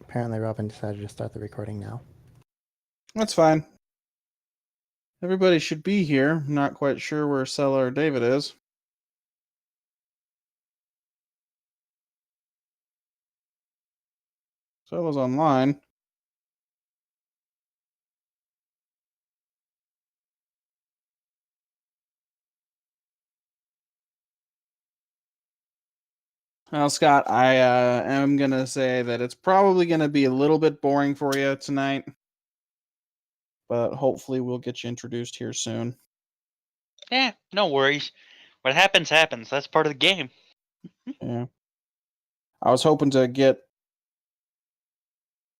Apparently Robin decided to start the recording now. That's fine. Everybody should be here. I'm not quite sure where Sella or David is. Sella's online. Well, Scott, I am going to say that it's probably going to be a little bit boring for you tonight. But hopefully we'll get you introduced here soon. Yeah, no worries. What happens, happens. That's part of the game. Yeah. I was hoping to get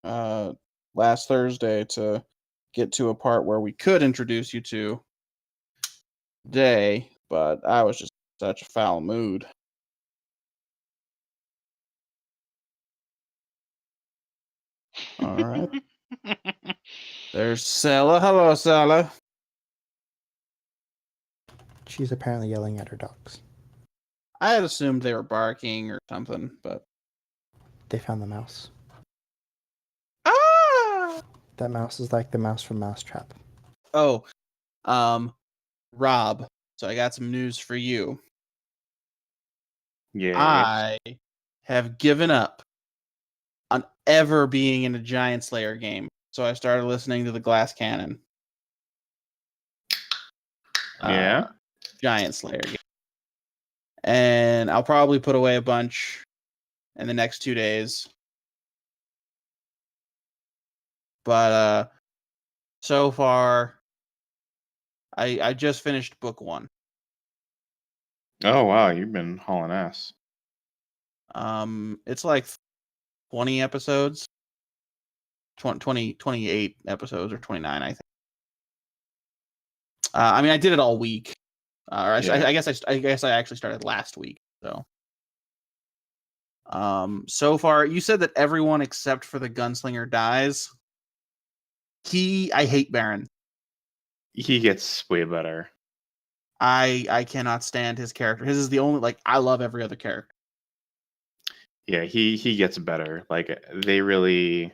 last Thursday to get to a part where we could introduce you to today, but I was just in such a foul mood. All right. There's Sella. Hello, Sella. She's apparently yelling at her dogs. I had assumed they were barking or something, but... They found the mouse. Ah! That mouse is like the mouse from Mousetrap. Oh, Rob, so I got some news for you. Yeah. I have given up on ever being in a Giant Slayer game, so I started listening to the Glass Cannon. Yeah. Giant Slayer game. And I'll probably put away a bunch in the next 2 days. But so far, I just finished book 1. Oh wow, you've been hauling ass. It's like 20 episodes. 28 episodes or 29, I think. I mean, I did it all week. I guess I actually started last week. So, so far, you said that everyone except for the gunslinger dies. I hate Baron. He gets way better. I cannot stand his character. His is the only I love every other character. Yeah, he gets better. Like he really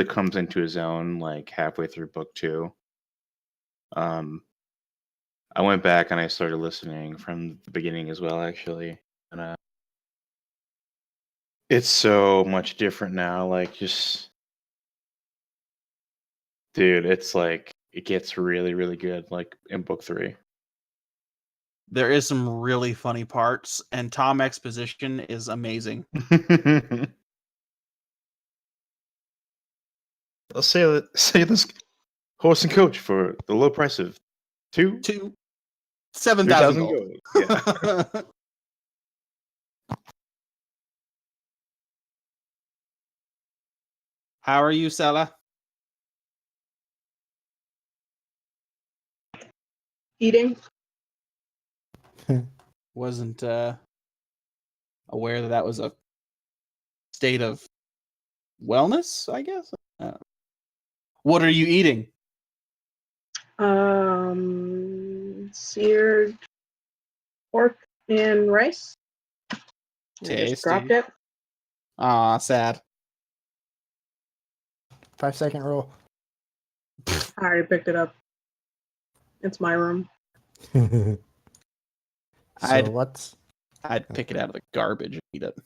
comes into his own like halfway through book 2. I went back and I started listening from the beginning as well, actually, and it's so much different now. Like, just dude, it's like it gets really, really good. Like in book 3. There is some really funny parts, and Tom Exposition is amazing. I'll say this horse and coach for the low price of 7,000 gold. gold. Yeah. How are you, Sella? Eating. Wasn't aware that was a state of wellness, I guess. What are you eating? Seared pork and rice. I Tasty. just dropped it. Aw, sad. 5-second rule. I already picked it up. It's my room. I'd what's pick it out of the garbage and eat it.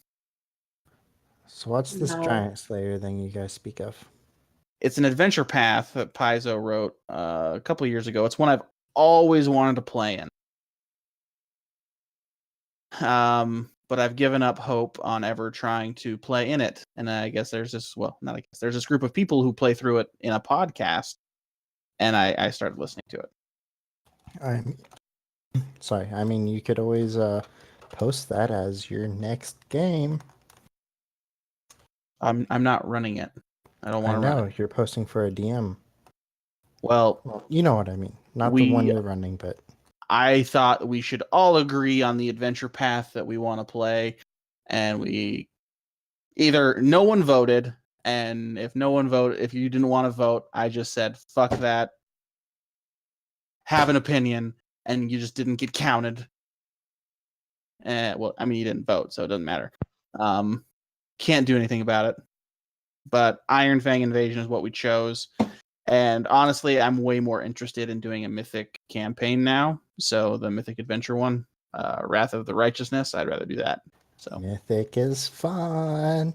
So what's this No. Giant Slayer thing you guys speak of? It's an adventure path that Paizo wrote a couple of years ago. It's one I've always wanted to play in. But I've given up hope on ever trying to play in it. And I guess there's this group of people who play through it in a podcast, and I started listening to it. Sorry, I mean, you could always post that as your next game. I'm not running it. I don't want to run it. You're posting for a DM. Well, you know what I mean. Not the one you're running, but I thought we should all agree on the adventure path that we want to play, and we either no one voted, and if you didn't want to vote, I just said fuck that. Have an opinion, and you just didn't get counted. Well, I mean, you didn't vote, so it doesn't matter. Can't do anything about it. but Iron Fang Invasion is what we chose. And honestly, I'm way more interested in doing a Mythic campaign now. So the Mythic Adventure one, Wrath of the Righteousness, I'd rather do that. So Mythic is fun.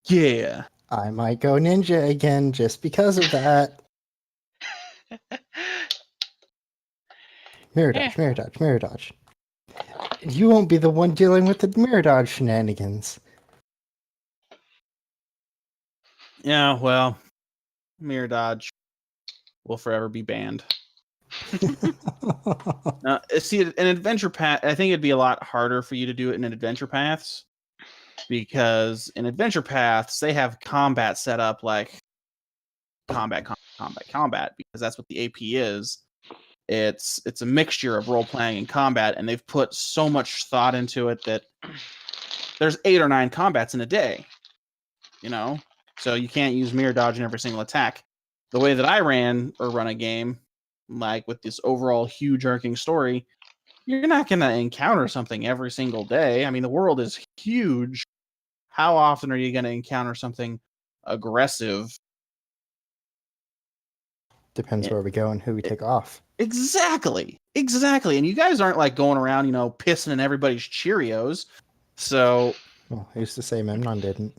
yeah. I might go ninja again just because of that. Mirror dodge, mirror dodge, mirror dodge. You won't be the one dealing with the mirror dodge shenanigans. Yeah, well, Mirror Dodge will forever be banned. See, an adventure path, I think it'd be a lot harder for you to do it in an adventure paths because in adventure paths, they have combat set up like combat, because that's what the AP is. It's a mixture of role playing and combat, and they've put so much thought into it that there's 8 or 9 combats in a day. You know, so you can't use mirror dodge in every single attack. The way that I run a game, like with this overall huge arcing story, you're not going to encounter something every single day. I mean, the world is huge. How often are you going to encounter something aggressive? Depends where we go and who we take off. Exactly. And you guys aren't like going around, pissing in everybody's Cheerios. So, Well, who's to say Memnon didn't?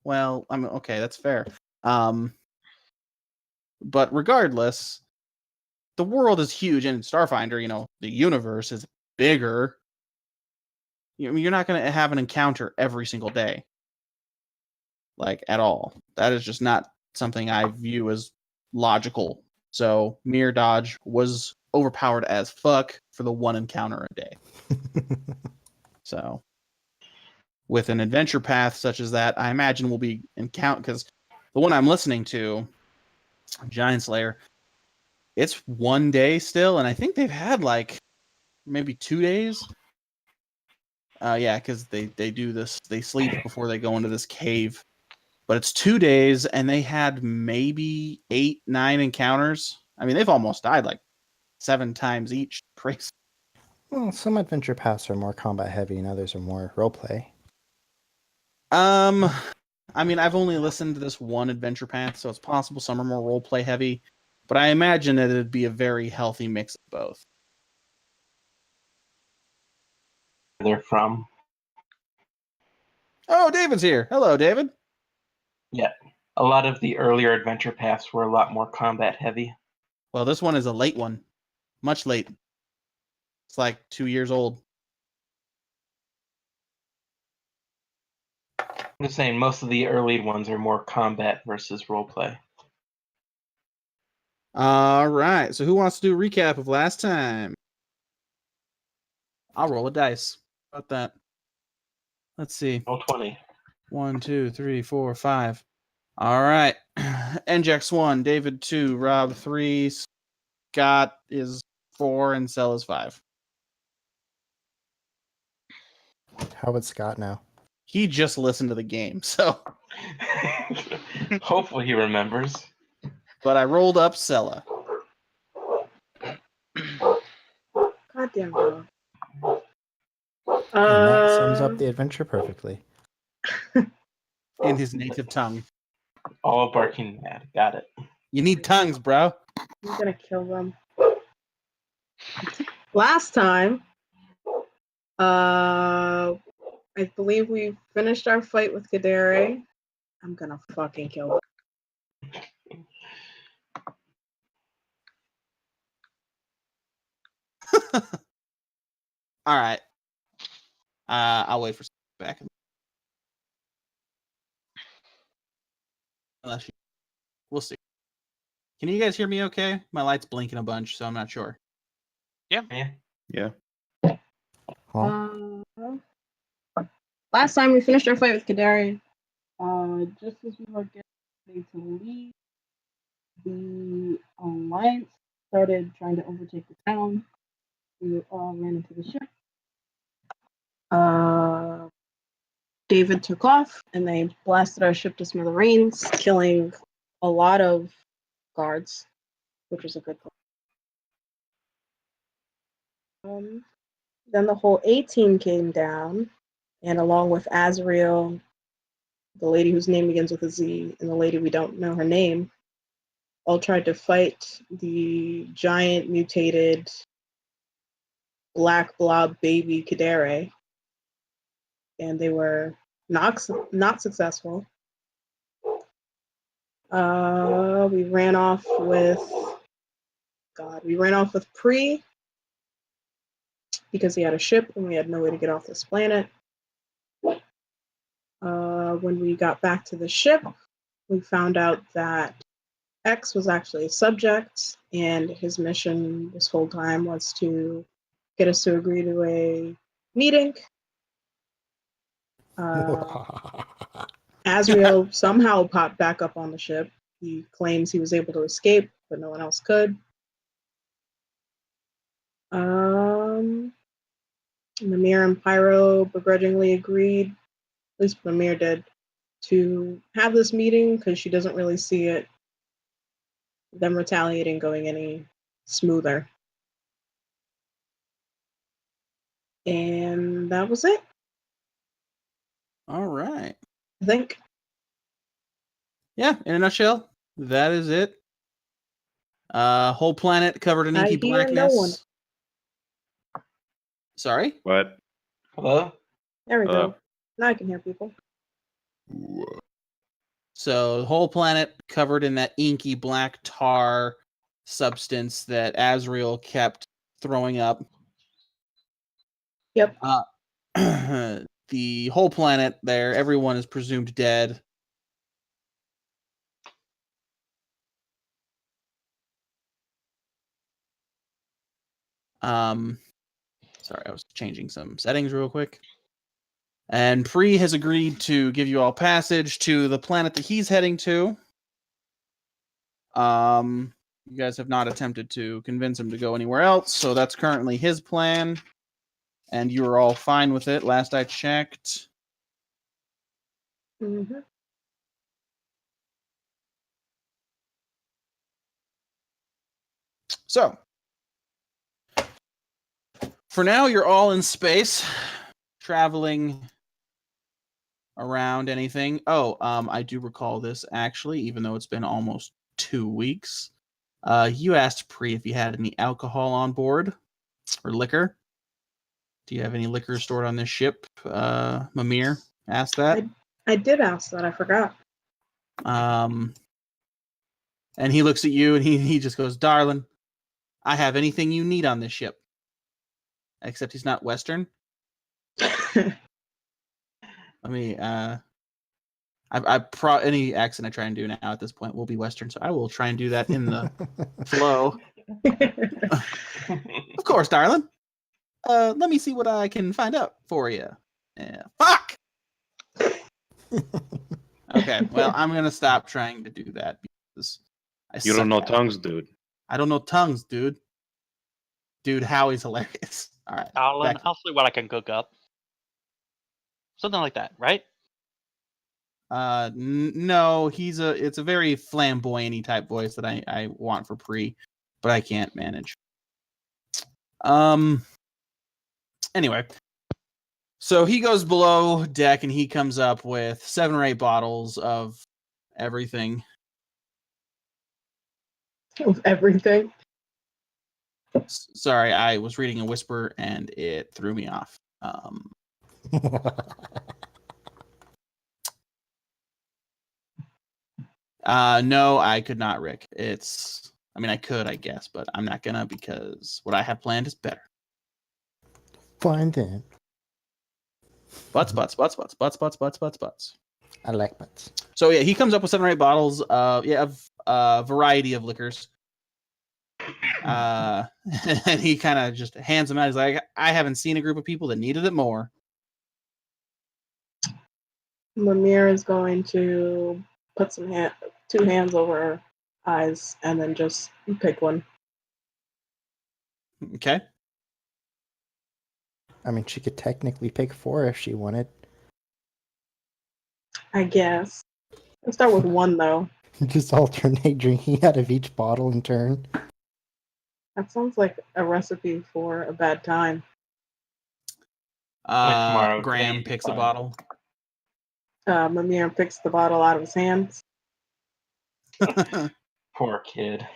well, I mean, okay, that's fair. But regardless, the world is huge, and in Starfinder, the universe is bigger. You're not going to have an encounter every single day, like at all. That is just not something I view as logical. So mirror dodge was overpowered as fuck for the one encounter a day. So with an adventure path such as that, I imagine we'll be because the one I'm listening to, Giant Slayer, it's one day still, and I think they've had like maybe 2 days. Yeah, because they do this. They sleep before they go into this cave. But it's 2 days, and they had maybe 8, 9 encounters. I mean, they've almost died like 7 times each. Crazy. Well, some adventure paths are more combat heavy and others are more roleplay. I mean, I've only listened to this one adventure path, so it's possible some are more roleplay heavy. But I imagine that it'd be a very healthy mix of both. They're from. Oh, David's here. Hello, David. Yeah, a lot of the earlier adventure paths were a lot more combat heavy. Well, this one is a late one. Much late. It's like 2 years old. I'm just saying, most of the early ones are more combat versus roleplay. All right. So who wants to do a recap of last time? I'll roll a dice. How about that? Let's see. Roll 20. 1, 2, 3, 4, 5. All right. Njex 1, David 2, Rob 3, Scott is 4, and Cell is 5. How would Scott know? He just listened to the game, so. Hopefully he remembers. But I rolled up Sella. Goddamn dog. And that sums up the adventure perfectly. In his native tongue. All barking mad. Got it. You need tongues, bro. I'm gonna kill them. Last time, I believe we finished our fight with Kadere. I'm gonna fucking kill him. All right. I'll wait for back. Unless we'll see. Can you guys hear me okay? My light's blinking a bunch, so I'm not sure. Yeah. Yeah. Huh? Last time we finished our fight with Kadari. Just as we were getting ready to leave, the Alliance started trying to overtake the town. We all ran into the ship. David took off, and they blasted our ship to smithereens, killing a lot of guards, which was a good thing. Then the whole A team came down, and along with Azrael, the lady whose name begins with a Z, and the lady we don't know her name, all tried to fight the giant mutated black blob baby Kadere, and they were not successful. We ran off with Pre because he had a ship and we had no way to get off this planet. When we got back to the ship, we found out that X was actually a subject, and his mission this whole time was to get us to agree to a meeting. Azrael somehow popped back up on the ship. He claims he was able to escape, but no one else could. Mimir and Pyro begrudgingly agreed, at least Mimir did, to have this meeting because she doesn't really see them retaliating going any smoother. And that was it, All right. I think. Yeah, in a nutshell, that is it. Whole planet covered in I inky hear no blackness. one. Sorry? What? Hello? There we Hello? go. Now I can hear people. So the whole planet covered in that inky black tar substance that Azrael kept throwing up. Yep. The whole planet there, everyone is presumed dead. Sorry, I was changing some settings real quick. And Pre has agreed to give you all passage to the planet that he's heading to. You guys have not attempted to convince him to go anywhere else, so that's currently his plan. And you are all fine with it, last I checked. Mm-hmm. So, for now, you're all in space, traveling around anything. Oh, I do recall this, actually, even though it's been almost 2 weeks. You asked Pre if he had any alcohol on board, or liquor. Do you have any liquor stored on this ship? Mimir asked that. I did ask that. I forgot. And he looks at you and he just goes, "Darling, I have anything you need on this ship." Except he's not Western. Let me any accent I try and do now at this point will be Western, so I will try and do that in the flow. Of course, darling. Let me see what I can find out for you. Fuck! Okay, well, I'm going to stop trying to do that because You don't know tongues, dude. I don't know tongues, dude. Dude, Howie's hilarious. All right. Alan, back- I'll see what I can cook up. Something like that, right? No, it's a very flamboyant-y type voice that I want for Pre, but I can't manage. Anyway, so he goes below deck and he comes up with 7 or 8 bottles of everything. Of everything. Sorry, I was reading a whisper and it threw me off. No, I could not, Rick. I mean, I could, I guess, but I'm not gonna because what I have planned is better. Fine then. Butts. I like butts. So yeah, he comes up with 7 or 8 bottles of a variety of liquors. And he kind of just hands them out. He's like, I haven't seen a group of people that needed it more. Mimir is going to put 2 hands over her eyes and then just pick one. Okay. I mean, she could technically pick 4 if she wanted. I guess. Let's start with 1 though. Just alternate drinking out of each bottle in turn. That sounds like a recipe for a bad time. tomorrow, Graham today, picks a fine. bottle. Mimir picks the bottle out of his hands. Poor kid.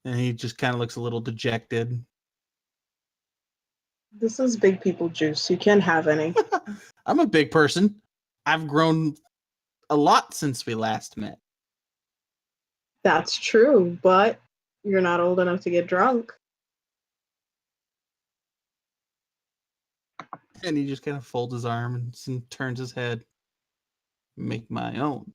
And he just kind of looks a little dejected. This is big people juice. You can't have any. I'm a big person. I've grown a lot since we last met. That's true, but you're not old enough to get drunk. And he just kind of folds his arms and turns his head. Make my own.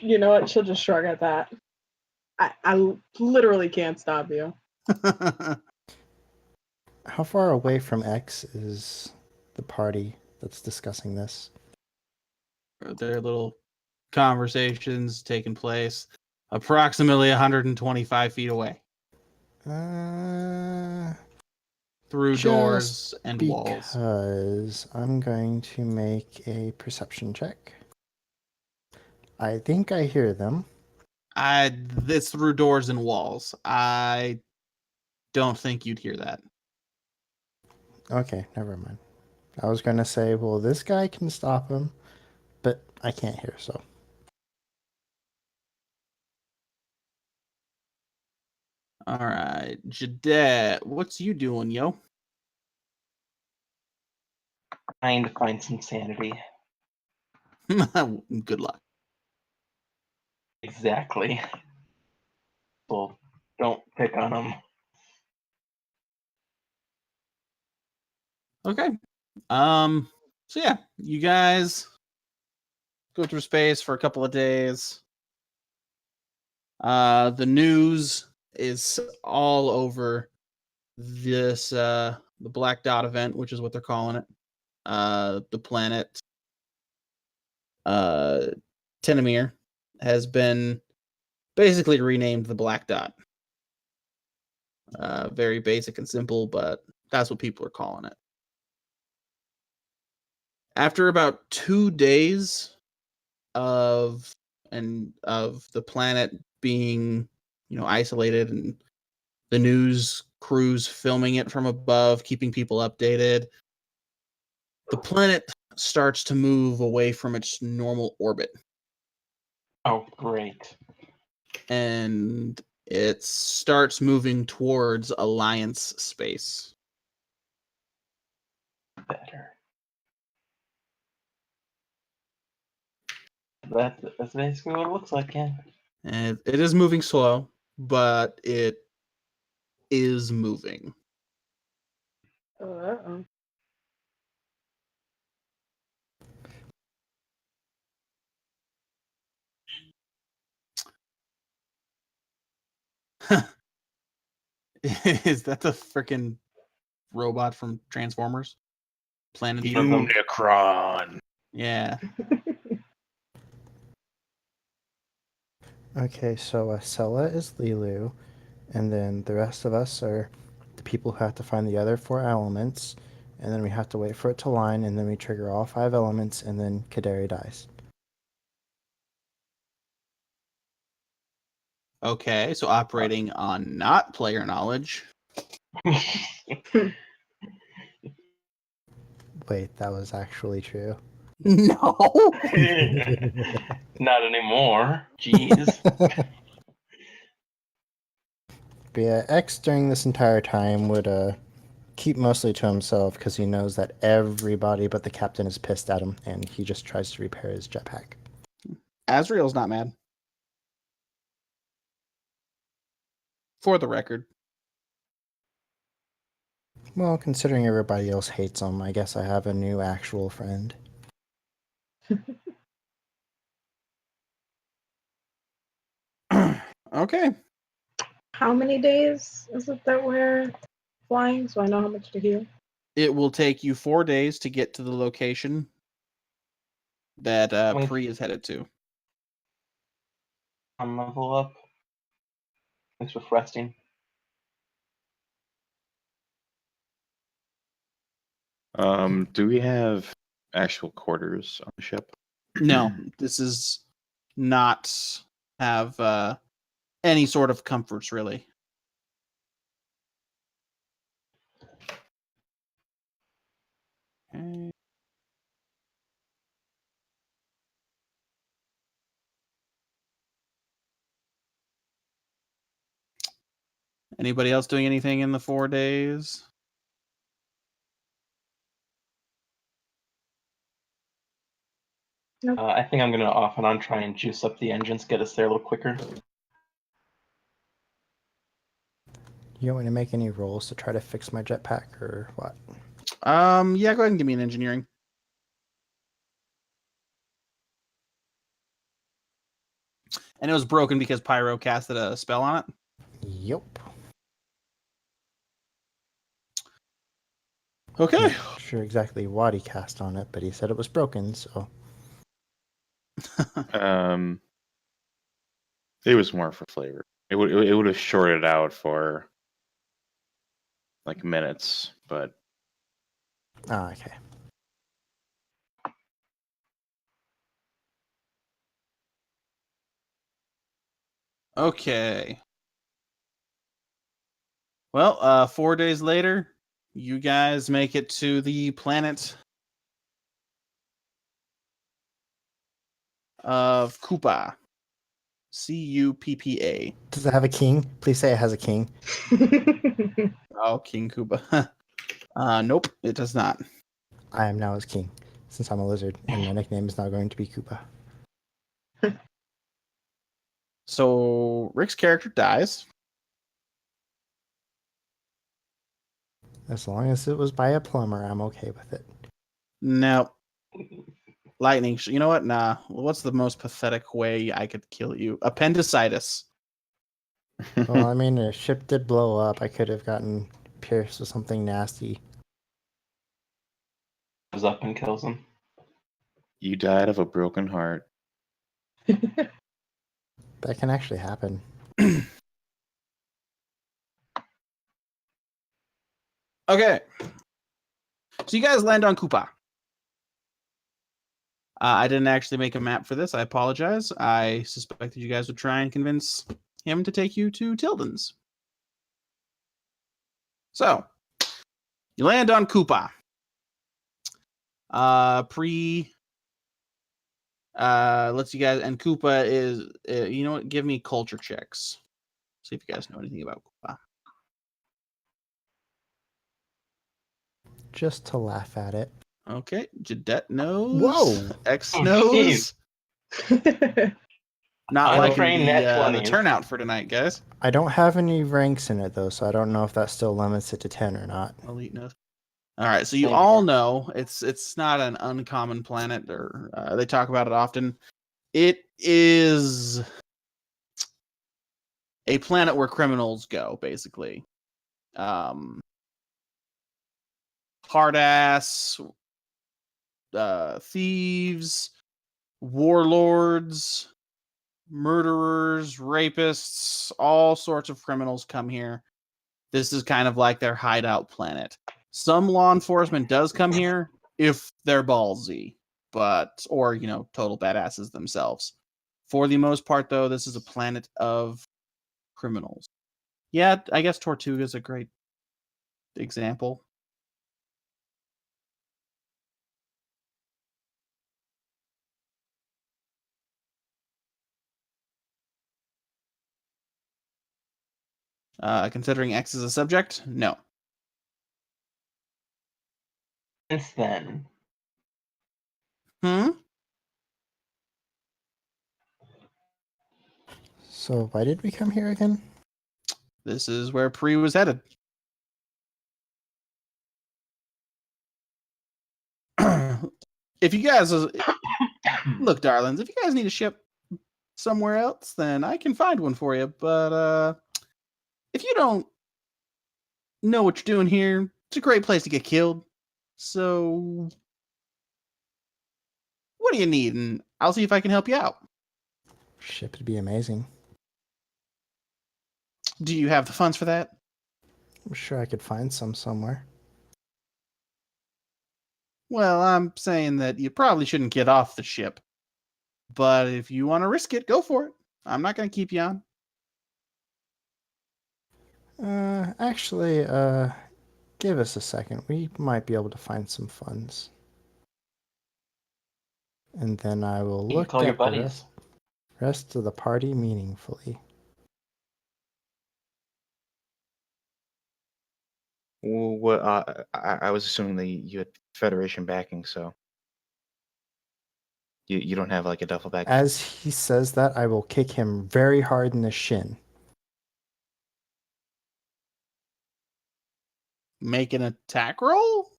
You know what? She'll just shrug at that. I literally can't stop you. How far away from X is the party that's discussing this? Their little conversations taking place approximately 125 feet away through doors and walls. Because I'm going to make a perception check. I think I hear them. It's through doors and walls. I don't think you'd hear that. Okay, never mind. I was going to say, well, this guy can stop him, but I can't hear, so. All right, Jadet, what's you doing, yo? Trying to find some sanity. Good luck. Exactly. Well, don't pick on him. Okay. So yeah, you guys go through space for a couple of days. The news is all over this the Black Dot event, which is what they're calling it. The planet Tenemir has been basically renamed the Black Dot. Very basic and simple, but that's what people are calling it. After about 2 days of the planet being, isolated, and the news crews filming it from above, keeping people updated, the planet starts to move away from its normal orbit, Oh, great. and it starts moving towards Alliance space. Better. That's basically what it looks like, yeah. And it is moving slow, but it is moving. Uh-oh. Is that the freaking robot from Transformers? Planet Eater? Unicron. Yeah. Okay, so Sella is Lilu, and then the rest of us are the people who have to find the other 4 elements, and then we have to wait for it to line, and then we trigger all 5 elements, and then Kaderi dies. Okay, so operating on not player knowledge. Wait, that was actually true. No. Not anymore. Jeez. But yeah, X during this entire time would keep mostly to himself because he knows that everybody but the captain is pissed at him, and he just tries to repair his jetpack. Azrael's not mad. For the record. Well, considering everybody else hates him, I guess I have a new actual friend. Okay. How many days is it that we're flying? So I know how much to heal. It will take you 4 days to get to the location that Wait. Pri is headed to. I'm level up. Thanks for resting. Do we have actual quarters on the ship? No, this is not have any sort of comforts, really. Okay. Anybody else doing anything in the 4 days? I think I'm gonna off and on try and juice up the engines, get us there a little quicker. You don't want to make any rolls to try to fix my jetpack or what? Yeah, go ahead and give me an engineering. And it was broken because Pyro casted a spell on it. Yep. Okay. Not sure exactly what he cast on it, but he said it was broken, so It was more for flavor. It would have shorted out for like minutes, but okay. Okay. Well, 4 days later, you guys make it to the planet of Koopa. Cuppa. Does it have a king? Please say it has a king. Oh, King Koopa. Nope, it does not. I am now his king, since I'm a lizard, and my nickname is now going to be Koopa. So Rick's character dies. As long as it was by a plumber, I'm okay with it. No. Lightning. You know what? Nah. What's the most pathetic way I could kill you? Appendicitis. Well, I mean, a ship did blow up. I could have gotten pierced with something nasty. Goes up and kills him. you died of a broken heart. That can actually happen. Okay. So you guys land on Koopa. I didn't actually make a map for this. I apologize. I suspected you guys would try and convince him to take you to Tilden's. So, you land on Koopa. Let's you guys, and Koopa is, you know what? Give me culture checks. See if you guys know anything about Koopa. Just to laugh at it. Okay, Jadette knows. Whoa. X Oh, knows. Not I'm liking afraid net the 20s. turnout for tonight, guys. I don't have any ranks in it, though, so I don't know if that still limits it to 10 or not. Elite knows. All right, so you Same all here. know it's not an uncommon planet, or they talk about it often. It is a planet where criminals go, basically. Hard ass, thieves, warlords, murderers, rapists, all sorts of criminals come here. This is kind of like their hideout planet. Some law enforcement does come here if they're ballsy, or total badasses themselves. For the most part, though, this is a planet of criminals. Yeah, I guess Tortuga is a great example. Considering X is a subject, no. Since then, Hmm? So why did we come here again? This is where Pre was headed. If you guys look, darlings, if you guys need a ship somewhere else, then I can find one for you. But if you don't know what you're doing here, it's a great place to get killed. So what do you need? And I'll see if I can help you out. Ship would be amazing. Do you have the funds for that? I'm sure I could find some somewhere. Well, I'm saying that you probably shouldn't get off the ship. But if you want to risk it, go for it. I'm not going to keep you on. Actually, Give us a second. We might be able to find some funds. And then I will You can look call your at the buddies. rest of the party meaningfully. Well, what? I was assuming that you had Federation backing, so you don't have like a duffel bag. As he says that, I will kick him very hard in the shin. Make an attack roll?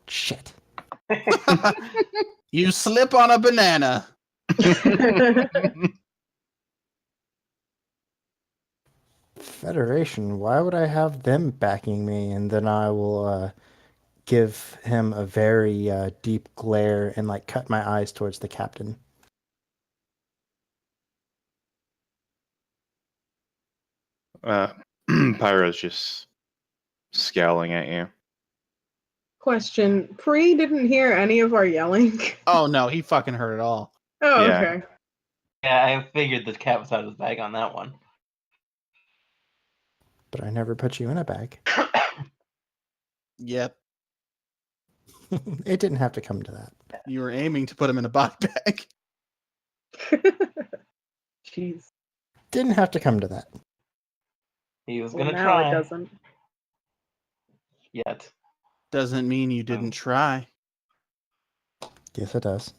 Shit. You slip on a banana. Federation, why would I have them backing me? And then I will give him a very deep glare and like cut my eyes towards the captain. Pyro's just scowling at you. Question: Pre didn't hear any of our yelling. Oh no, he fucking heard it all. Oh, Yeah. okay. Yeah, I figured the cat was out of his bag on that one. But I never put you in a bag. Yep. It didn't have to come to that. You were aiming to put him in a body bag. Jeez. Didn't have to come to that. He was Well, gonna now try. it doesn't. Yet. Doesn't mean you didn't try. Yes, it does.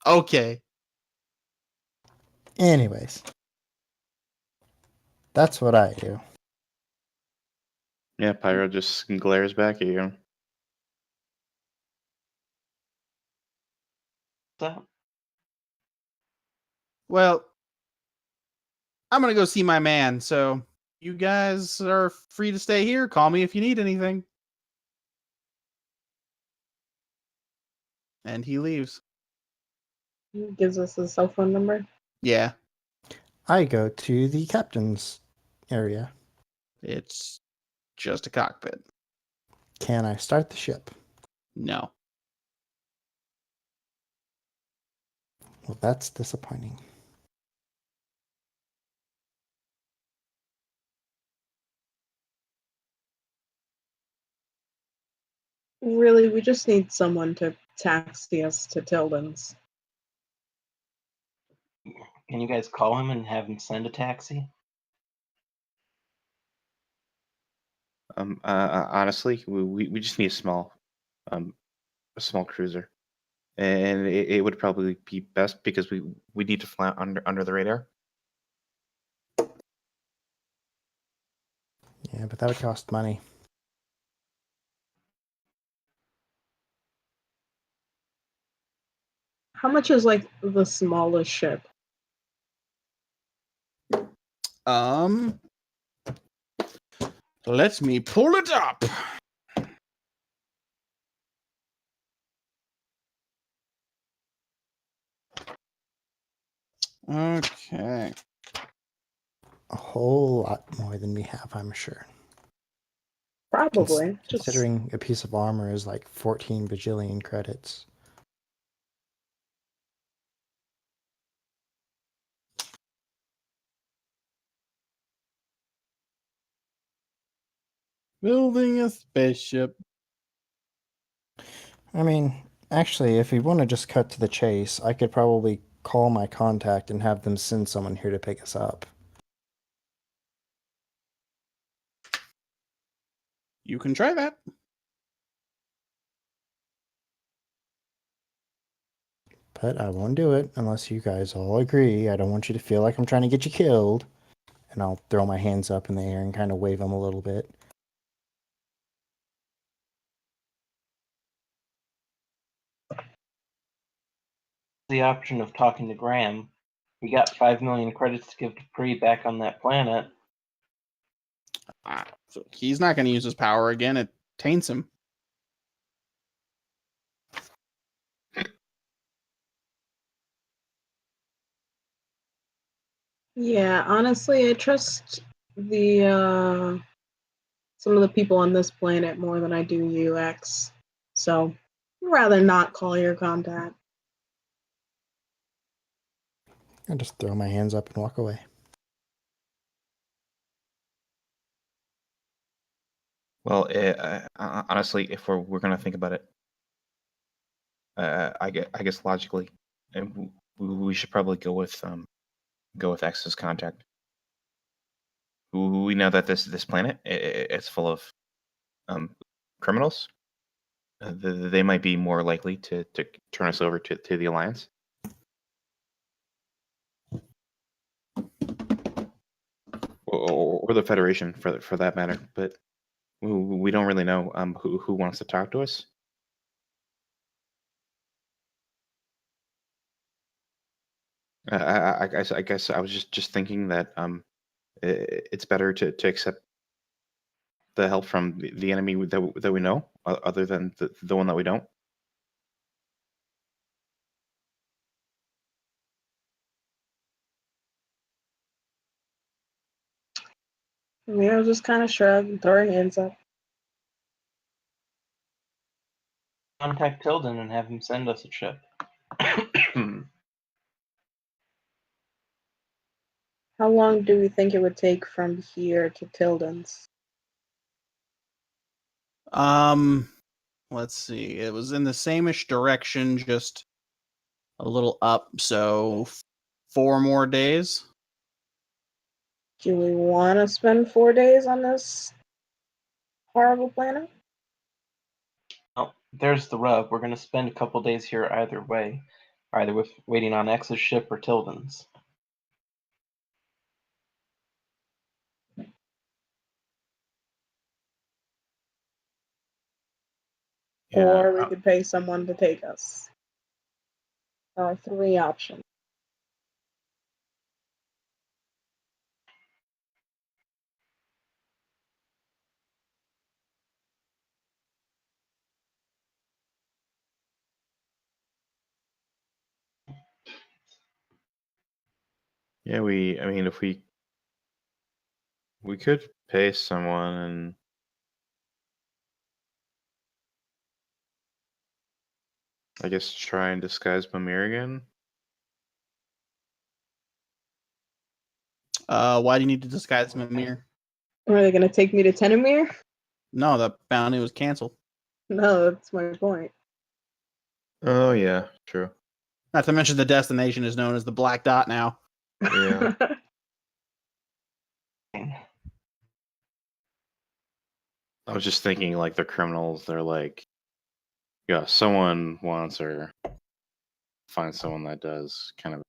Okay. Anyways. That's what I do. Yeah, Pyro just glares back at you. So, Well, I'm gonna go see my man, so you guys are free to stay here. Call me if you need anything. And he leaves. He gives us his cell phone number. Yeah, I go to the captain's area. it's just a cockpit. Can I start the ship? No. Well, that's disappointing. Really, we just need someone to taxi us to Tilden's. can you guys call him and have him send a taxi? Honestly, we just need a small cruiser, and it would probably be best because we need to fly under the radar. Yeah, but that would cost money. How much is like the smallest ship? Let me pull it up. Okay. A whole lot more than we have, I'm sure. Probably. Just Considering a piece of armor is like 14 bajillion credits. Building a spaceship. I mean, actually, if we want to just cut to the chase, I could probably call my contact and have them send someone here to pick us up. You can try that. But I won't do it unless you guys all agree. I don't want you to feel like I'm trying to get you killed. And I'll throw my hands up in the air and kind of wave them a little bit. The option of talking to Graham. We got 5 million credits to give to Pre back on that planet. So he's not going to use his power again. It taints him. yeah, honestly, I trust the some of the people on this planet more than I do UX. So I'd rather not call your contact. I just throw my hands up and walk away. Well, honestly, if we're gonna think about it, I guess logically, we should probably go with X's contact. We know that this planet it's full of criminals. They might be more likely to turn us over to the Alliance. Or the Federation for that matter, but we don't really know who wants to talk to us. I guess I was just thinking that it's better to accept the help from the enemy that we know, other than the one that we don't. Miro just kind of shrugged and threw her hands up. Contact Tilden and have him send us a ship. How long do we think it would take from here to Tilden's? Let's see. It was in the same-ish direction, just a little up, so 4 more days. Do we want to spend 4 days on this horrible planet? Oh, there's the rub. We're going to spend a couple days here either way, either with waiting on X's ship or Tilden's. Or we could pay someone to take us. 3 options. Yeah, I mean, if we could pay someone and I guess try and disguise Mimir again. Why do you need to disguise Mimir? Are they going to take me to Tenemir? No, the bounty was canceled. No, that's my point. Oh yeah, true. Not to mention the destination is known as the Black Dot now. Yeah. I was just thinking, like, the criminals, they're like, yeah, someone wants her, find someone that does, kind of.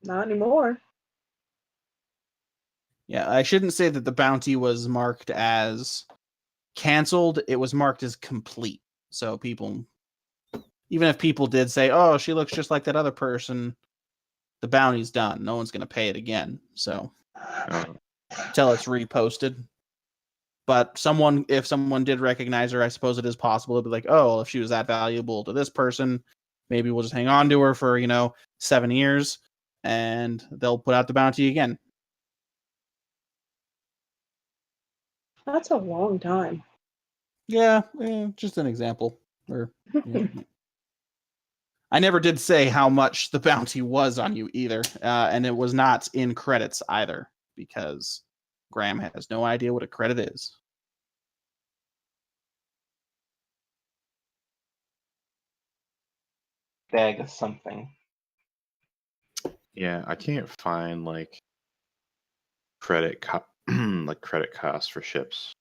Not anymore. Yeah, I shouldn't say that the bounty was marked as canceled. It was marked as complete. So people, even if people did say, "Oh, she looks just like that other person," the bounty's done. No one's going to pay it again. So until it's reposted. But if someone did recognize her, I suppose it is possible to be like, "Oh, well, if she was that valuable to this person, maybe we'll just hang on to her for 7 years, and they'll put out the bounty again." That's a long time. Yeah, just an example. I never did say how much the bounty was on you either, and it was not in credits either, because Graham has no idea what a credit is. Bag of something. Yeah, I can't find like credit costs for ships.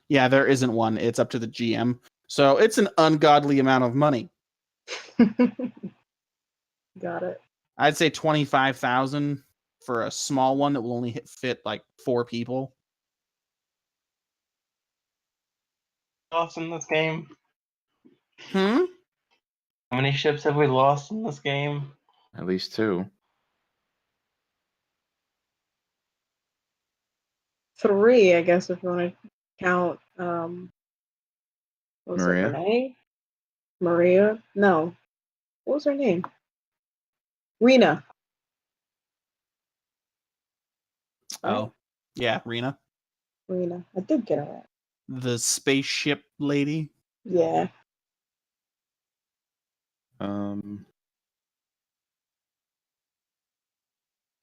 Yeah, there isn't one. It's up to the GM. So it's an ungodly amount of money. Got it. I'd say 25,000 for a small one that will only fit like 4 people. Lost in this game? Hmm? How many ships have we lost in this game? At least 2. 3, I guess, if you want to count. What was it, Maria? Renee? Maria? No. What was her name? Rena. Oh, yeah, Rena. Rena. I did get it right. The spaceship lady. Yeah.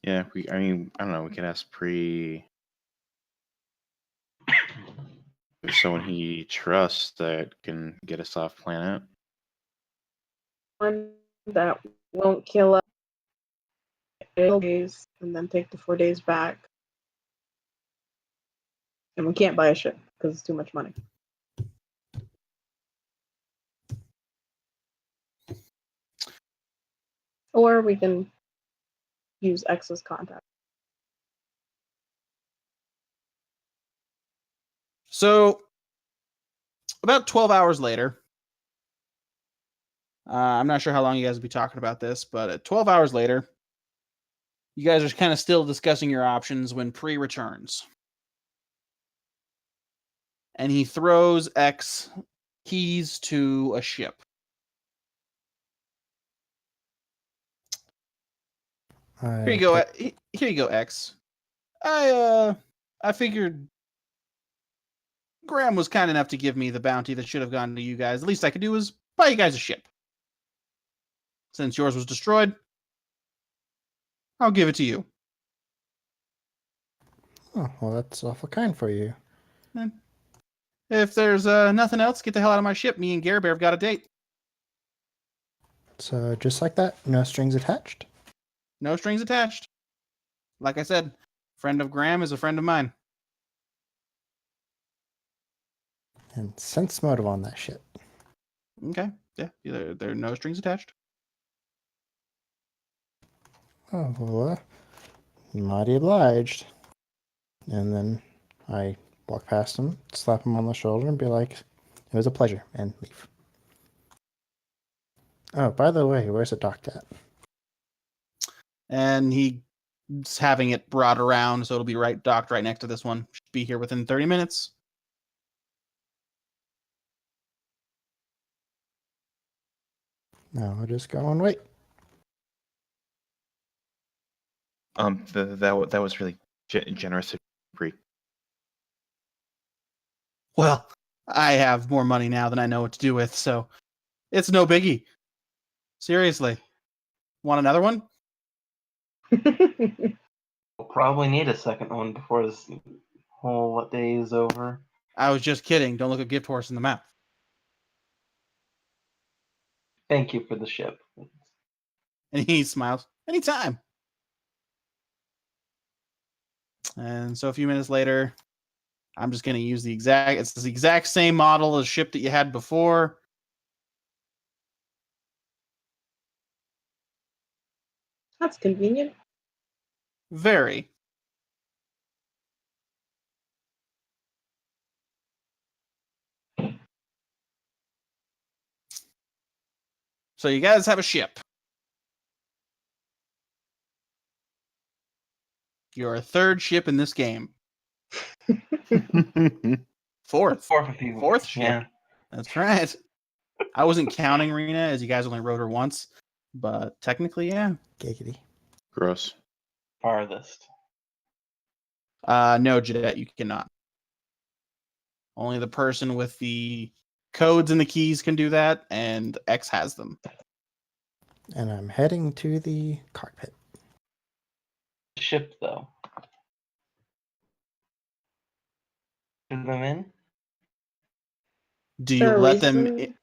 Yeah, I mean, I don't know. We could ask Pre. There's someone he trusts that can get us off planet. One that won't kill us 4 days and then take the 4 days back. And we can't buy a ship because it's too much money. Or we can use X's contact. So, about 12 hours later, I'm not sure how long you guys will be talking about this, but 12 hours later, you guys are kind of still discussing your options when Pre returns. And he throws X keys to a ship. Here you go. Here you go, X. I figured Graham was kind enough to give me the bounty that should have gone to you guys. The least I could do was buy you guys a ship. Since yours was destroyed, I'll give it to you. Oh, well, that's awful kind for you. If there's nothing else, get the hell out of my ship. Me and Gare Bear have got a date. So just like that, no strings attached. No strings attached. Like I said, friend of Graham is a friend of mine. And sense motive on that shit. Okay. Yeah, there are no strings attached. Oh, well, mighty obliged. And then I walk past him, slap him on the shoulder, and be like, it was a pleasure, and leave. Oh, by the way, where's it docked at? And he's having it brought around, so it'll be docked right next to this one. Should be here within 30 minutes. No, I'll just go and wait. That was really generous of Pre. Well, I have more money now than I know what to do with, so it's no biggie. Seriously. Want another one? We'll probably need a second one before this whole day is over. I was just kidding. Don't look a gift horse in the mouth. Thank you for the ship. And he smiles. Anytime. And so a few minutes later, I'm just going to use it's the exact same model as ship that you had before. That's convenient. Very. So you guys have a ship. Your third ship in this game. Fourth. Fourth ship. Yeah. That's right. I wasn't counting Rena as you guys only rode her once, but technically, yeah. Giggity. Gross. Farthest. No, Jadette, you cannot. Only the person with the codes and the keys can do that, and X has them. And I'm heading to the cockpit. Ship, though. Put them in? Do Is you there a let them? reason?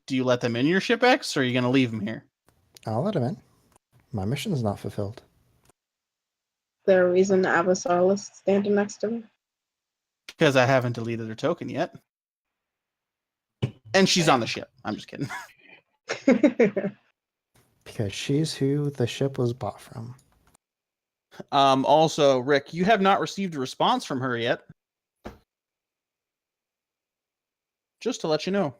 Do you let them in your ship, X, or are you going to leave them here? I'll let him in. My mission's not fulfilled. Is there a reason Avasarlis is standing next to me? Because I haven't deleted her token yet, and she's on the ship. I'm just kidding. Because she's who the ship was bought from. Also, Rick, you have not received a response from her yet. Just to let you know.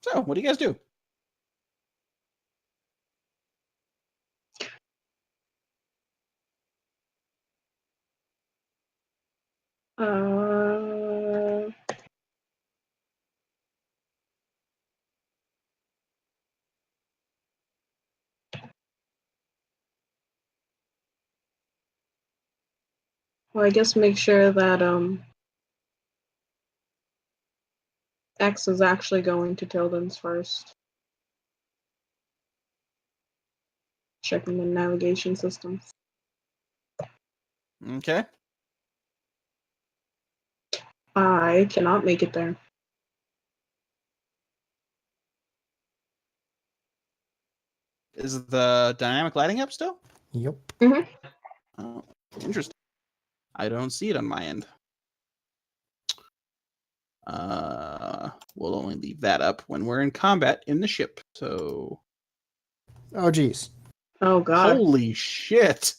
So, what do you guys do? uh, well, I guess make sure that X is actually going to Tilden's first. Checking the navigation systems. Okay. I cannot make it there. Is the dynamic lighting up still? Yep. Oh, interesting. I don't see it on my end. We'll only leave that up when we're in combat in the ship. So, Oh, geez. Oh god. holy shit!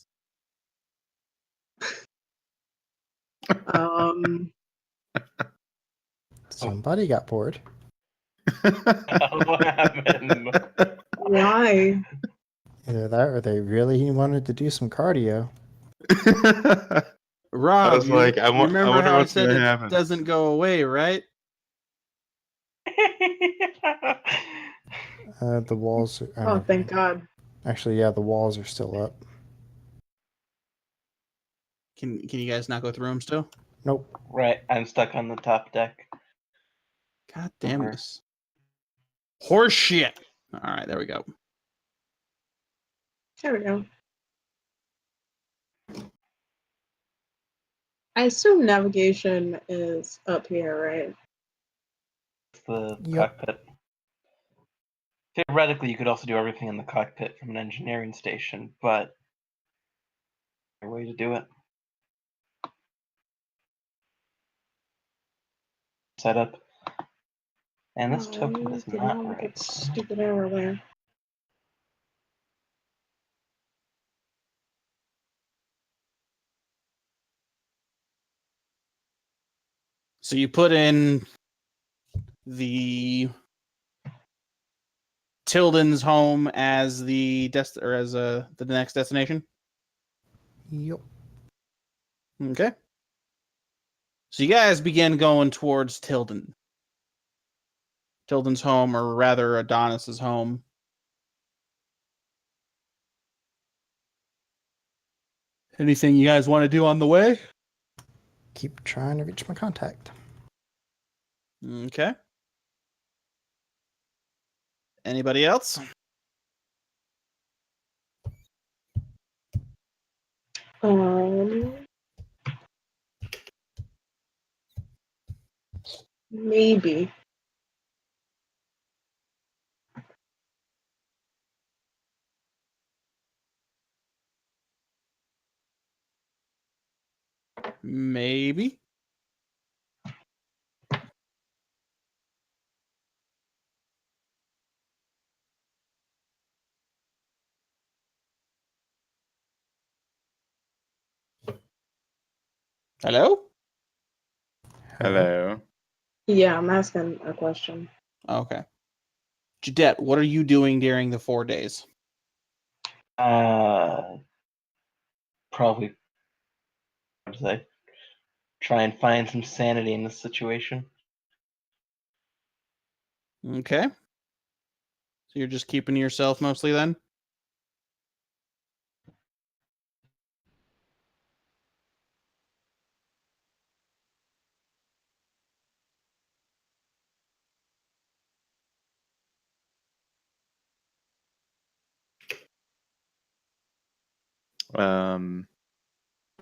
Somebody got bored. What happened? Why? Either that or they really wanted to do some cardio. Rob, was like, I you remember wonder how I what's said gonna it happen. doesn't go away, right? The walls are... Oh, thank God. Actually, yeah, the walls are still up. Can you guys not go through them still? Nope. Right, I'm stuck on the top deck. God damn Over. this. Horse shit. All right, there we go. There we go. I assume navigation is up here, right? The Yep. cockpit. Theoretically, you could also do everything in the cockpit from an engineering station, but a way to do it. Setup. And this token is Did not not right. get stupid error there. So you put in the Tilden's home as the the next destination. Yep. Okay. So you guys begin going towards Tilden. Tilden's home, or rather Adonis's home. Anything you guys want to do on the way? Keep trying to reach my contact. Okay. Anybody else? Maybe. Maybe. Hello? Hello. Yeah, I'm asking a question. Okay. Jadette, what are you doing during the 4 days? Probably, what to say, try and find some sanity in this situation. Okay. So you're just keeping to yourself mostly then?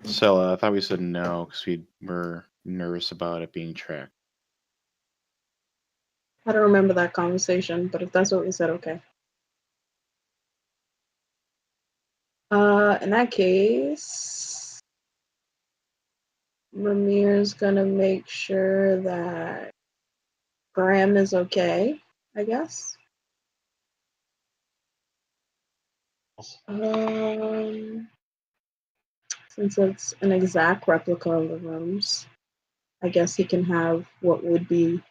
So I thought we said no because we were nervous about it being tracked. I don't remember that conversation, but if that's what we said, okay. In that case, Ramir's gonna make sure that Graham is okay, I guess. Since it's an exact replica of the rooms, I guess he can have what would be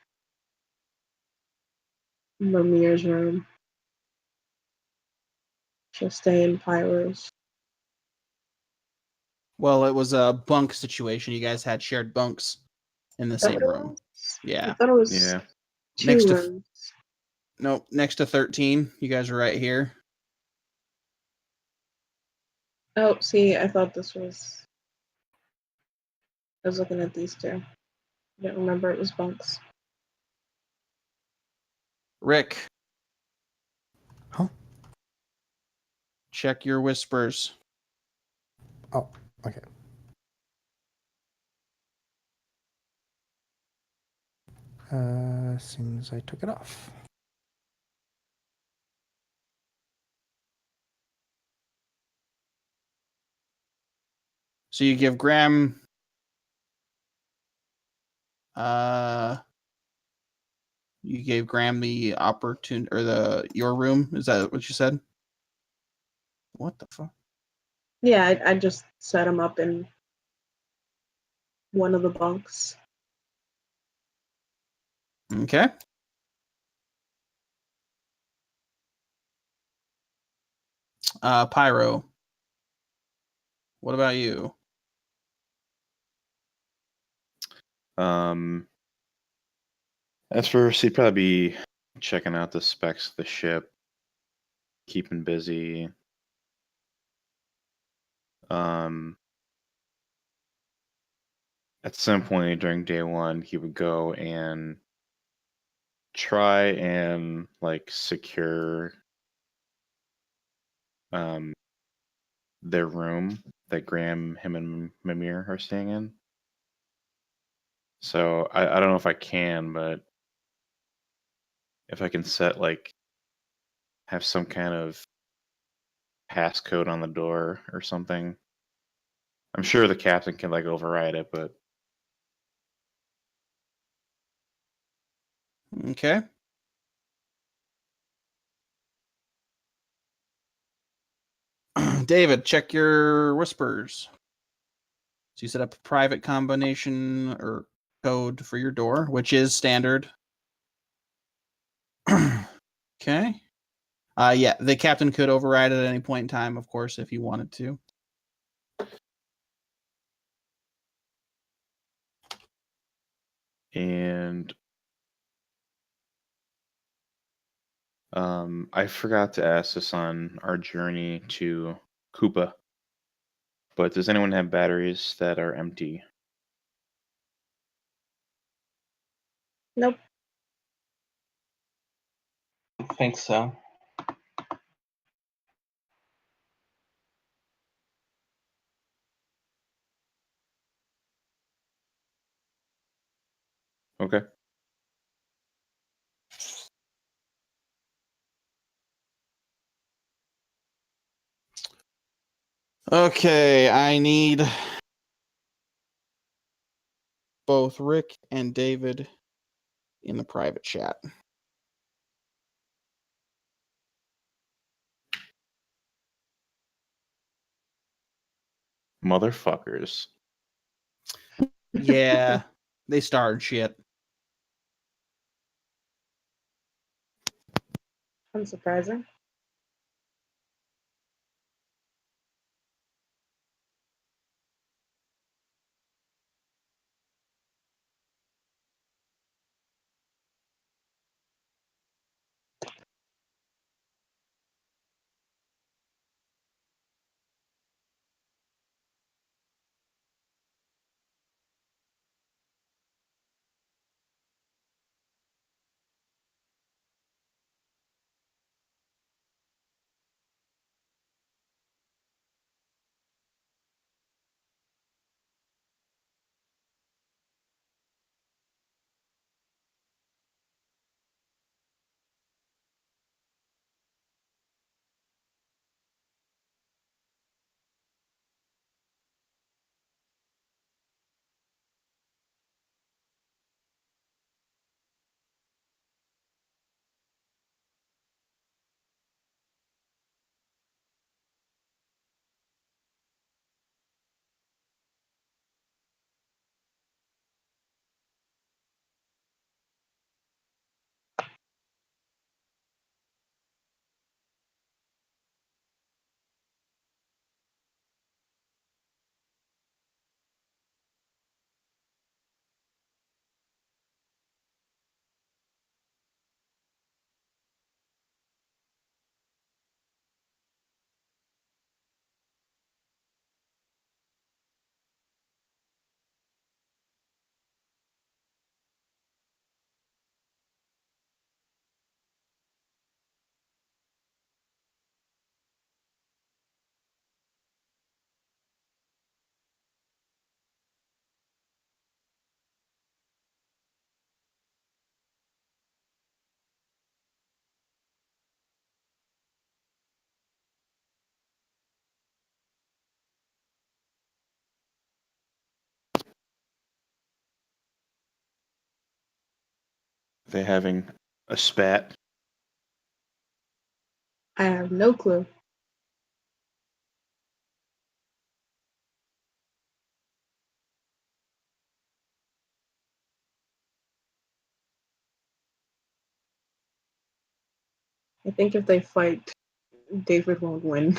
Ramir's room. She'll stay in Pyro's. Well, it was a bunk situation. You guys had shared bunks in the same room. I Yeah. thought it was Yeah. two Next to- rooms. Nope. Next to 13. You guys are right here. Oh, see, I thought this was. I was looking at these two. I didn't remember it was bunks. Rick. Huh? Check your whispers. Oh, okay. Seems I took it off. So you give Graham you gave Graham the opportunity or your room, is that what you said? What the fuck? Yeah, I just set him up in one of the bunks. Okay. Pyro. What about you? At first, he'd probably be checking out the specs of the ship, keeping busy. At some point during day one, he would go and try and like secure their room that Graham, him, and Mimir are staying in. So I don't know if I can, but if I can set like have some kind of passcode on the door or something. I'm sure the captain can like override it, but Okay. David, check your whispers. So you set up a private combination or code for your door, which is standard. Okay. Yeah, the captain could override at any point in time, of course, if he wanted to. and I forgot to ask this on our journey to Koopa, but does anyone have batteries that are empty? Nope. I think so. Okay. Okay, I need both Rick and David in the private chat. Motherfuckers. Yeah, they starred shit. Unsurprising. they having a spat? I have no clue. I think if they fight, David won't win.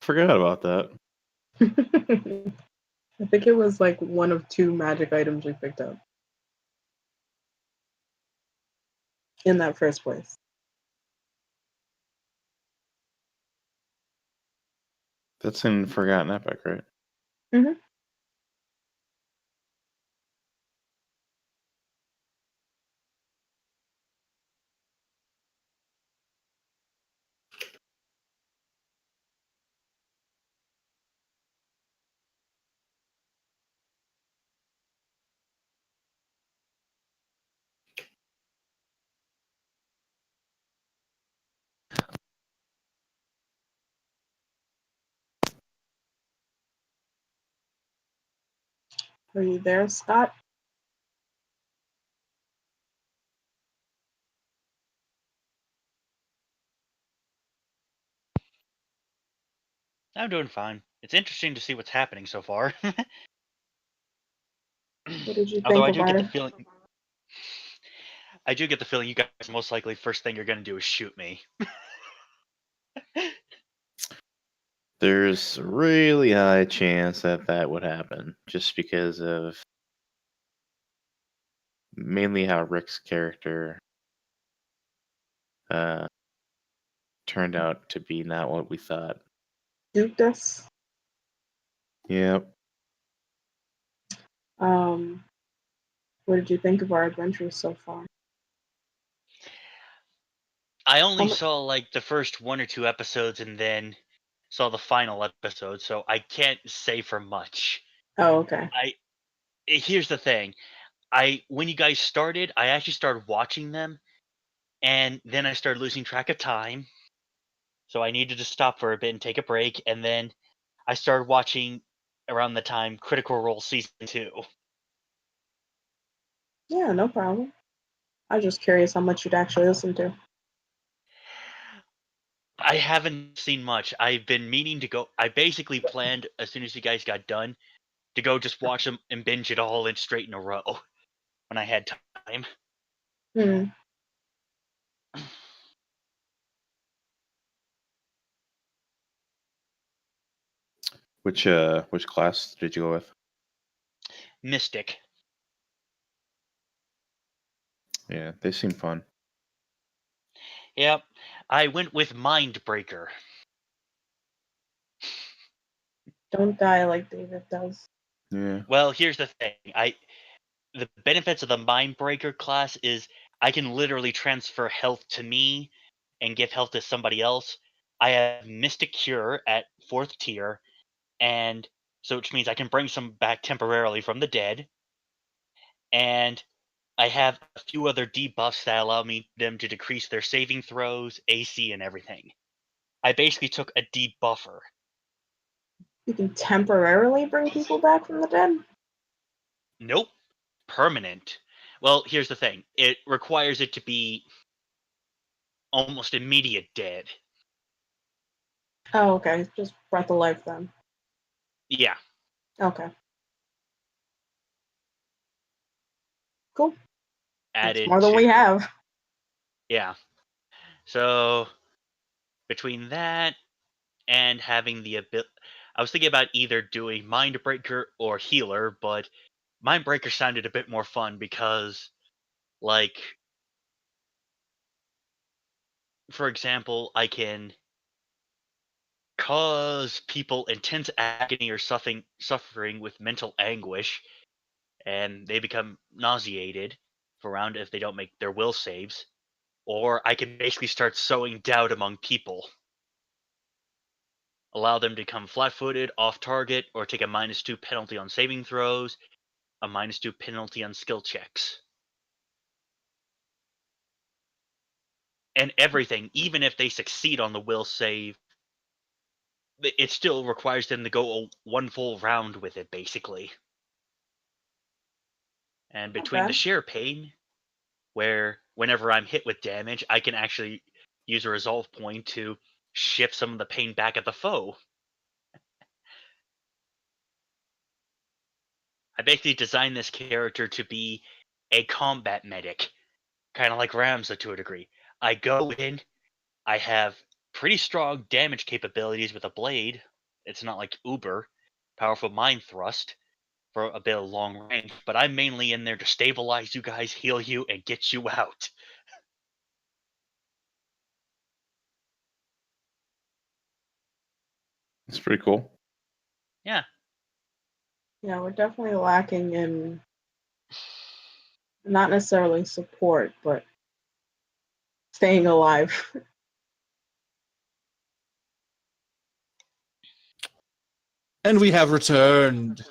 Forgot about that. I think it was like one of 2 magic items we picked up in that first place. That's in Forgotten Epic, right? Mhm. Are you there, Scott? I'm doing fine. It's interesting to see what's happening so far. What did you Although think I of do get the our? feeling, you guys most likely first thing you're gonna do is shoot me. There's a really high chance that that would happen, just because of mainly how Rick's character turned out to be not what we thought. Duped us? Yep. What did you think of our adventures so far? I only mu- saw like the first 1 or 2 episodes and then saw the final episode, so I can't say for much. Oh, okay. Here's the thing. When you guys started, I actually started watching them, and then I started losing track of time. So I needed to stop for a bit and take a break, and then I started watching around the time Critical Role season 2. Yeah, no problem. I was just curious how much you'd actually listen to. I haven't seen much. I've been meaning to go. I basically planned as soon as you guys got done to go just watch them and binge it all in straight in a row when I had time. Hmm. Which class did you go with? Mystic. Yeah, they seem fun. Yep. I went with Mindbreaker. Don't die like David does. Yeah. Well, here's the thing. The benefits of the Mindbreaker class is I can literally transfer health to me and give health to somebody else. I have Mystic Cure at 4th tier, and so which means I can bring some back temporarily from the dead. And I have a few other debuffs that allow them to decrease their saving throws, AC, and everything. I basically took a debuffer. You can temporarily bring people back from the dead? Nope. Permanent. Well, here's the thing. It requires it to be almost immediate dead. Oh, okay. Just breath of life then. Yeah. Okay. Cool. That's Added more than we to- have. Yeah. So between that and having the ability, I was thinking about either doing Mindbreaker or Healer, but Mindbreaker sounded a bit more fun because, like, for example, I can cause people intense agony or suffering with mental anguish, and they become nauseated for a round if they don't make their will saves. Or I can basically start sowing doubt among people. Allow them to become flat-footed, off-target, or take a -2 penalty on saving throws, a -2 penalty on skill checks. And everything, even if they succeed on the will save, it still requires them to go one full round with it, basically. And between the Okay. sheer pain, where whenever I'm hit with damage, I can actually use a resolve point to shift some of the pain back at the foe. I basically designed this character to be a combat medic, kind of like Ramza to a degree. I go in, I have pretty strong damage capabilities with a blade. It's not like Uber, powerful mind thrust for a bit of long range, but I'm mainly in there to stabilize you guys, heal you, and get you out. It's pretty cool. Yeah. Yeah, we're definitely lacking in not necessarily support, but staying alive. And we have returned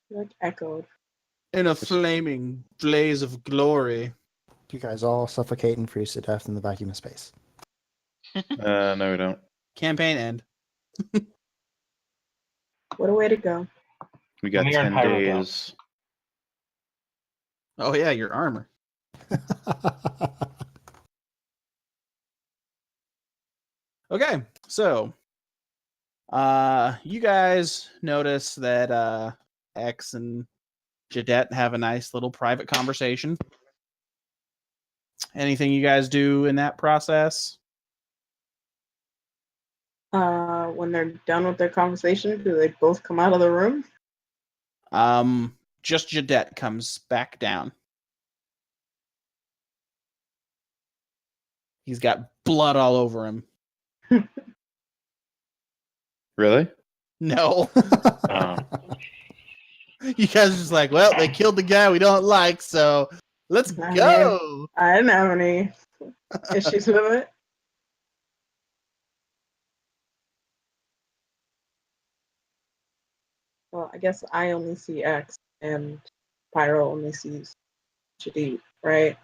Like echoed. in a flaming blaze of glory. You guys all suffocate and freeze to death in the vacuum of space. No, we don't. Campaign end. What a way to go. We got We are in 10 Pyro Down. days. Oh yeah, your armor. Okay, so you guys notice that X and Jadette have a nice little private conversation. Anything you guys do in that process? When they're done with their conversation, do they both come out of the room? Just Jadette comes back down. He's got blood all over him. Really? No. Oh. You guys are just like, well, they killed the guy we don't like, so let's I go. I didn't have any issues with it. Well, I guess I only see X and Pyro only sees Jadid, right?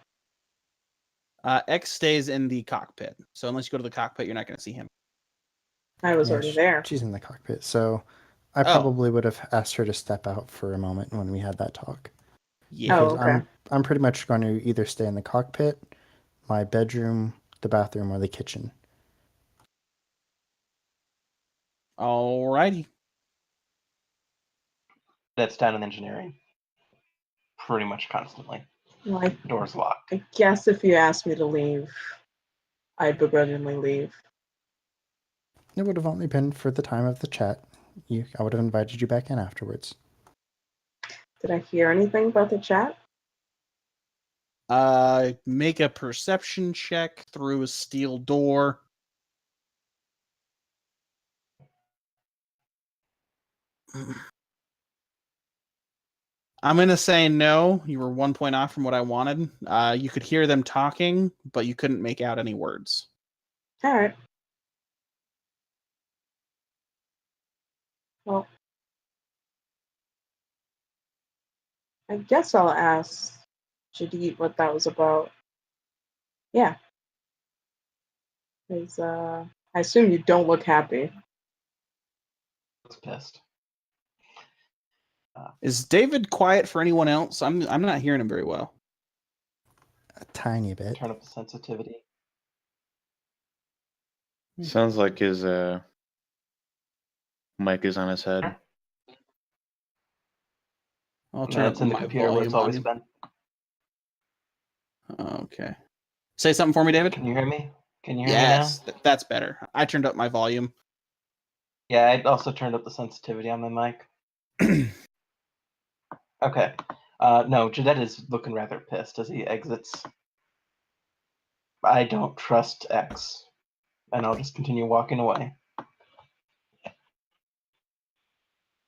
X stays in the cockpit. So unless you go to the cockpit, you're not going to see him. I was Yeah, already there. She's in the cockpit, so I Oh. probably would have asked her to step out for a moment when we had that talk. Yeah. Oh, Because okay. I'm pretty much going to either stay in the cockpit, my bedroom, the bathroom, or the kitchen. Alrighty. That's down in engineering. Pretty much constantly. Like, Doors locked. I guess if you asked me to leave, I'd begrudgingly leave. It would have only been for the time of the chat. I would have invited you back in afterwards. Did I hear anything about the chat? Make a perception check through a steel door. I'm gonna say no. You were 1 point off from what I wanted. You could hear them talking, but you couldn't make out any words. All right. Well, I guess I'll ask Jadid what that was about. Yeah. Because I assume you don't look happy. was pissed. Is David quiet for anyone else? I'm not hearing him very well. A tiny bit. Turn up the sensitivity. Sounds like his mic is on his head. I'll turn That's up in the my computer where it's always volume. been. Okay. Say something for me, David. Can you hear me? Can you hear Yes, me now? that's better. I turned up my volume. Yeah, I also turned up the sensitivity on my mic. Okay. No, Jadette is looking rather pissed as he exits. I don't trust X. And I'll just continue walking away.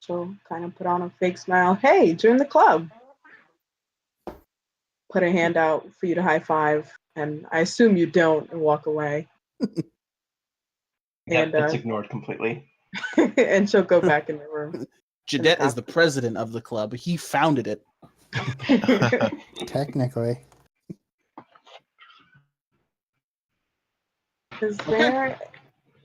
So kind of put on a fake smile. Hey, join the club. Put a hand out for you to high five, and I assume you don't, and walk away. Yeah, And, it's ignored completely. and she'll go back in the room. Jadette is the president of the club. He founded it. Technically. Is there?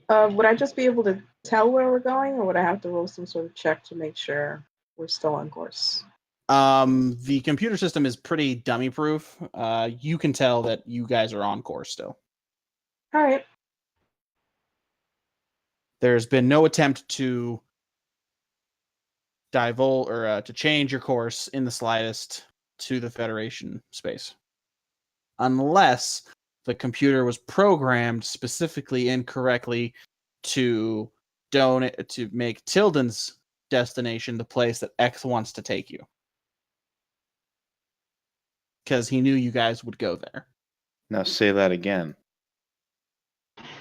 Would I just be able to tell where we're going, or would I have to roll some sort of check to make sure we're still on course? The computer system is pretty dummy proof. You can tell that you guys are on course still. All right. There's been no attempt to divulge or to change your course in the slightest to the Federation space, unless the computer was programmed specifically incorrectly to make Tilden's destination the place that X wants to take you, because he knew you guys would go there. Now say that again.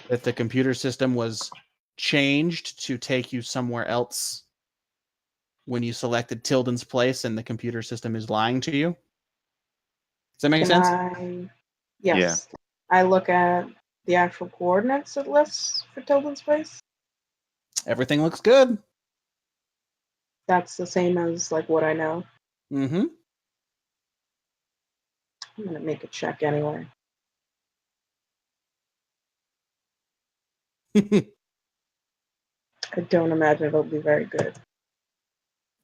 That the computer system was changed to take you somewhere else when you selected Tilden's place, and the computer system is lying to you. Does that make sense? Yes. Yeah. I look at the actual coordinates it lists for Tilden's place. Everything looks good. That's the same as like what I know. Mm-hmm. I'm gonna make a check anyway. I don't imagine it'll be very good.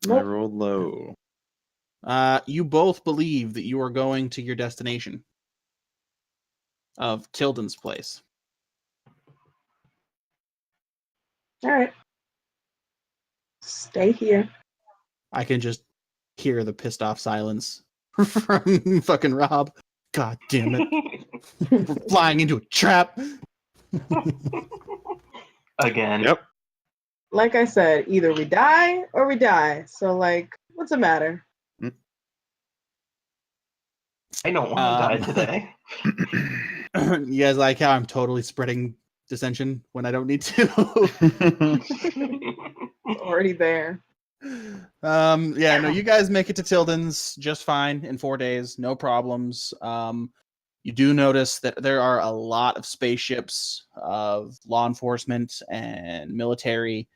I rolled low. You both believe that you are going to your destination of Tilden's place. All right. Stay here. I can just hear the pissed off silence from fucking Rob. God damn it. We're flying into a trap. Again. Yep. Like I said, either we die or we die. So, like, what's the matter? I don't want to die today. You guys like how I'm totally spreading dissension when I don't need to? It's already there. Yeah, no, you guys make it to Tilden's just fine in 4 days, no problems. You do notice that there are a lot of spaceships of law enforcement and military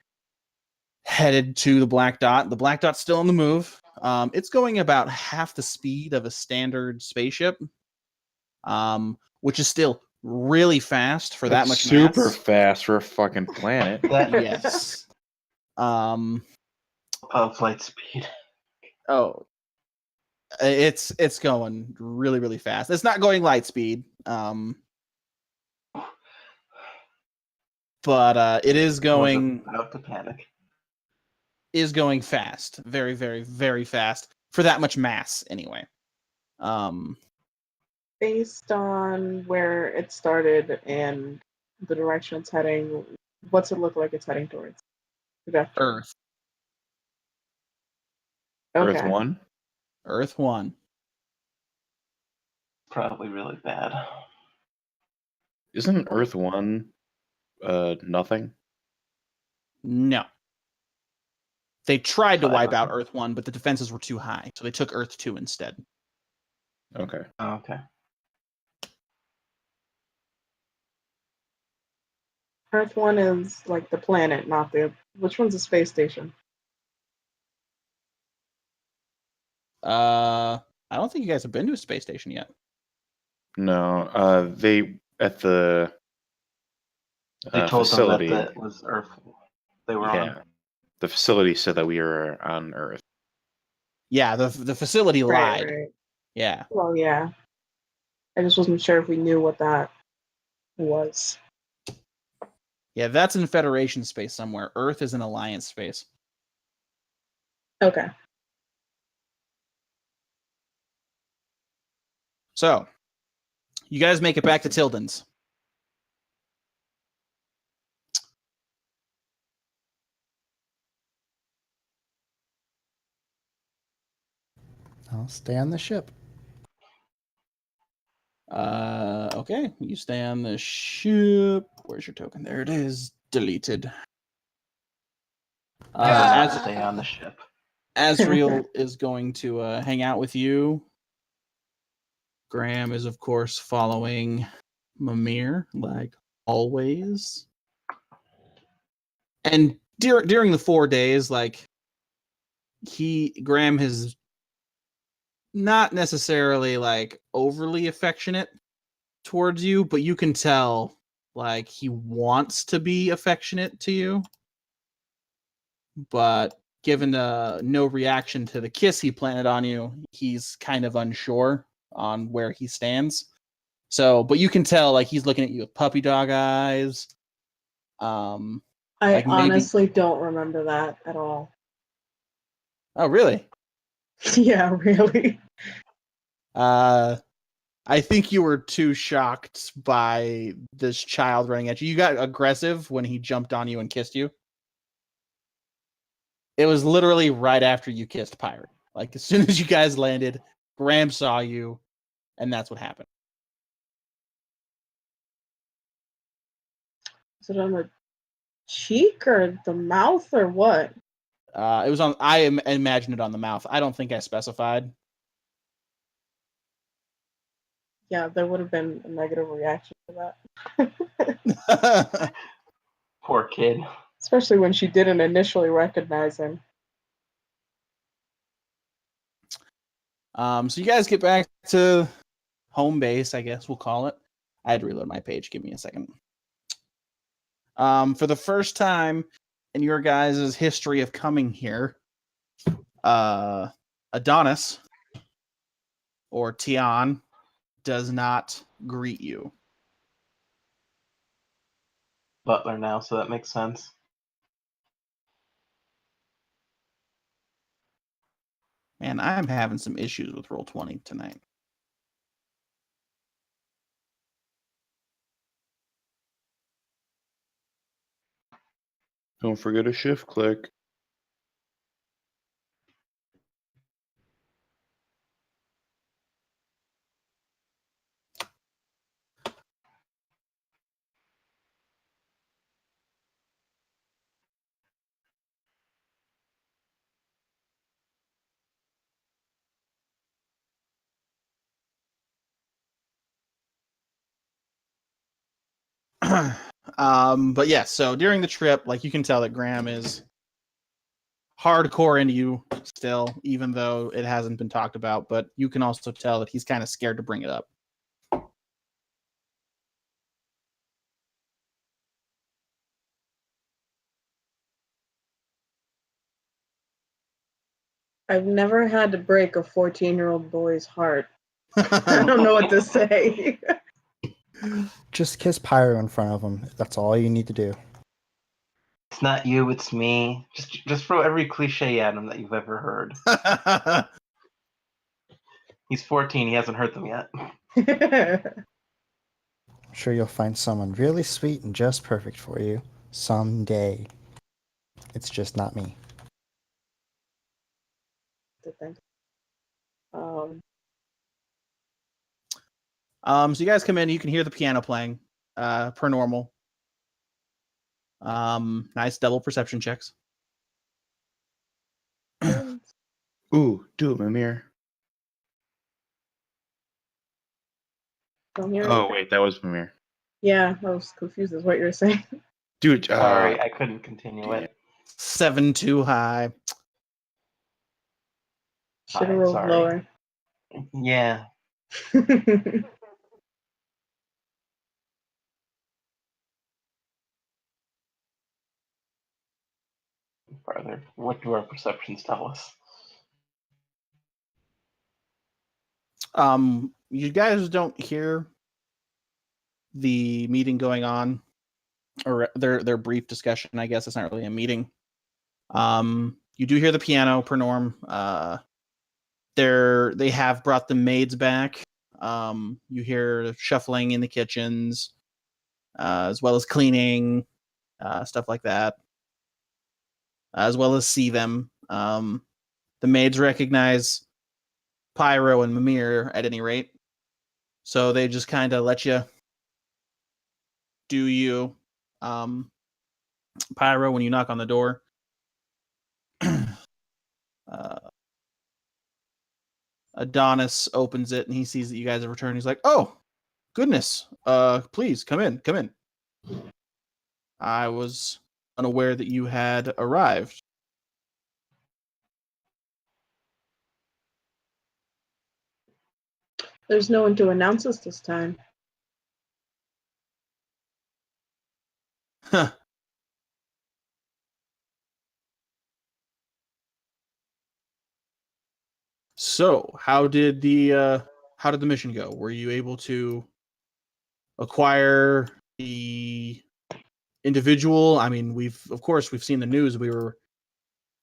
headed to the Black Dot. The Black Dot's still on the move. It's going about half the speed of a standard spaceship, which is still really fast for that much super mass. fast for a fucking planet. Yes. Flight speed. Oh, it's going really, really fast. It's not going light speed, but it is going. About to panic. Is going fast, very, very, very fast for that much mass. Anyway, Based on where it started and the direction it's heading, what's it look like it's heading towards? Earth. Okay. Earth 1? Earth 1. Probably really bad. Isn't Earth 1 nothing? No. They tried to wipe out Earth 1, but the defenses were too high, so they took Earth 2 instead. Okay. Okay. Earth 1 is like the planet, not the. Which one's a space station? I don't think you guys have been to a space station yet. No, they at the They told facility. them that was Earth. They were on. the facility said that we are on Earth. Yeah, the facility Right, lied. right. Yeah. Well, yeah. I just wasn't sure if we knew what that was. Yeah, that's in Federation space somewhere. Earth is in Alliance space. Okay. So, you guys make it back to Tilden's. I'll stay on the ship. Okay, you stay on the ship. Where's your token? There it is. Deleted. I'll As stay on the ship. Azriel is going to hang out with you. Graham is, of course, following Mimir, like always. And during the 4 days, like Graham has not necessarily like overly affectionate towards you, but you can tell like he wants to be affectionate to you. But given no reaction to the kiss he planted on you, he's kind of unsure on where he stands. So, but you can tell like he's looking at you with puppy dog eyes. I Like maybe- honestly don't remember that at all. Oh, really? Yeah, really. I think you were too shocked by this child running at you. You got aggressive when he jumped on you and kissed you. It was literally right after you kissed Pirate. Like as soon as you guys landed, Graham saw you, and that's what happened. Is it on the cheek or the mouth or what? It was on. I imagined it on the mouth. I don't think I specified. Yeah, there would have been a negative reaction to that. Poor kid. Especially when she didn't initially recognize him. So you guys get back to home base, I guess we'll call it. I had to reload my page. Give me a second. For the first time in your guys' history of coming here, Adonis or Tian does not greet you. Butler now, so that makes sense. Man, I'm having some issues with Roll20 tonight. Don't forget a shift click. But yeah, so during the trip, like you can tell that Graham is hardcore into you still, even though it hasn't been talked about, but you can also tell that he's kind of scared to bring it up. I've never had to break a 14-year-old boy's heart. I don't know what to say. Just kiss Pyro in front of him. That's all you need to do. It's not you, it's me. Just throw every cliche at him that you've ever heard. He's 14, he hasn't heard them yet. I'm sure you'll find someone really sweet and just perfect for you someday. It's just not me. So you guys come in, you can hear the piano playing, per normal. Nice double perception checks. Ooh, do it, Mimir. Don't hear Oh, anything. wait, that was Mimir. Yeah, I was confused as what you were saying. Dude, Sorry, I couldn't continue it. 7 too high. Should have rolled sorry. lower. Yeah. farther. What do our perceptions tell us? You guys don't hear the meeting going on, or their brief discussion. I guess it's not really a meeting. You do hear the piano per norm. They have brought the maids back. You hear shuffling in the kitchens, as well as cleaning, stuff like that, as well as see them. The maids recognize Pyro and Mimir at any rate, so they just kind of let you do you. Pyro, when you knock on the door, Adonis opens it and he sees that you guys have returned. He's like, "Oh, goodness! Please come in. Come in. I was unaware that you had arrived." There's no one to announce us this time. Huh. So, how did the mission go? Were you able to acquire the individual? I mean, we've seen the news. We were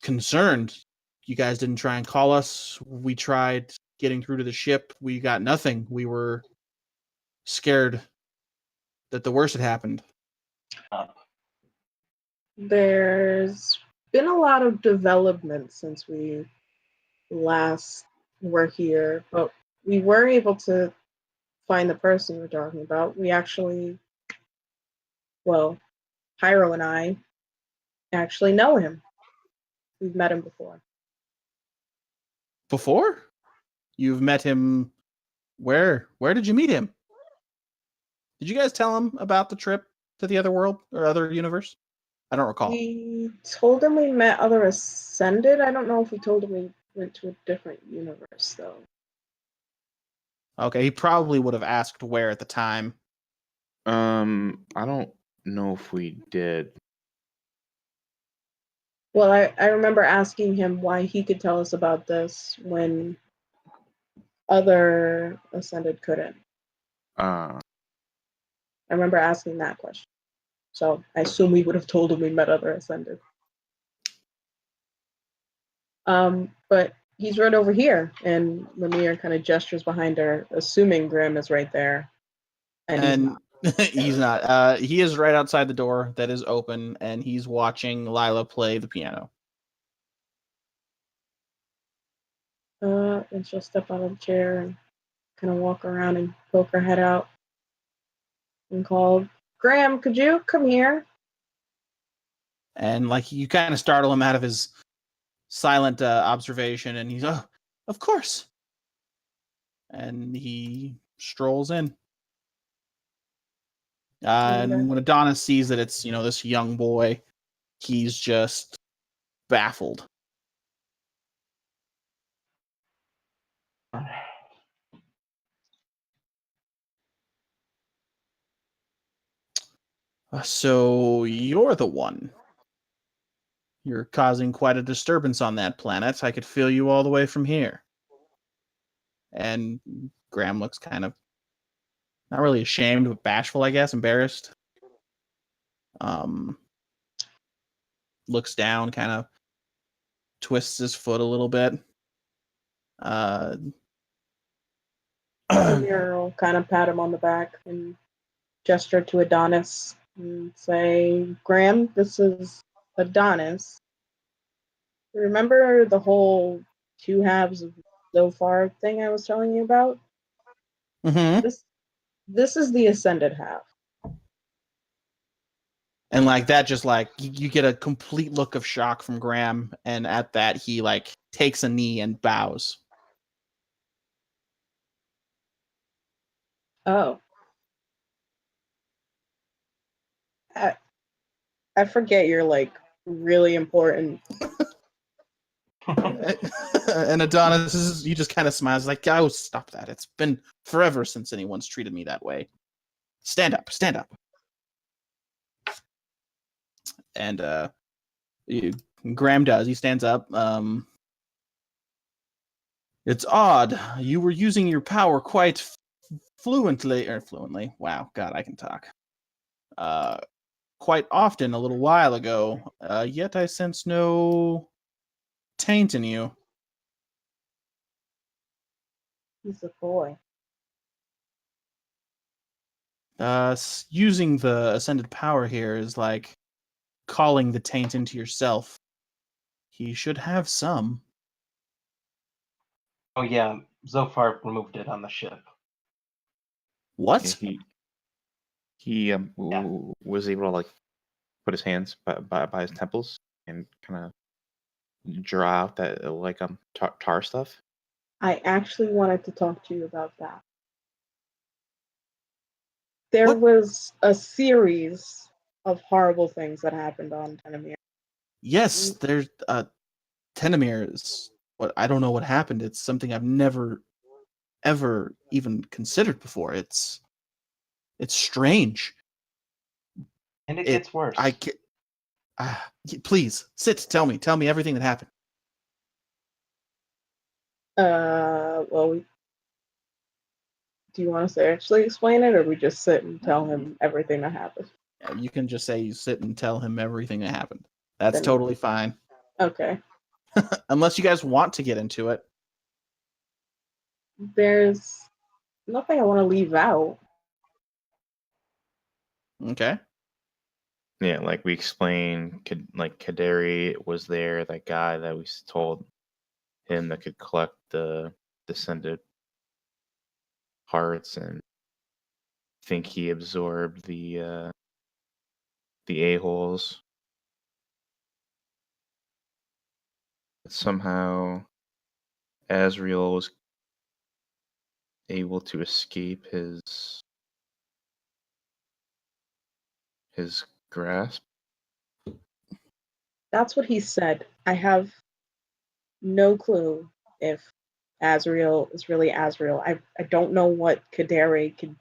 concerned. You guys didn't try and call us. We tried getting through to the ship. We got nothing. We were scared that the worst had happened. There's been a lot of development since we last were here, but we were able to find the person we're talking about. We actually, well, Pyro and I actually know him. We've met him before. Before? You've met him where? Where did you meet him? Did you guys tell him about the trip to the other world or other universe? I don't recall. We told him we met other Ascended. I don't know if we told him we went to a different universe, though. Okay, he probably would have asked where at the time. I don't know if we did. Well, I remember asking him why he could tell us about this when other Ascended couldn't. I remember asking that question. So I assume we would have told him we met other Ascended. But he's right over here, and Mimir kind of gestures behind her, assuming Grim is right there. And he's not. He is right outside the door that is open, and he's watching Lila play the piano. And she'll step out of the chair and kind of walk around and poke her head out and call, "Graham, could you come here?" And like you kind of startle him out of his silent observation, and he's, "Oh, of course." And he strolls in. And when Adonis sees that it's, this young boy, he's just baffled. So you're the one. You're causing quite a disturbance on that planet. I could feel you all the way from here. And Graham looks kind of not really ashamed, but bashful, I guess, embarrassed. Looks down, kind of twists his foot a little bit. Mimir will kind of pat him on the back and gesture to Adonis and say, "Graham, this is Adonis. Remember the whole two halves of Zophar thing I was telling you about? Mm-hmm. This is the Ascended half." And like that, just like you get a complete look of shock from Graham, and at that he like takes a knee and bows. Oh. I forget you're like really important. And Adonis, he just kind of smiles like, "Oh, stop that. It's been forever since anyone's treated me that way. Stand up, stand up." And Graham does. He stands up. It's odd. You were using your power quite fluently. Wow, God, I can talk. Quite often a little while ago. Yet I sense no taint in you. He's a boy. Using the ascended power here is like calling the taint into yourself. He should have some. Oh yeah, Zophar removed it on the ship. What? He was able to like put his hands by his temples and kind of draw out that like tar stuff. I actually wanted to talk to you about that. There What? was a series of horrible things that happened on Tenemir. Yes, there's Tenemir is what I don't know what happened. It's something I've never ever even considered before. It's strange. And it gets worse. I can, please sit. Tell me everything that happened. Well, do you want us to actually explain it, or we just sit and tell him everything that happened? Yeah, you can just say you sit and tell him everything that happened. That's Then- totally fine. Okay. Unless you guys want to get into it. There's nothing I want to leave out. Okay. Yeah, like we explained, like Kaderi was there, that guy that we told him that could collect the descended hearts, and think he absorbed the a-holes. But somehow Azrael was able to escape his grasp. That's what he said. I have no clue if Azrael is really Azrael. I don't know what Kadere could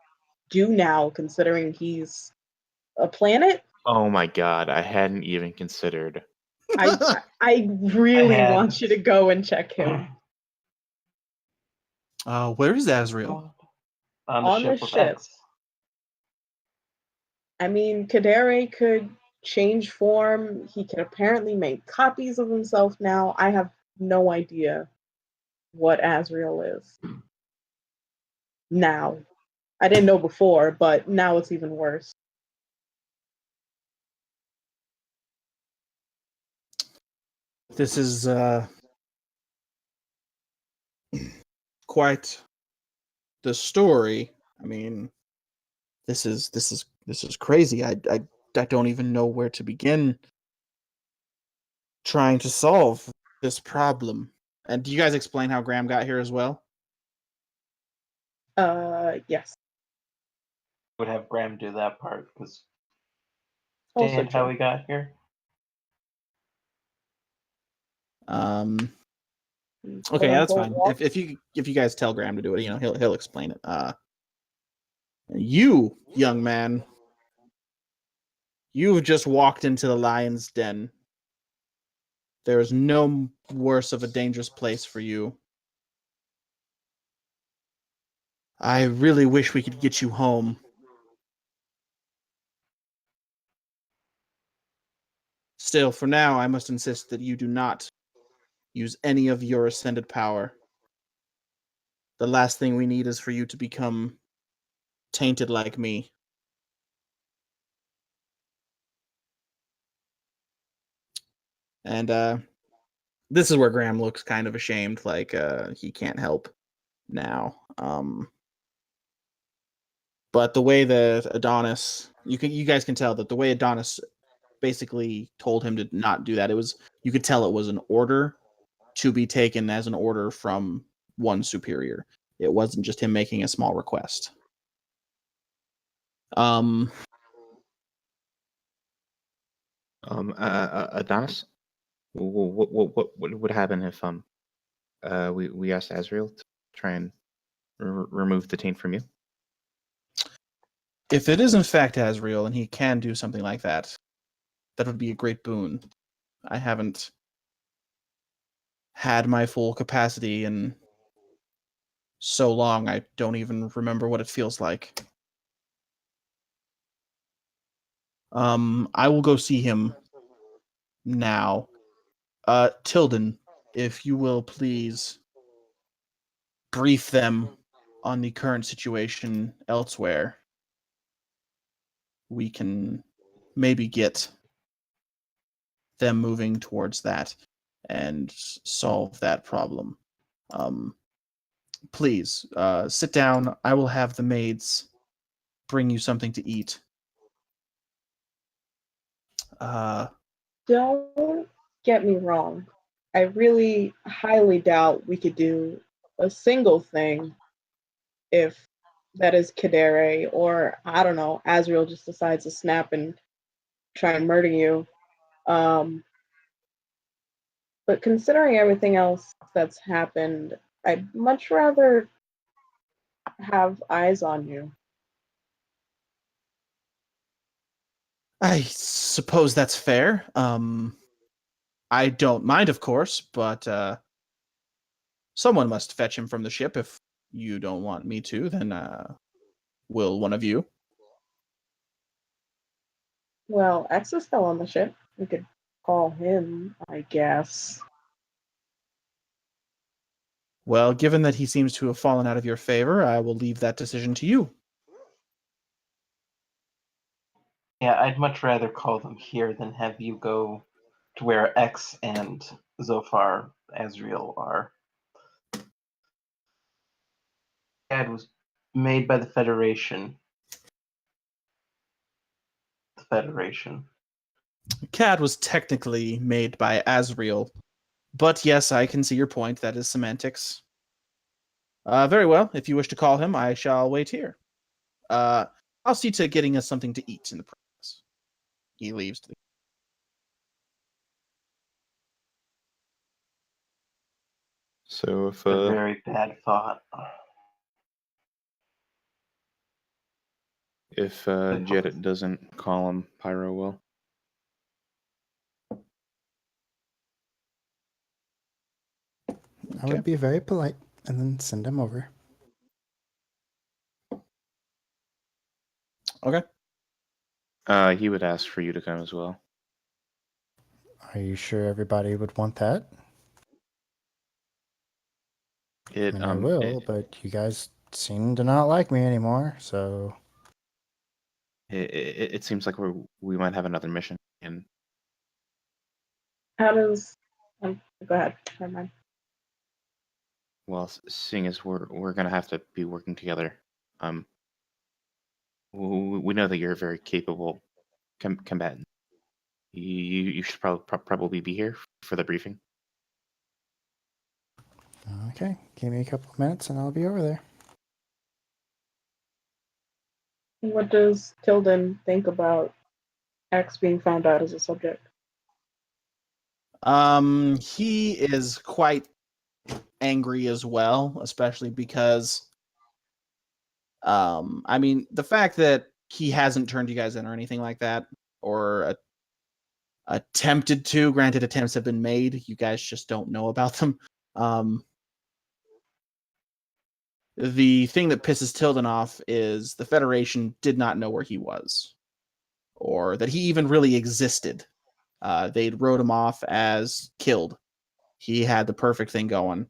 do now, considering he's a planet. Oh my god, I hadn't even considered. I really I had- want you to go and check him. Where is Azrael? On the On ship the with ship. X. I mean, Kadere could change form. He can apparently make copies of himself now. I have no idea what Azrael is. Now. I didn't know before, but now it's even worse. This is quite the story. I mean, this is crazy. I don't even know where to begin trying to solve this problem. And do you guys explain how Graham got here as well? Yes. Would have Graham do that part because Also Dan, how true. we got here. Okay, yeah, that's fine. Quote-unquote If you guys tell Graham to do it, you know, he'll explain it. You, young man, you've just walked into the lion's den. There is no worse of a dangerous place for you. I really wish we could get you home. Still, for now, I must insist that you do not use any of your ascended power. The last thing we need is for you to become tainted like me. And this is where Graham looks kind of ashamed, like he can't help now. But the way that Adonis, you guys can tell that the way Adonis basically told him to not do that, you could tell it was an order to be taken as an order from one superior. It wasn't just him making a small request. Adonis, what would happen if we asked Azrael to try and remove the taint from you? If it is in fact Azrael and he can do something like that, that would be a great boon. I haven't had my full capacity in so long, I don't even remember what it feels like. I will go see him now. Tilden, if you will please brief them on the current situation elsewhere, we can maybe get them moving towards that and solve that problem. Please, sit down. I will have the maids bring you something to eat. Don't get me wrong. I really highly doubt we could do a single thing if that is Kadere, or I don't know, Azrael just decides to snap and try and murder you. But considering everything else that's happened, I'd much rather have eyes on you. I suppose that's fair. I don't mind, of course, but someone must fetch him from the ship. If you don't want me to, then will one of you? Well, X is still on the ship. We could call him, I guess. Well, given that he seems to have fallen out of your favor, I will leave that decision to you. Yeah, I'd much rather call them here than have you go to where X and Zophar Azrael are. Ad was made by the Federation. The Federation. CAD was technically made by Azrael, but yes, I can see your point. That is semantics. Very well. If you wish to call him, I shall wait here. I'll see to getting us something to eat in the process. He leaves. So if A very bad thought. Jedit doesn't call him, Pyro will. I would be very polite and then send him over. Okay. He would ask for you to come as well. Are you sure everybody would want that? I mean, I will, but you guys seem to not like me anymore, so... It seems like we might have another mission. And How does... go ahead. Never mind. well, seeing as we're gonna have to be working together, we know that you're a very capable combatant. You should probably be here for the briefing. Okay, give me a couple of minutes and I'll be over there. What does Tilden think about X being found out as a subject? He is quite angry as well, especially because I mean, the fact that he hasn't turned you guys in or anything like that, or attempted to, granted attempts have been made, you guys just don't know about them. The thing that pisses Tilden off is the Federation did not know where he was, or that he even really existed. They'd wrote him off as killed. He had the perfect thing going.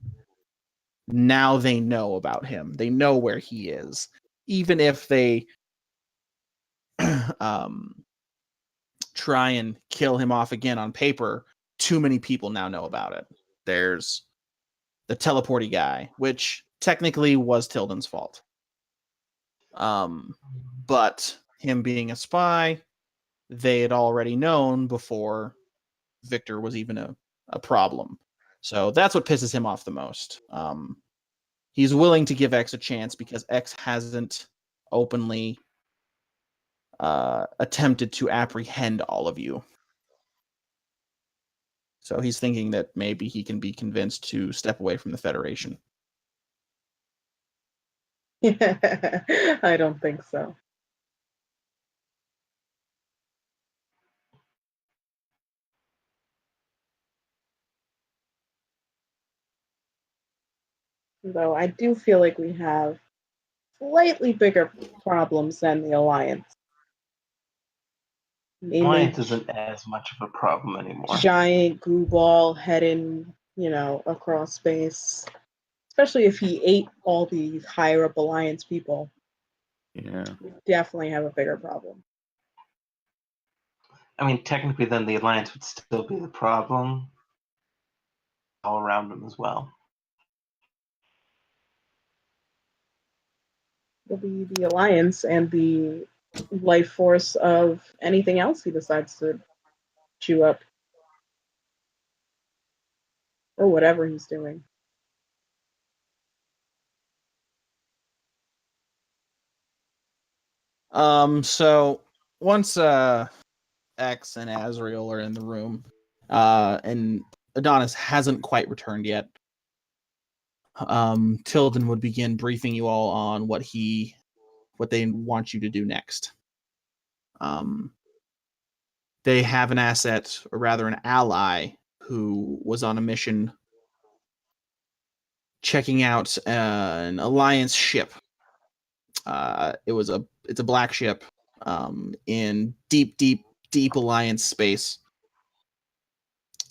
Now they know about him. They know where he is. Even if they try and kill him off again on paper, too many people now know about it. There's the teleporty guy, which technically was Tilden's fault. But him being a spy, they had already known before Victor was even a problem. So that's what pisses him off the most. He's willing to give X a chance because X hasn't openly attempted to apprehend all of you. So he's thinking that maybe he can be convinced to step away from the Federation. I don't think so. Though I do feel like we have slightly bigger problems than the Alliance. Mainly Alliance isn't as much of a problem anymore. giant goo ball heading, across space. Especially if he ate all these higher up Alliance people. Yeah. We definitely have a bigger problem. I mean, technically, then the Alliance would still be the problem all around him as well. It'll be the Alliance and the life force of anything else he decides to chew up. Or whatever he's doing. So once X and Azrael are in the room, and Adonis hasn't quite returned yet, Tilden would begin briefing you all on what they want you to do next. They have an asset, or rather an ally, who was on a mission checking out an Alliance ship. It's a black ship in deep Alliance space.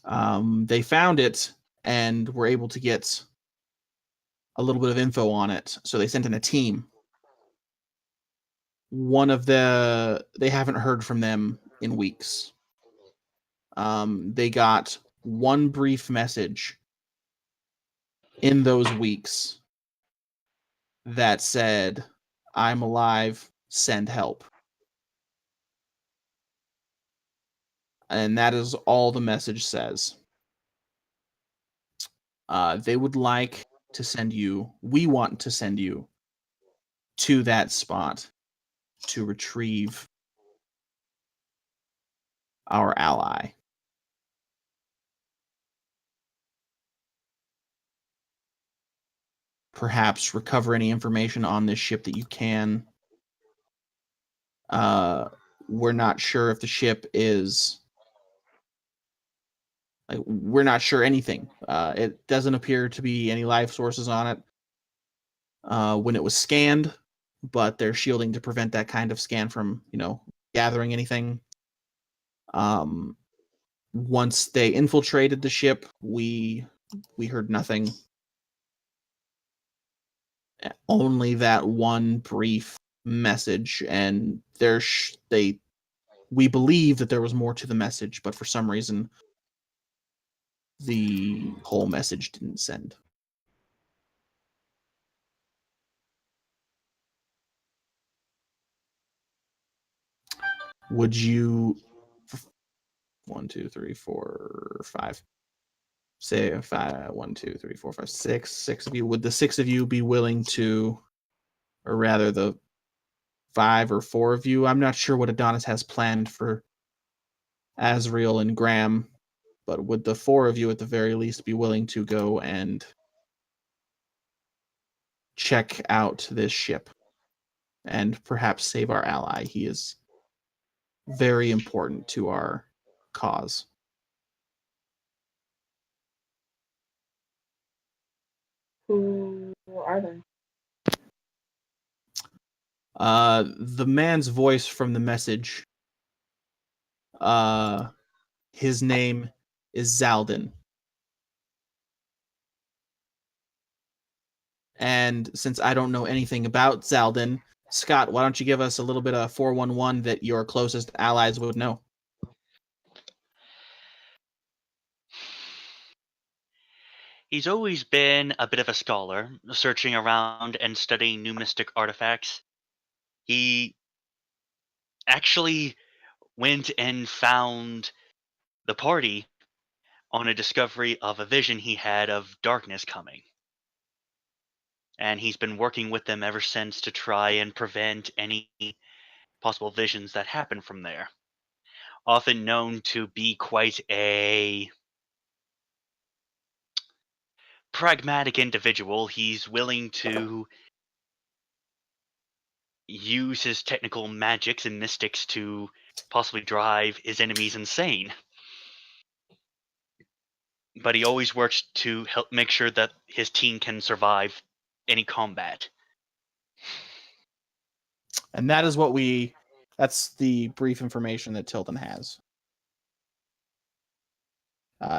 They found it and were able to get a little bit of info on it, so they sent in a team. They haven't heard from them in weeks. They got one brief message in those weeks that said, "I'm alive, send help." And that is all the message says. They would like to send you, we want to send you to that spot to retrieve our ally. Perhaps recover any information on this ship that you can. We're not sure if the ship is... we're not sure anything. It doesn't appear to be any life sources on it when it was scanned, but they're shielding to prevent that kind of scan from, gathering anything. Once they infiltrated the ship, we heard nothing. Only that one brief message, and we believe that there was more to the message, but for some reason the whole message didn't send. Would you 1, 2, 3, 4, 5 say 5 1, 2, 3, 4, 5 6 of you, would the 6 of you be willing to, or rather the 5 or 4 of you, I'm not sure what Adonis has planned for Azrael and Graham, but would the 4 of you at the very least be willing to go and check out this ship and perhaps save our ally? He is very important to our cause. Who are they? The man's voice from the message, his name is Zaldin. And since I don't know anything about Zaldin, Scott, why don't you give us a little bit of 411 that your closest allies would know? He's always been a bit of a scholar, searching around and studying new mystic artifacts. He actually went and found the party on a discovery of a vision he had of darkness coming. And he's been working with them ever since to try and prevent any possible visions that happen from there. Often known to be quite a pragmatic individual, he's willing to use his technical magics and mystics to possibly drive his enemies insane. but he always works to help make sure that his team can survive any combat. And that's the brief information that Tilden has.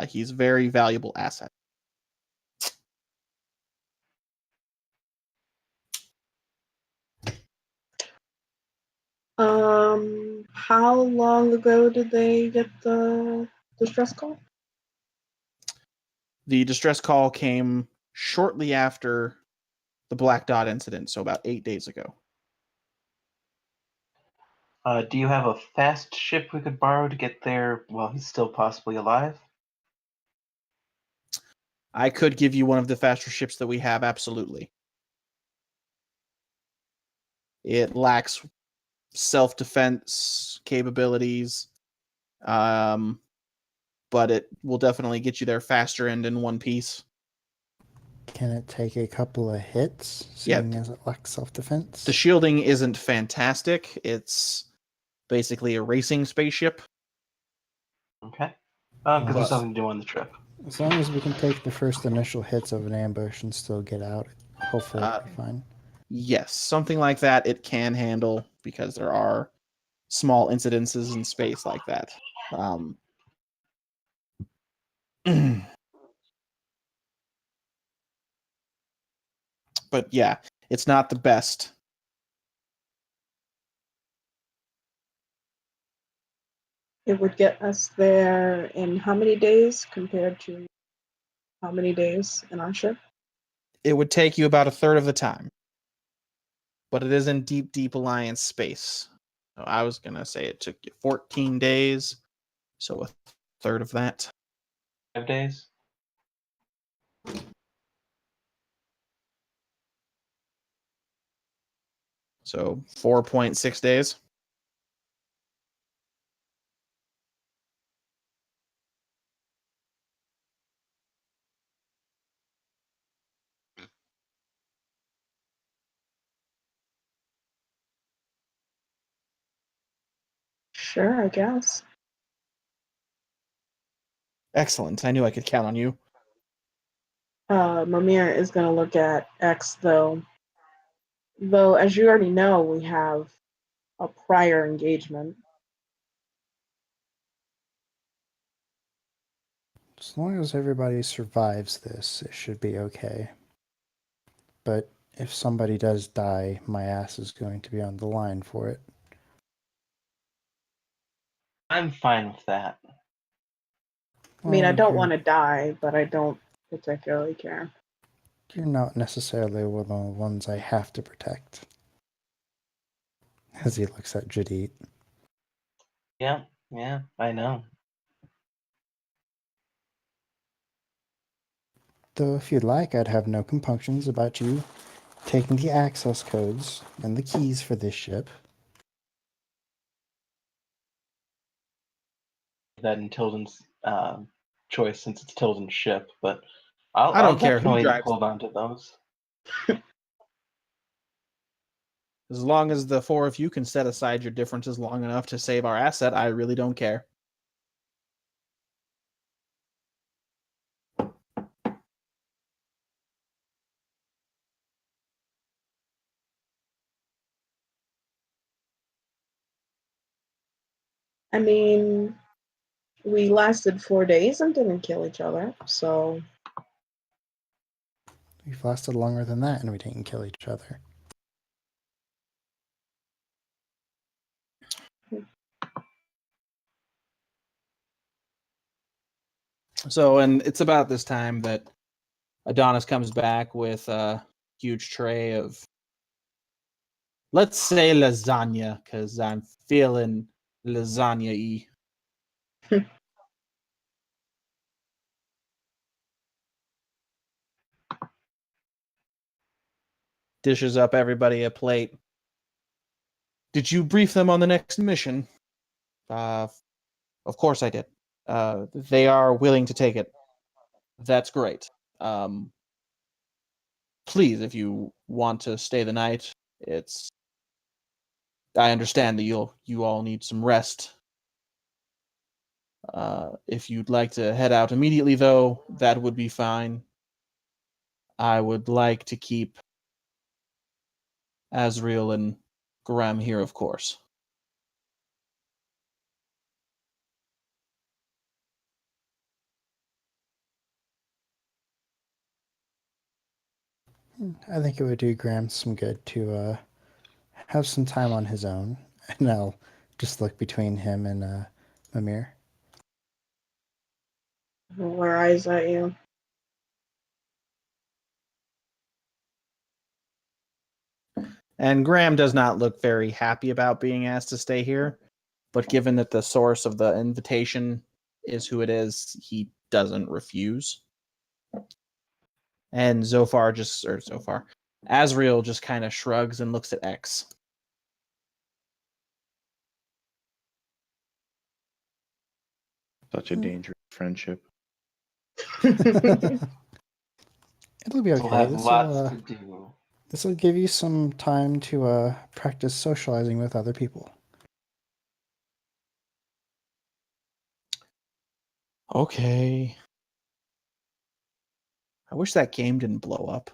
He's a very valuable asset. How long ago did they get the distress call? The distress call came shortly after the Black Dot incident, so about 8 days ago. Do you have a fast ship we could borrow to get there while he's still possibly alive? I could give you one of the faster ships that we have, absolutely. It lacks self-defense capabilities, but it will definitely get you there faster and in one piece. Can it take a couple of hits, Yeah. seeing as it lacks self-defense? The shielding isn't fantastic. It's basically a racing spaceship. Okay. Because Well, there's nothing to do on the trip. As long as we can take the first initial hits of an ambush and still get out, hopefully it'll be fine. Yes, something like that it can handle, because there are small incidences in space like that. But yeah, it's not the best. It would get us there in how many days compared to how many days in our ship? It would take you about a third of the time. But it is in deep, deep Alliance space. So I was going to say it took you 14 days. So a third of that. 5 days? So 4.6 days. Sure, I guess. Excellent. I knew I could count on you. Mimir is going to look at X, though. Though, as you already know, we have a prior engagement. As long as everybody survives this, it should be okay. But if somebody does die, my ass is going to be on the line for it. I'm fine with that. I mean, I don't you're- want to die, but I don't particularly care. You're not necessarily one of the ones I have to protect. As he looks at Jadit. Yeah, I know. Though if you'd like, I'd have no compunctions about you taking the access codes and the keys for this ship. That in Tilden's choice, since it's Tilden's ship, but I'll I don't care who definitely drives. hold on to those. As long as the four of you can set aside your differences long enough to save our asset, I really don't care. I mean, we lasted 4 days and didn't kill each other, so We've lasted longer than that and we didn't kill each other. So, and it's about this time that Adonis comes back with a huge tray of, let's say, lasagna, because I'm feeling lasagna-y. Dishes up everybody a plate. Did you brief them on the next mission? Of course I did. They are willing to take it. That's great. Please, if you want to stay the night, I understand that you all need some rest. If you'd like to head out immediately, though, that would be fine. I would like to keep Asriel and Graham here, of course. I think it would do Graham some good to have some time on his own. And I'll just look between him and Mimir. Roll our eyes at you. And Graham does not look very happy about being asked to stay here, but given that the source of the invitation is who it is, he doesn't refuse. And Asriel just kind of shrugs and looks at X. Such a dangerous friendship. It'll be We'll okay. have lots to do. This will give you some time to practice socializing with other people. Okay. I wish that game didn't blow up.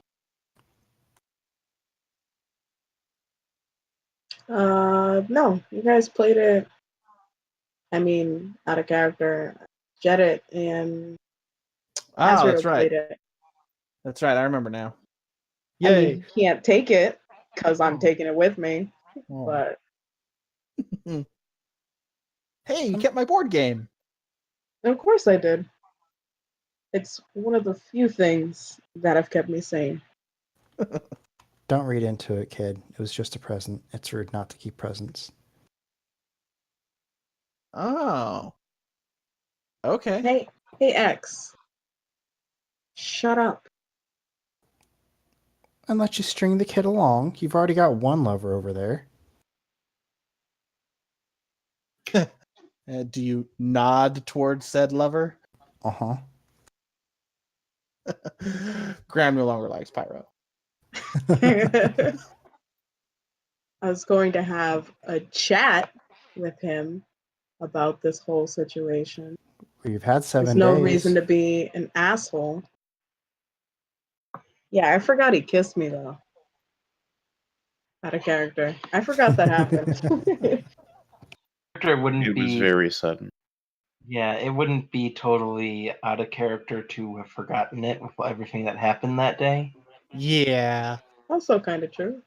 No, you guys played it. I mean, out of character. Jedit and Oh, Azrael that's right. played it. That's right. I remember now. I Yay. mean, can't take it because I'm taking it with me. Oh. But Hey, you kept my board game. of course I did. It's one of the few things that have kept me sane. Don't read into it, kid. It was just a present. It's rude not to keep presents. Oh. Okay. Hey, X. Shut up. And let you string the kid along. You've already got one lover over there. Do you nod towards said lover? Uh-huh. Graham no longer likes Pyro. I was going to have a chat with him about this whole situation. You've had 7 There's days. no reason to be an asshole. Yeah, I forgot he kissed me though. Out of character. I forgot that happened. Character wouldn't It was be. very sudden. Yeah, it wouldn't be totally out of character to have forgotten it with everything that happened that day. Yeah. Also kind of true.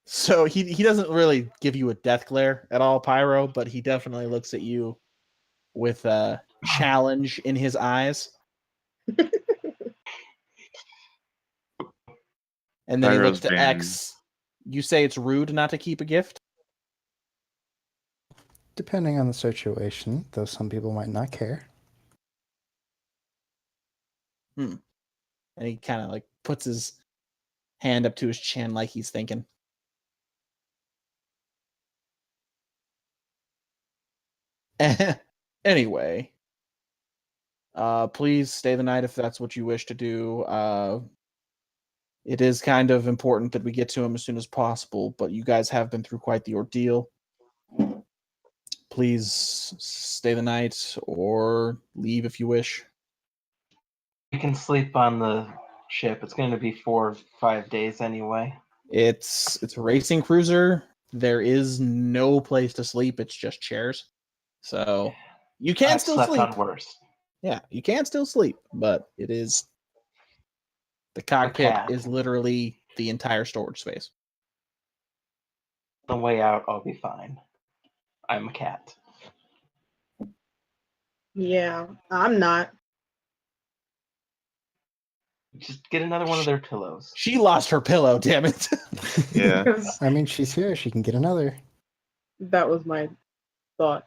So he doesn't really give you a death glare at all, Pyro, but he definitely looks at you with a challenge in his eyes. And then he looks Pyro's to been- X. You say it's rude not to keep a gift? Depending on the situation, though some people might not care. And he kind of like puts his hand up to his chin like he's thinking. Anyway, please stay the night if that's what you wish to do. It is kind of important that we get to him as soon as possible, but you guys have been through quite the ordeal. Please stay the night or leave if you wish. We can sleep on the ship. It's going to be 4 or 5 days anyway. It's a racing cruiser. There is no place to sleep. It's just chairs. So you can I've still slept sleep. on worse. Yeah, you can still sleep, but it is the cockpit cat. is literally the entire storage space. The way out, I'll be fine. I'm a cat. Yeah, I'm not. Just get another one of their pillows. She lost her pillow, damn it. Yeah. I mean, she's here. She can get another. That was my thought.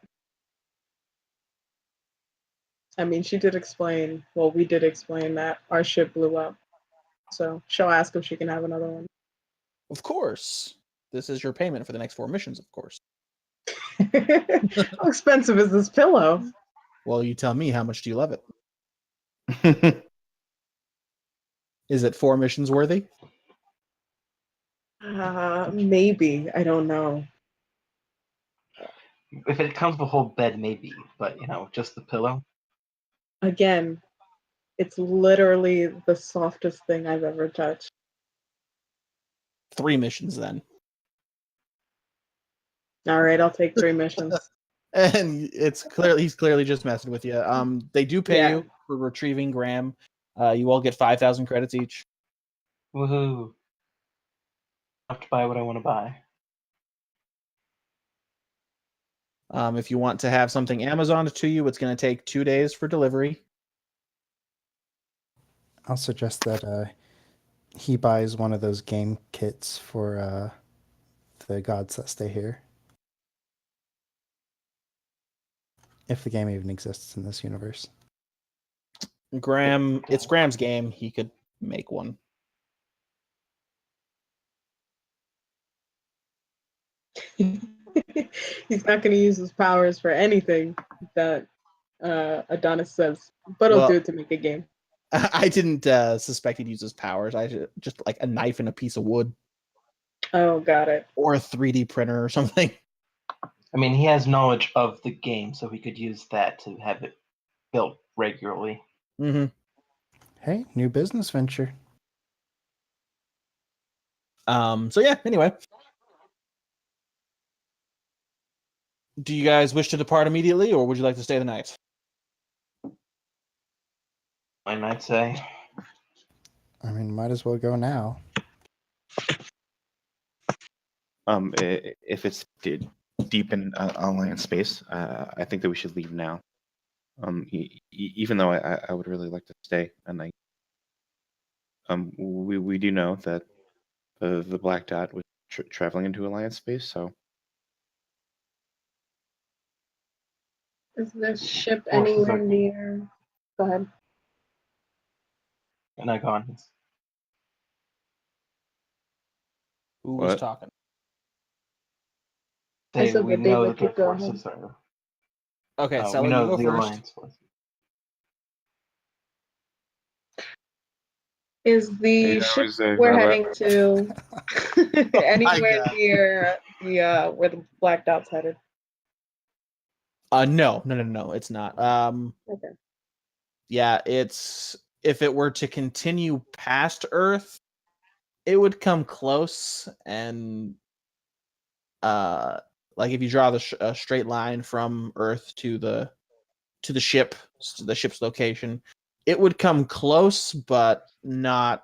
I mean, she did explain, well, we did explain that our ship blew up. So she'll ask if she can have another one. Of course. This is your payment for the next 4 missions, of course. How expensive is this pillow? Well, you tell me, how much do you love it? Is it 4 missions worthy? Maybe. I don't know. If it comes with a whole bed, maybe, but just the pillow. Again, it's literally the softest thing I've ever touched. 3 missions then. All right, I'll take 3 missions. And he's clearly just messing with you. They do pay Yeah. you for retrieving Graham. You all get 5,000 credits each. Woohoo! I have to buy what I want to buy. If you want to have something Amazoned to you, it's going to take 2 days for delivery. I'll suggest that he buys one of those game kits for the gods that stay here. If the game even exists in this universe. It's Graham's game. He could make one. He's not going to use his powers for anything that Adonis says, but he'll Well- do it to make a game. I didn't suspect he'd use his powers. Just like a knife and a piece of wood Oh, got it. or a 3D printer or something. I mean, he has knowledge of the game, so he could use that to have it built regularly. Mm-hmm. Hey, new business venture. So yeah, anyway. Do you guys wish to depart immediately, or would you like to stay the night? I might say. I mean, might as well go now. If it's deep in online space, I think that we should leave now. Even though I would really like to stay a night. We do know that the Black Dot was traveling into Alliance space, so Is this ship Forces anywhere are- near? Go ahead. And I gone. Who was What? talking? I Say said we that they know would that their keep going. forces are. Okay, we Sella, know you go the first. Alliance forces. Is the Hey, ship was, we're Bella. heading to anywhere God. near the where the Black Dot's headed? No, it's not. Okay. Yeah, it's if it were to continue past Earth, it would come close and like if you draw a straight line from Earth to the ship's location, it would come close, but not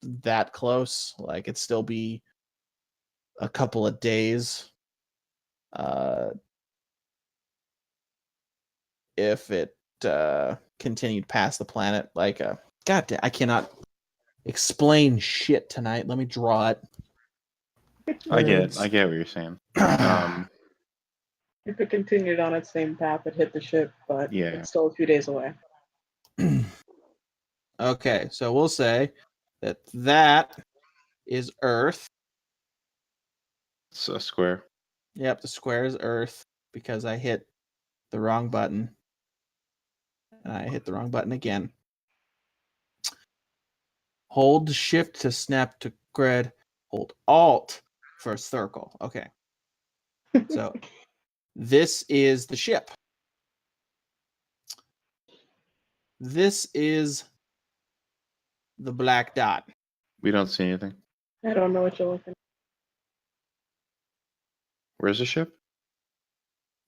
that close. Like it'd still be a couple of days. If it continued past the planet, like God damn, I cannot explain shit tonight. Let me draw it. I get what you're saying. If it continued on its same path, it hit the ship, but Yeah. it's still a few days away. Okay, so we'll say that is Earth. It's a square. Yep, the square is Earth because I hit the wrong button. I hit the wrong button again. Hold shift to snap to grid. Hold alt for circle. Okay. So this is the ship. This is the Black Dot. We don't see anything. I don't know what you're looking. Where's the ship?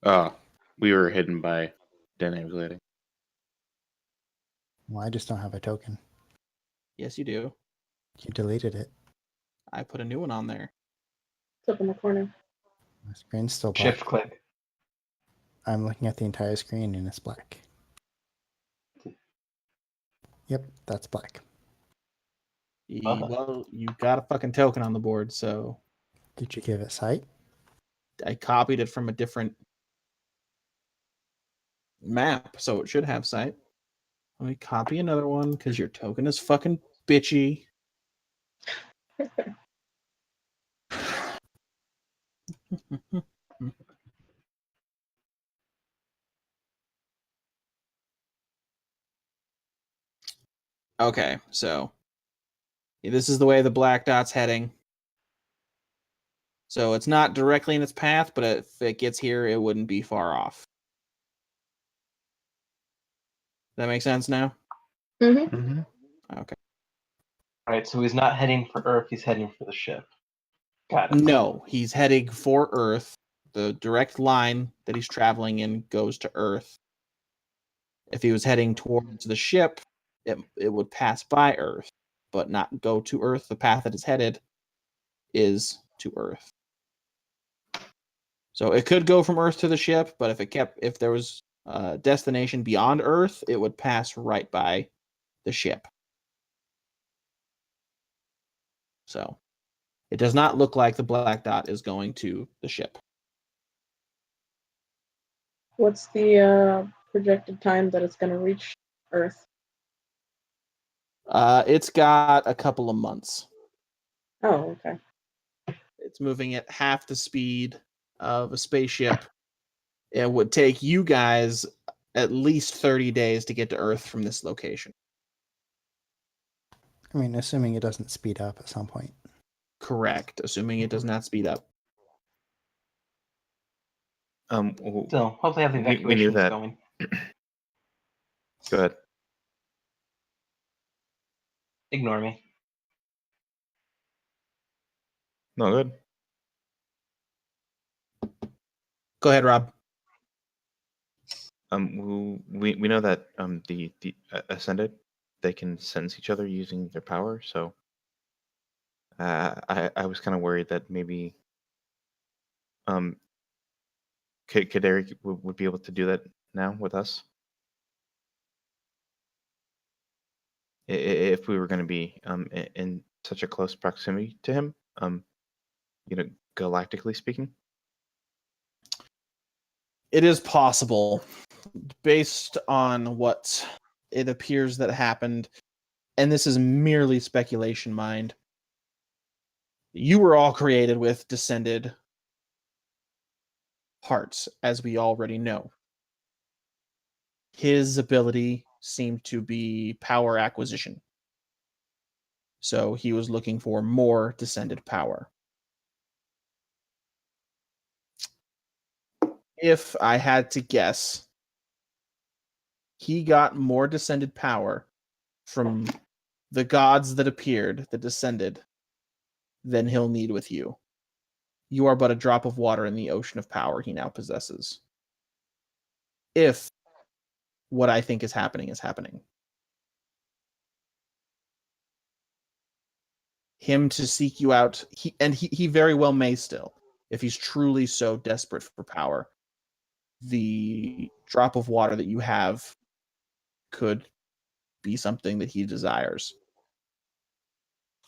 Oh, we were hidden by dynamic lighting. Well, I just don't have a token. Yes, you do. You deleted it. I put a new one on there. It's up in the corner. My screen's still black. Shift click. I'm looking at the entire screen and it's black. Yep, that's black. Well, you got a fucking token on the board, so Did you give it sight? I copied it from a different map, so it should have sight. Let me copy another one because your token is fucking bitchy. Okay, so this is the way the Black Dot's heading. So it's not directly in its path, but if it gets here, it wouldn't be far off. That make sense now? Mm-hmm. Mm-hmm. Okay. All right, so he's not heading for Earth. He's heading for the ship. Got it. No, he's heading for Earth. The direct line that he's traveling in goes to Earth. If he was heading towards the ship, it would pass by Earth, but not go to Earth. The path that it's headed is to Earth. So it could go from Earth to the ship, but if there was a destination beyond Earth, it would pass right by the ship. So it does not look like the black dot is going to the ship. What's the projected time that it's going to reach Earth? It's got a couple of months. Oh, okay. It's moving at half the speed of a spaceship. It would take you guys at least 30 days to get to Earth from this location. I mean, assuming it doesn't speed up at some point. Correct, assuming it does not speed up. So hopefully have the We knew evacuations that. going. Go ahead. Ignore me. No, good. Go ahead, Rob. We know that the ascended, they can sense each other using their power. So I was kind of worried that maybe Kaderi would be able to do that now with us. If we were going to be in such a close proximity to him, galactically speaking. It is possible, based on what it appears that happened, and this is merely speculation, mind. You were all created with descended hearts, as we already know. His ability seemed to be power acquisition. So he was looking for more descended power. If I had to guess, he got more descended power from the gods that appeared, that descended, than he'll need with you. You are but a drop of water in the ocean of power he now possesses. If what I think is happening is happening. Him to seek you out, he very well may still, if he's truly so desperate for power. The drop of water that you have could be something that he desires.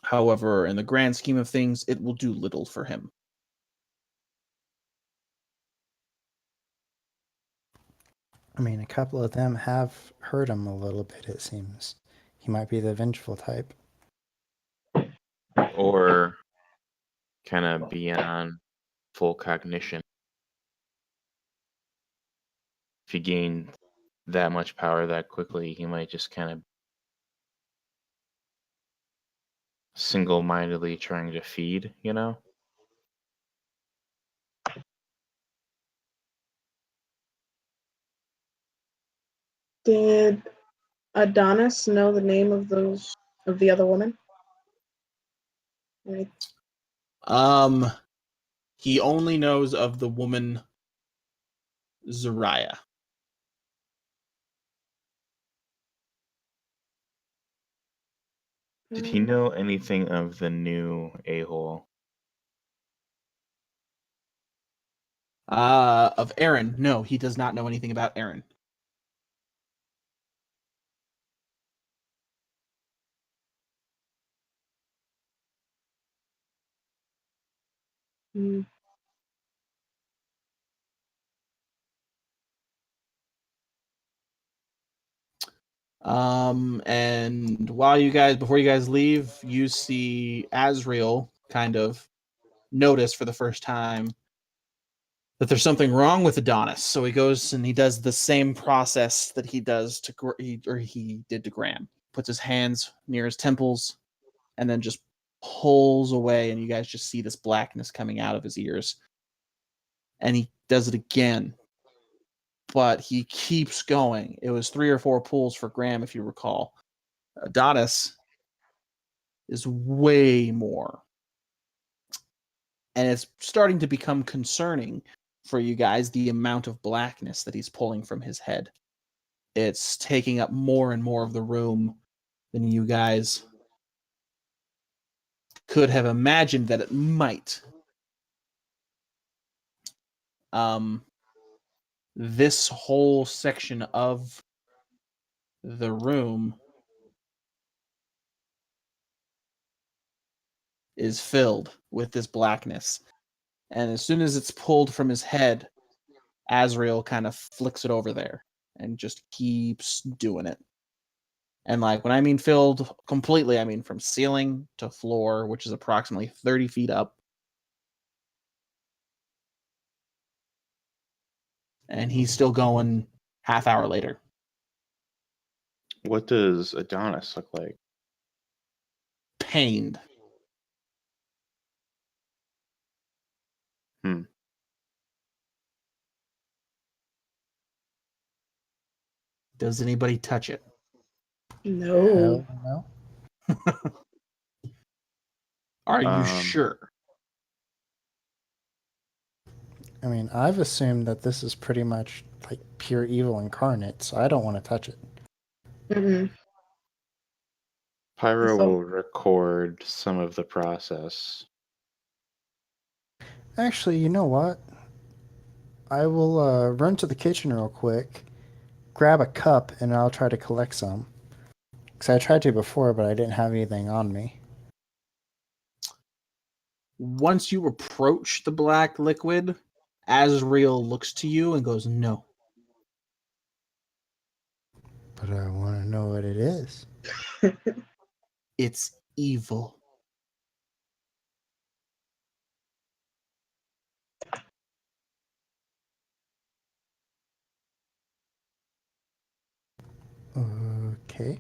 However, in the grand scheme of things, it will do little for him. I mean, a couple of them have hurt him a little bit, it seems. He might be the vengeful type. Or kind of beyond full cognition. If he gained that much power that quickly, he might just kind of single-mindedly trying to feed, Did Adonis know the name of the other woman? Right. He only knows of the woman Zariah. Did he know anything of the new a-hole? Of Aaron, no, he does not know anything about Aaron. Hmm. And before you guys leave, you see Azrael kind of notice for the first time that there's something wrong with Adonis. So he goes and he does the same process that he does he did to Graham. Puts his hands near his temples and then just pulls away, and you guys just see this blackness coming out of his ears. And he does it again. But he keeps going. It was 3 or 4 pulls for Graham, if you recall. Adonis is way more. And it's starting to become concerning for you guys, the amount of blackness that he's pulling from his head. It's taking up more and more of the room than you guys could have imagined that it might. This whole section of the room is filled with this blackness. And as soon as it's pulled from his head, Azrael kind of flicks it over there and just keeps doing it. And like when I mean filled completely, I mean from ceiling to floor, which is approximately 30 feet up. And he's still going half hour later. What does Adonis look like? Pained. Does anybody touch it? No. Hell no. Are you sure? I mean, I've assumed that this is pretty much like pure evil incarnate, so I don't want to touch it. Mm-mm. Pyro So- will record some of the process. Actually, you know what? I will run to the kitchen real quick, grab a cup, and I'll try to collect some. Because I tried to before, but I didn't have anything on me. Once you approach the black liquid, Azrael looks to you and goes, "No." But I want to know what it is. It's evil. Okay.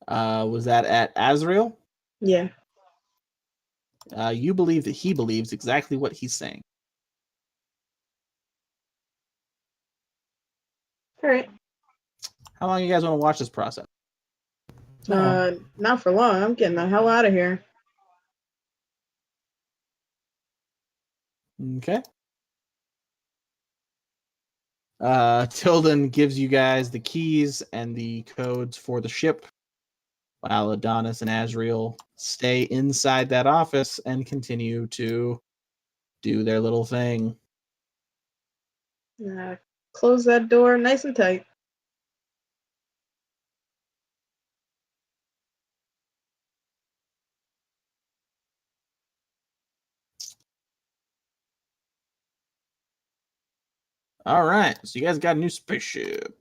Was that at Azrael? Yeah. You believe that he believes exactly what he's saying. All right. How long you guys want to watch this process? Not for long. I'm getting the hell out of here. Okay. Tilden gives you guys the keys and the codes for the ship, while Adonis and Azrael stay inside that office and continue to do their little thing. Close that door nice and tight. All right, so you guys got a new spaceship.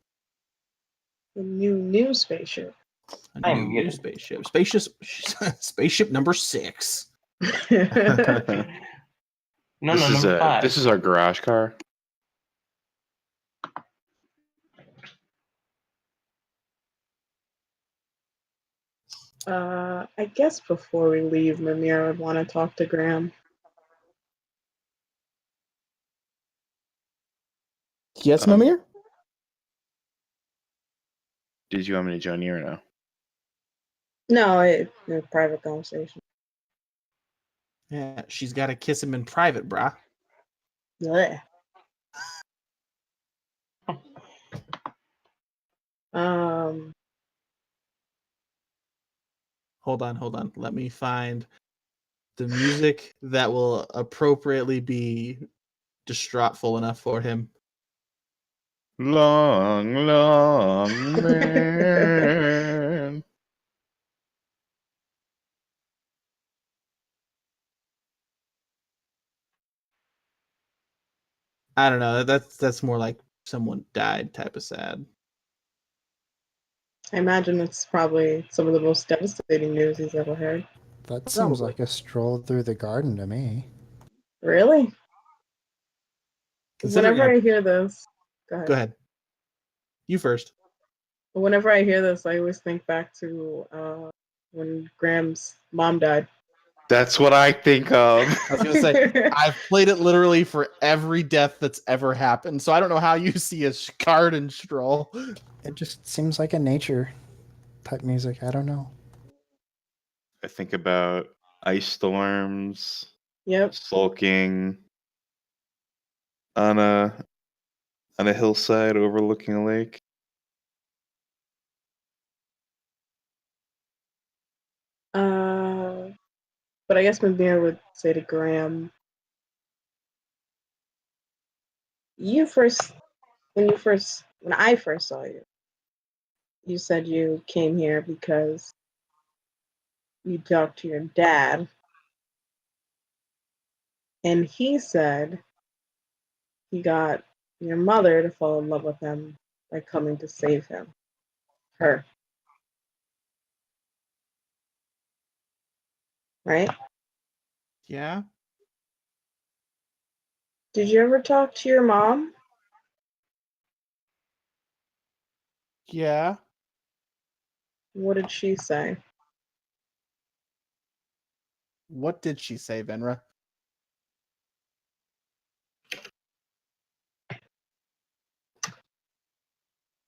The new spaceship. A I'm new good. spaceship. Spaceship number 6. No, number 5. This is our garage car. I guess before we leave, Mimir would want to talk to Graham. Yes, Um, Mimir? Did you want me to join you or no? No, it's a private conversation. Yeah, she's got to kiss him in private, brah. Blech. Hold on. Let me find the music that will appropriately be distraughtful enough for him. Long man. I don't know. That's more like someone died type of sad. I imagine it's probably some of the most devastating news he's ever heard. That seems Probably. like a stroll through the garden to me. Really? 'Cause Considering whenever I hear this, go ahead. Go ahead. You first. Whenever I hear this, I always think back to when Graham's mom died. That's what I think of. I was gonna say I've played it literally for every death that's ever happened, so I don't know how you see a card and stroll. It just seems like a nature type music. I don't know. I think about ice storms, Yep. sulking on a hillside overlooking a lake. But I guess Mabir would say to Graham, when I first saw you, you said you came here because you talked to your dad, and he said he got your mother to fall in love with him by coming to save her. Right? Yeah. Did you ever talk to your mom? Yeah. What did she say? What did she say, Venra?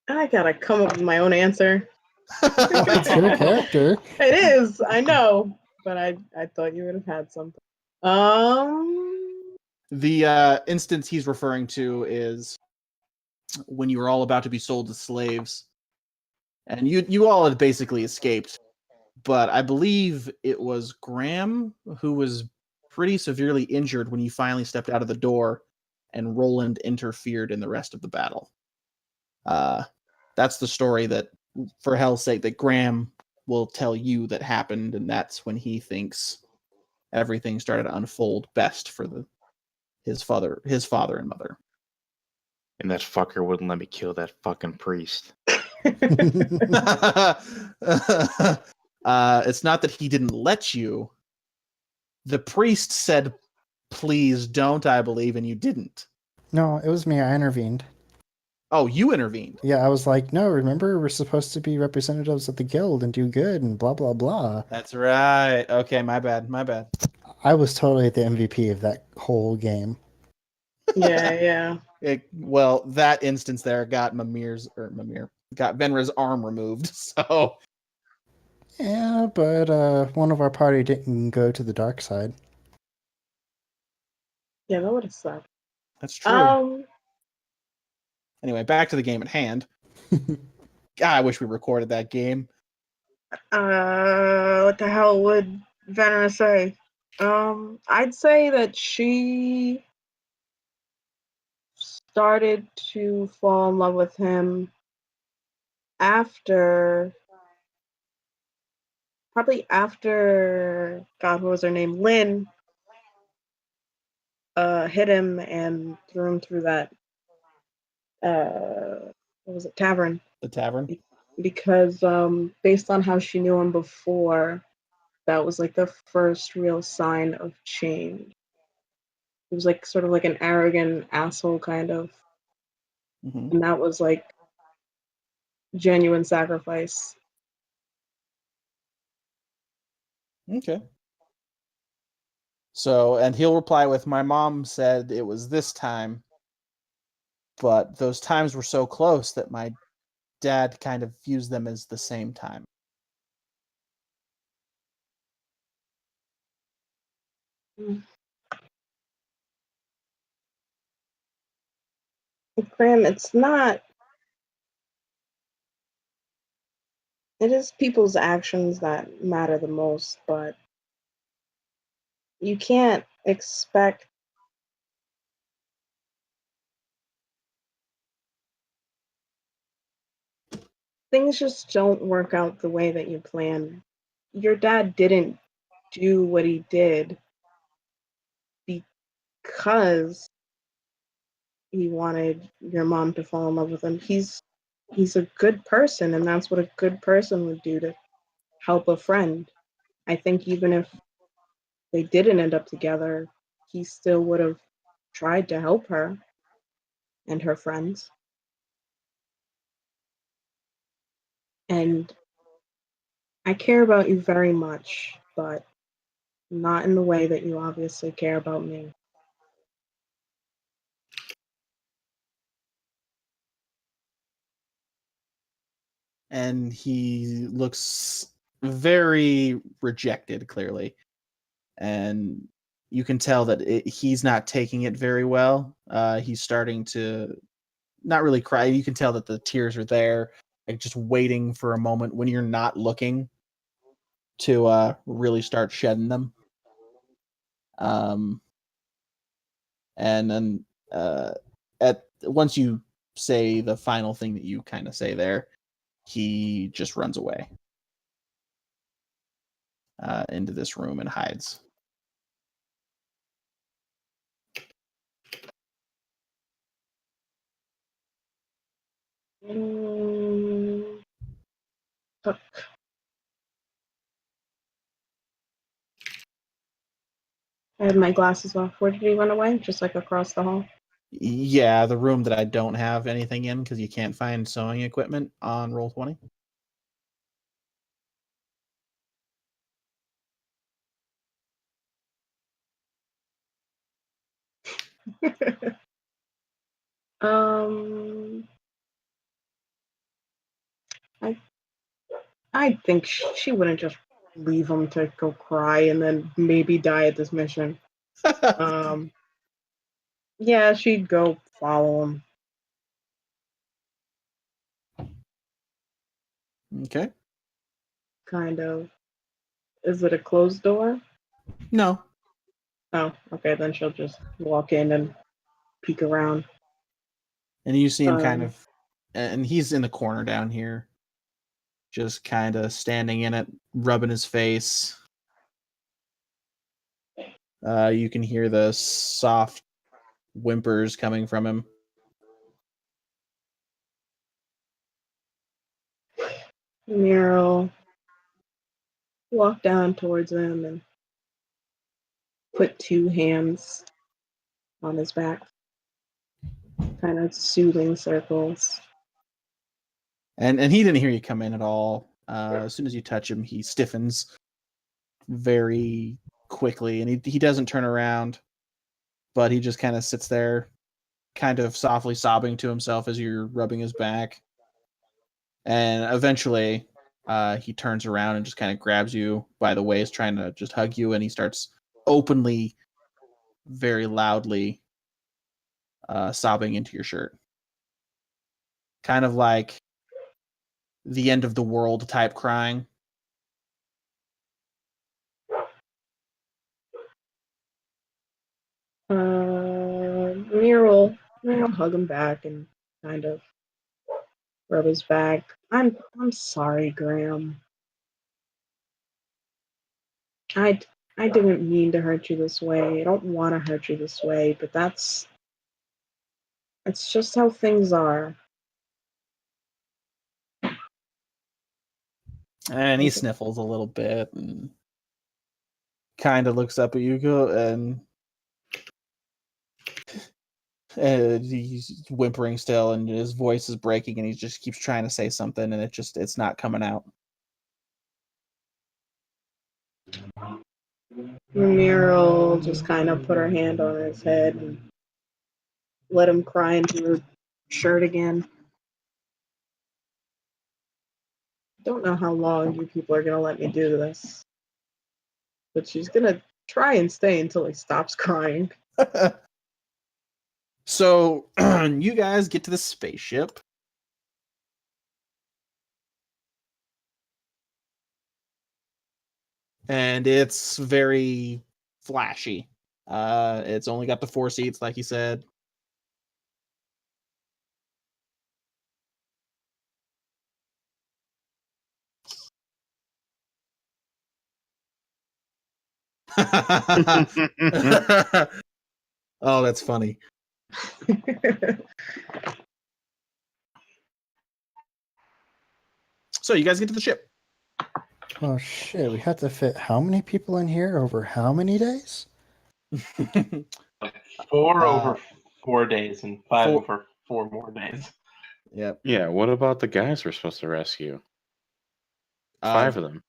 I gotta come up with my own answer. It's your character. It is, I know, but I thought you would have had something. The instance he's referring to is when you were all about to be sold as slaves, and you all had basically escaped. But I believe it was Graham who was pretty severely injured when you finally stepped out of the door, and Roland interfered in the rest of the battle. That's the story that, for hell's sake, that Graham will tell you that happened, and that's when he thinks everything started to unfold best for his father and mother. And that fucker wouldn't let me kill that fucking priest. It's not that he didn't let you. The priest said, "Please don't," I believe, and you didn't. No, it was me. I intervened. Oh, you intervened. Yeah, I was like, no, remember, we're supposed to be representatives of the guild and do good and blah, blah, blah. That's right. Okay, my bad. I was totally the MVP of that whole game. Yeah. Well, that instance there got got Venra's arm removed. So Yeah, but one of our party didn't go to the dark side. Yeah, that would have sucked. that's true. Anyway, back to the game at hand. God, I wish we recorded that game. What the hell would Venera say? I'd say that she started to fall in love with him probably after, God, what was her name? Lynn hit him and threw him through that what was it, tavern? The tavern. Because based on how she knew him before, that was like the first real sign of change. He was like sort of like an arrogant asshole kind of, Mm-hmm. and that was like genuine sacrifice. Okay. So, and he'll reply with, "My mom said it was this time, but those times were so close that my dad kind of views them as the same time." Graham, it's not. It is people's actions that matter the most, but you can't expect things just don't work out the way that you plan. Your dad didn't do what he did because he wanted your mom to fall in love with him. He's a good person, and that's what a good person would do, to help a friend. I think even if they didn't end up together, he still would have tried to help her and her friends. And I care about you very much, but not in the way that you obviously care about me. And he looks very rejected, clearly. And you can tell that he's not taking it very well. He's starting to not really cry. You can tell that the tears are there, like just waiting for a moment when you're not looking to really start shedding them. And then at once you say the final thing that you kind of say there, he just runs away into this room and hides. Fuck. I had my glasses off. Where did he run away? Just like across the hall? Yeah, the room that I don't have anything in because you can't find sewing equipment on Roll20. um, I think she wouldn't just leave him to go cry and then maybe die at this mission. Yeah, she'd go follow him. Okay. Kind of. Is it a closed door? No. Oh, okay. Then she'll just walk in and peek around. And you see him kind of, and he's in the corner down here, just kind of standing in it, rubbing his face. You can hear the soft whimpers coming from him. Nero walk down towards him and put two hands on his back, kind of soothing circles. And he didn't hear you come in at all. As soon as you touch him, he stiffens very quickly, and he doesn't turn around, but he just kind of sits there, kind of softly sobbing to himself as you're rubbing his back. And eventually, he turns around and just kind of grabs you by the waist, trying to just hug you, and he starts openly, very loudly sobbing into your shirt. Kind of like the end of the world type crying. Nero hug him back and kind of rub his back. I'm sorry, Graham. I didn't mean to hurt you this way. I don't want to hurt you this way, but that's just how things are. And he sniffles a little bit and kind of looks up at you, and he's whimpering still, and his voice is breaking, and he just keeps trying to say something, and it's not coming out. Muriel just kind of put her hand on his head and let him cry into her shirt again. Don't know how long you people are gonna let me do this, but she's gonna try and stay until he stops crying. So you guys get to the spaceship. And it's very flashy. It's only got the 4 seats, like you said. Oh, that's funny. So you guys get to the ship. Oh shit, we had to fit how many people in here over how many days? 4 over 4 days and 5 4 over 4 more days. Yep. Yeah, what about the guys we're supposed to rescue? 5 of them.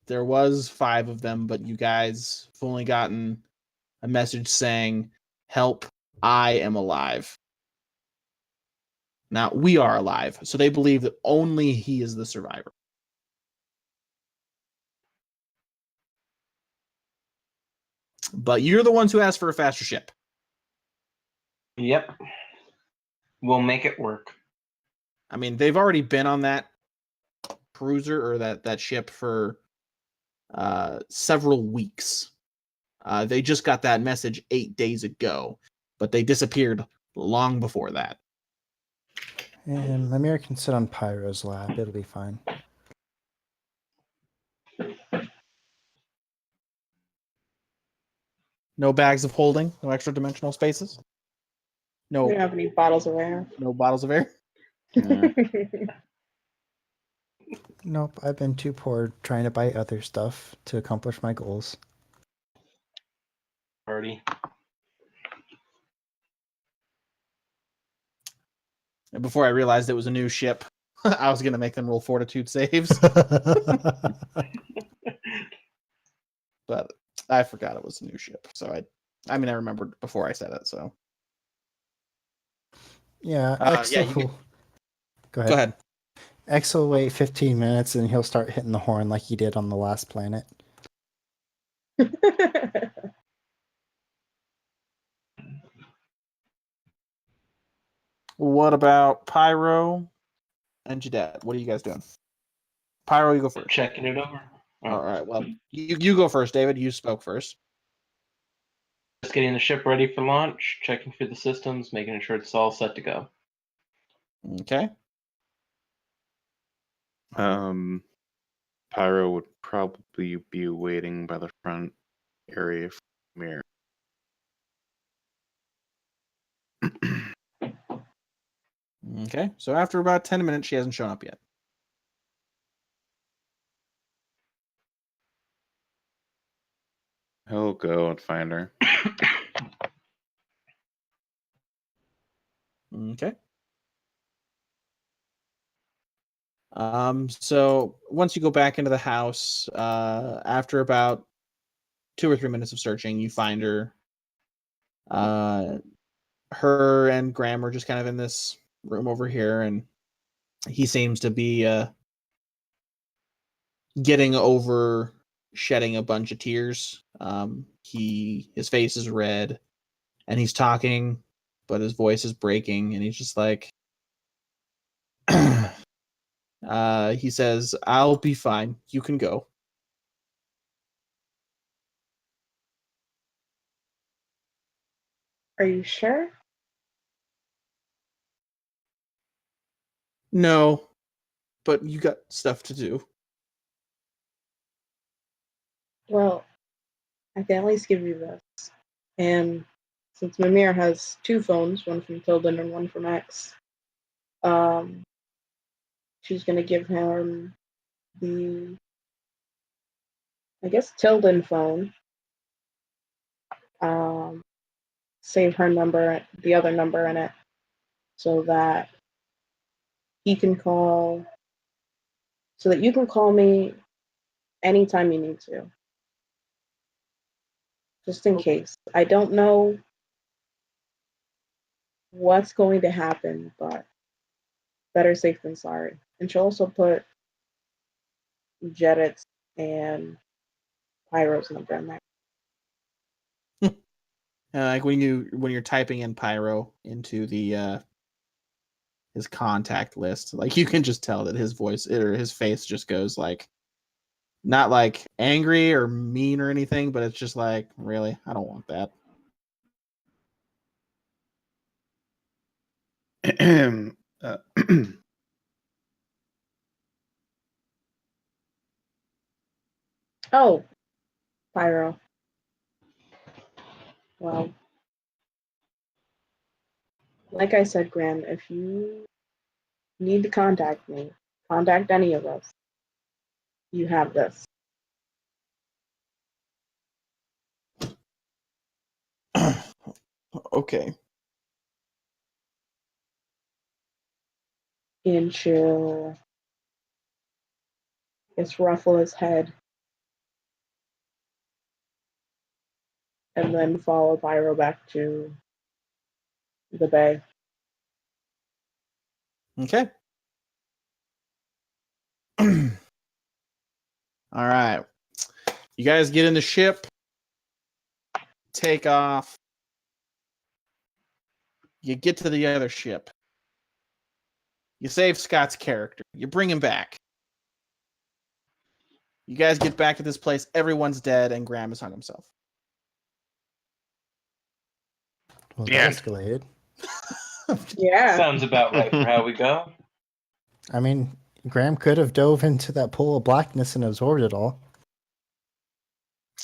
There was 5 of them, but you guys have only gotten a message saying, "Help, I am alive." Now, we are alive, so they believe that only he is the survivor. But you're the ones who asked for a faster ship. Yep. We'll make it work. I mean, they've already been on that cruiser or that ship for several weeks. They just got that message 8 days ago, but they disappeared long before that. And Lemire can sit on Pyro's lap. It'll be fine. No bags of holding, no extra dimensional spaces, We don't no have any bottles of air. no bottles of air. Yeah. Nope, I've been too poor trying to buy other stuff to accomplish my goals. Party. And before I realized it was a new ship, I was gonna make them roll fortitude saves, but I forgot it was a new ship. So I mean, I remembered before I said it. So Yeah, yeah, X will... Go ahead. go ahead. X will wait 15 minutes and he'll start hitting the horn like he did on the last planet. What about Pyro and Jadet? What are you guys doing? Pyro, you go first. Checking it over. All right. Well, you go first, David. You spoke first. Just getting the ship ready for launch, checking through the systems, making sure it's all set to go. Okay. Pyro would probably be waiting by the front area for Mirror. Okay. So after about 10 minutes, she hasn't shown up yet. He'll go and find her. Okay. So once you go back into the house, after about 2 or 3 minutes of searching, you find her. Her and Graham are just kind of in this room over here, and he seems to be getting over shedding a bunch of tears. His face is red, and he's talking, but his voice is breaking, and he's just like, he says, "I'll be fine. You can go." Are you sure? No, but you got stuff to do. Well, I can at least give you this. And since Mimir has 2 phones, one from Tilden and one from X, she's gonna give him the, I guess, Tilden phone. Save her number, the other number in it, so that he can call, so that you can call me anytime you need to. Just in case. I don't know what's going to happen, but better safe than sorry. And she'll also put Jedit's and Pyro's number in there. Like when you're typing in Pyro into the his contact list, like you can just tell that his voice or his face just goes like, not like angry or mean or anything, but it's just like, really, I don't want that. Oh, Pyro. Well, like I said, Graham, if you need to contact me, contact any of us. You have this. Okay. And she'll guess, ruffle his head. And then follow Pyro back to the bay. Okay. All right. You guys get in the ship, take off. You get to the other ship. You save Scott's character. You bring him back. You guys get back to this place. Everyone's dead, and Graham has hung himself. Well, that Yeah. escalated. Yeah. Sounds about right for how we go. I mean, Graham could have dove into that pool of blackness and absorbed it all.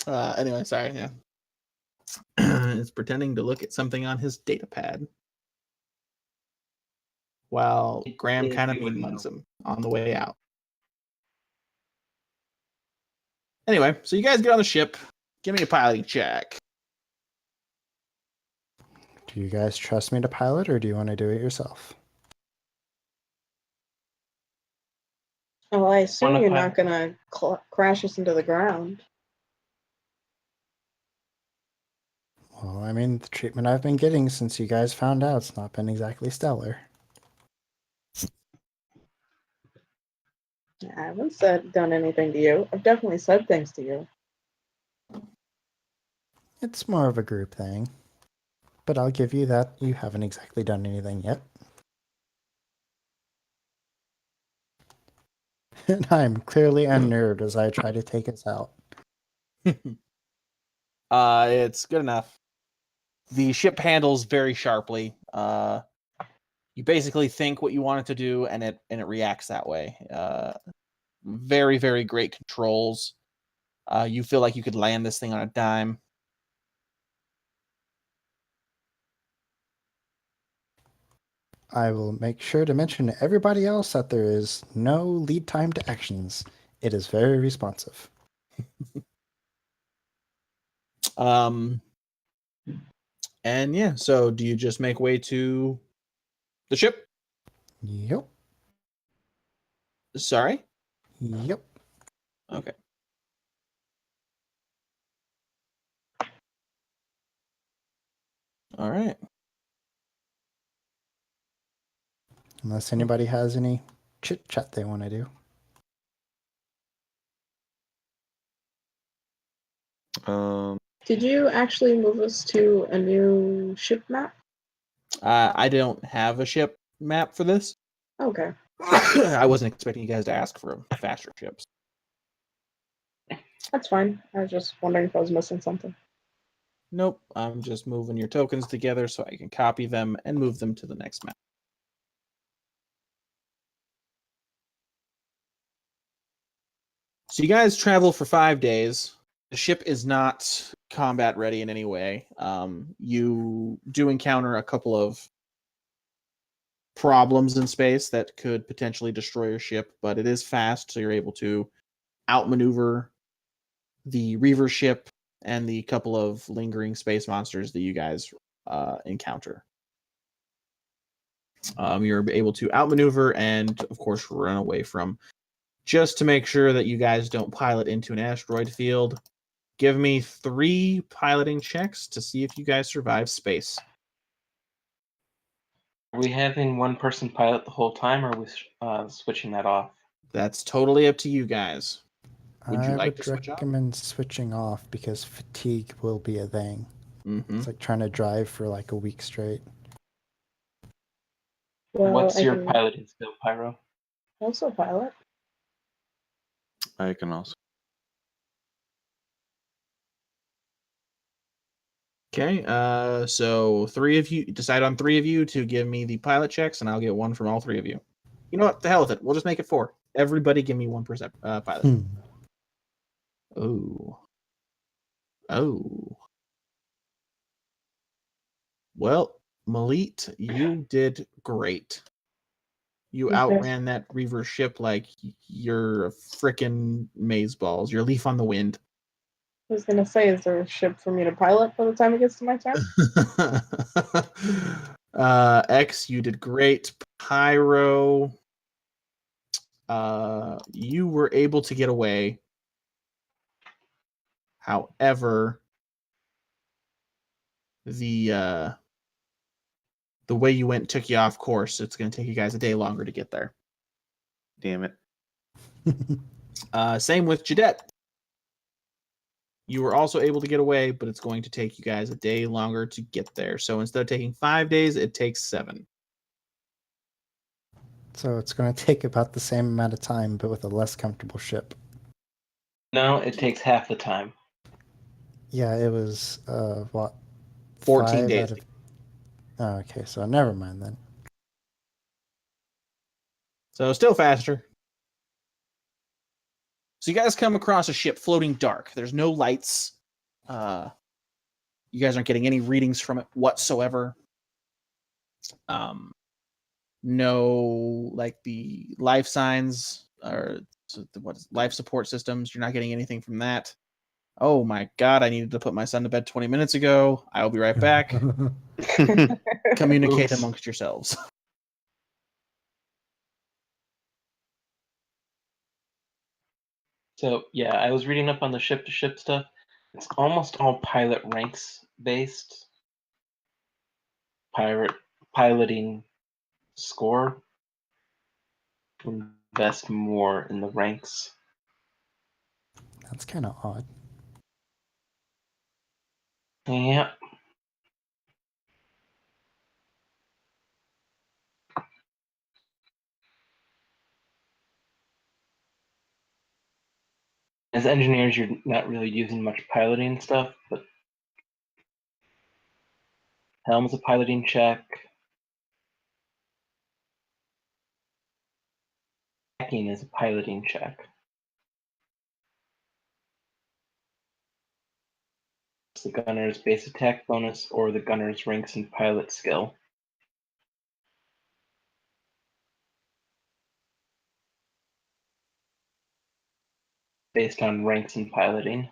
Anyway, sorry. Yeah. It's pretending to look at something on his data pad while Graham kind of You would mean mugs know. him on the way out. Anyway, so you guys get on the ship. Give me a piloting check. Do you guys trust me to pilot, or do you want to do it yourself? Well, I assume Wanna you're pilot? not going to crash us into the ground. Well, I mean, the treatment I've been getting since you guys found out, it's not been exactly stellar. I haven't done anything to you. I've definitely said things to you. It's more of a group thing. But I'll give you that you haven't exactly done anything yet. And I'm clearly unnerved as I try to take us out. It's good enough. The ship handles very sharply. You basically think what you want it to do, and it reacts that way. Very, very great controls. You feel like you could land this thing on a dime. I will make sure to mention to everybody else that there is no lead time to actions. It is very responsive. And yeah, so do you just make way to the ship? Yep. Sorry? Yep. Okay. All right. Unless anybody has any chit chat they want to do. Did you actually move us to a new ship map? I don't have a ship map for this. Okay. I wasn't expecting you guys to ask for faster ships. That's fine. I was just wondering if I was missing something. Nope, I'm just moving your tokens together so I can copy them and move them to the next map. So you guys travel for 5 days. The ship is not combat ready in any way. You do encounter a couple of problems in space that could potentially destroy your ship, but it is fast, so you're able to outmaneuver the Reaver ship and the couple of lingering space monsters that you guys encounter. You're able to outmaneuver and, of course, run away from. Just to make sure that you guys don't pilot into an asteroid field, give me 3 piloting checks to see if you guys survive space. Are we having one person pilot the whole time, or are we switching that off? That's totally up to you guys. Would you I like would to switch off? recommend switching off because fatigue will be a thing. Mm-hmm. It's like trying to drive for like a week straight. Well, What's I your can piloting skill, Pyro? also pilot. I can also. Okay, so 3 of you decide on 3 of you to give me the pilot checks, and I'll get 1 from all 3 of you. You know what? The hell with it. We'll just make it 4. Everybody, give me 1% pilot. Oh. Well, Malit, you did great. You Okay. outran that Reaver ship like you're a frickin' maze balls. You're a leaf on the wind. I was gonna say, is there a ship for me to pilot by the time it gets to my turn? X, you did great. Pyro, You were able to get away. However, the way you went took you off course. It's going to take you guys a day longer to get there. Damn it. Same with Jadette. You were also able to get away, but it's going to take you guys a day longer to get there. So instead of taking 5 days, it takes 7. So it's going to take about the same amount of time, but with a less comfortable ship. No, it takes half the time. Yeah, it was, what? 14 5 days. out of... Oh, okay, so never mind then. So still faster. So you guys come across a ship floating dark. There's no lights. You guys aren't getting any readings from it whatsoever. No, like the life signs or what is life support systems. You're not getting anything from that. Oh my god! I needed to put my son to bed 20 minutes ago. I'll be right back. Communicate Oops. amongst yourselves. So yeah, I was reading up on the ship to ship stuff. It's almost all pilot ranks based. Piloting score. Invest more in the ranks. That's kind of odd. Yeah. As engineers, you're not really using much piloting stuff, but helm's a piloting check. Hacking is a piloting check. It's the gunner's base attack bonus or the gunner's ranks and pilot skill. Based on ranks and piloting.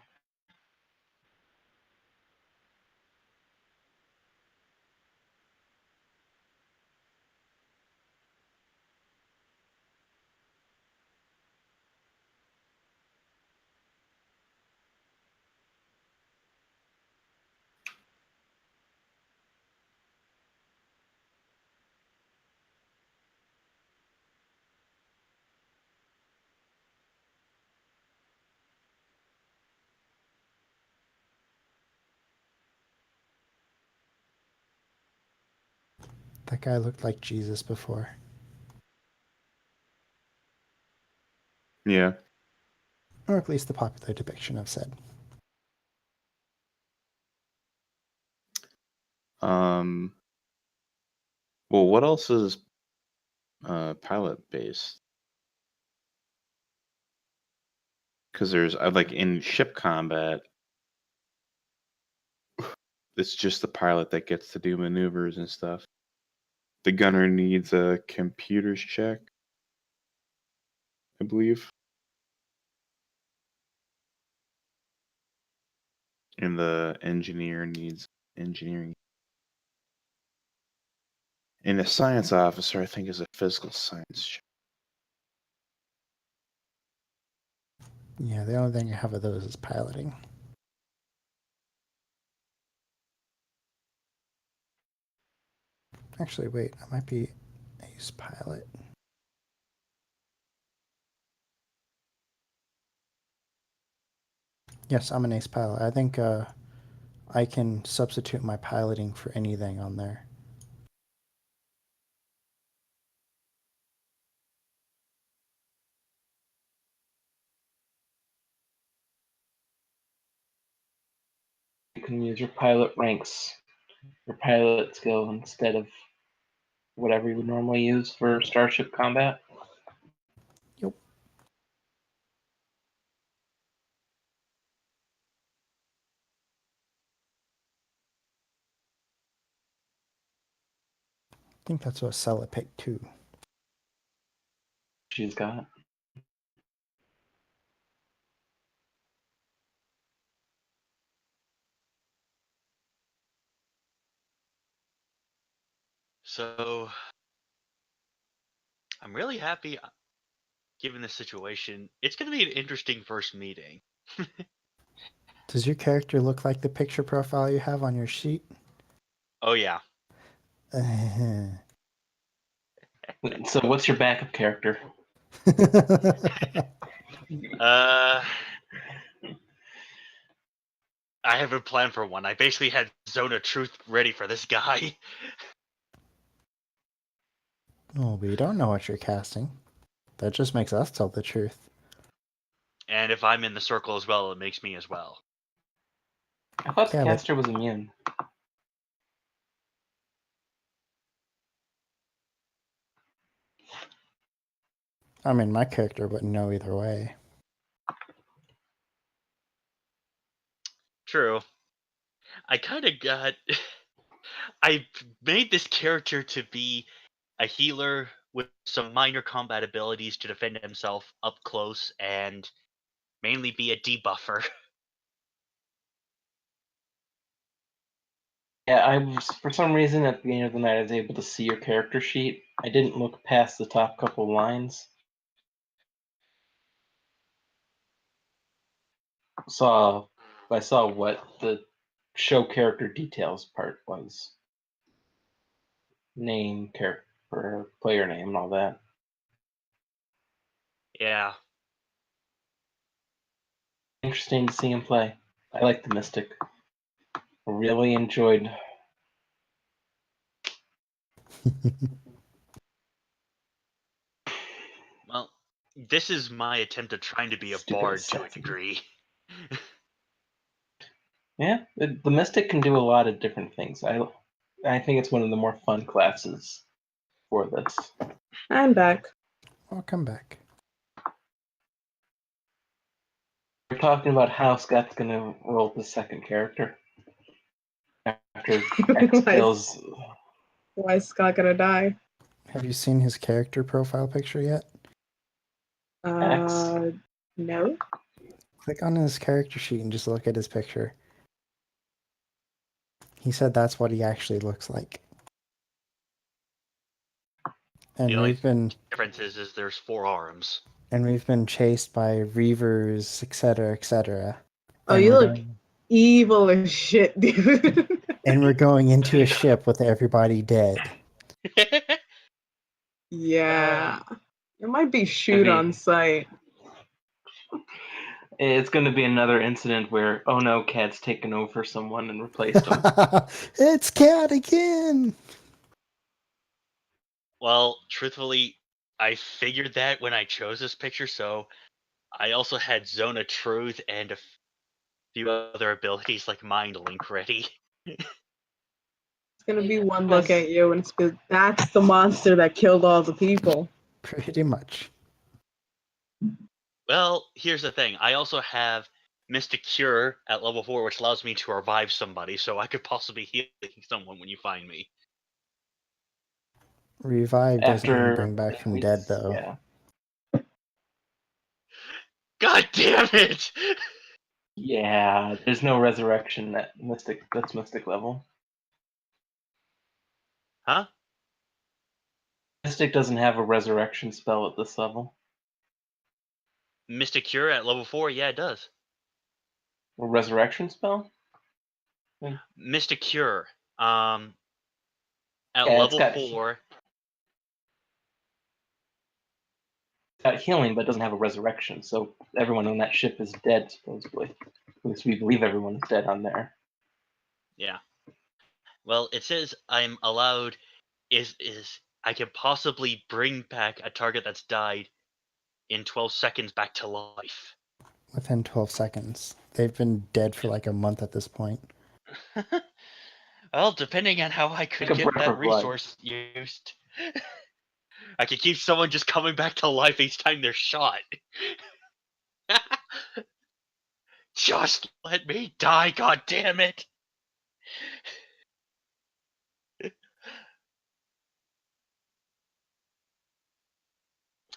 That guy looked like Jesus before. Yeah. Or at least the popular depiction of said. Well, what else is pilot based? Because there's like in ship combat, it's just the pilot that gets to do maneuvers and stuff. The gunner needs a computer's check, I believe. And the engineer needs engineering. And the science officer, I think, is a physical science check. Yeah, the only thing I have of those is piloting. Actually, wait, I might be ace pilot. Yes, I'm an ace pilot. I think I can substitute my piloting for anything on there. You can use your pilot ranks, your pilot skill instead of whatever you would normally use for starship combat. Yep. I think that's what Sella picked too. She's got. So I'm really happy given the situation, it's going to be an interesting first meeting. Does your character look like the picture profile you have on your sheet? Oh yeah. So, what's your backup character? I haven't planned for one. I basically had Zone of Truth ready for this guy. Oh, we don't know what you're casting. That just makes us tell the truth. And if I'm in the circle as well, it makes me as well. I thought Yeah, the but- caster was immune. I mean, my character wouldn't know either way. True. I kind of got. I made this character to be a healer with some minor combat abilities to defend himself up close and mainly be a debuffer. Yeah, I was, for some reason at the beginning of the night I was able to see your character sheet. I didn't look past the top couple lines. I saw what the show character details part was. Name, character, player name, and all that. Yeah. Interesting to see him play. I like the Mystic. I really enjoyed. Well, this is my attempt at trying to be a Stupid bard to a assassin. degree. Yeah, the Mystic can do a lot of different things. I think it's one of the more fun classes for this. I'm back. Welcome back. We're talking about how Scott's gonna roll the second character after X kills. Why is Scott gonna die? Have you seen his character profile picture yet? No. Click on his character sheet and just look at his picture. He said that's what he actually looks like. And The only we've been difference is there's 4 arms. chased by reavers, etc., etc. Oh, you look evil as shit, dude. And we're going into a ship with everybody dead. Yeah. It might be shoot Maybe. on sight. It's going to be another incident where, oh no, Cat's taken over someone and replaced him. It's Cat again! Well, truthfully, I figured that when I chose this picture, so I also had Zone of Truth and a few other abilities like Mind Link ready. It's gonna be one look at you and that's the monster that killed all the people. Pretty much. Well, here's the thing. I also have Mystic Cure at level 4, which allows me to revive somebody, so I could possibly heal someone when you find me. Revive doesn't even After bring back from dead, though. Yeah. God damn it! Yeah, there's no resurrection at Mystic. That's Mystic level. Huh? Mystic doesn't have a resurrection spell at this level. Mystic Cure at level 4? Yeah, it does. A resurrection spell? Mystic Cure. At Yeah, level it's got 4. got healing, but it doesn't have a resurrection. So everyone on that ship is dead, supposedly. At least we believe everyone is dead on there. Yeah. Well, it says I'm allowed is I can possibly bring back a target that's died in 12 seconds back to life. Within 12 seconds. They've been dead for like a month at this point. Well, depending on how I could Like a get breath that of life. resource used. I could keep someone just coming back to life each time they're shot. Just let me die, god damn it!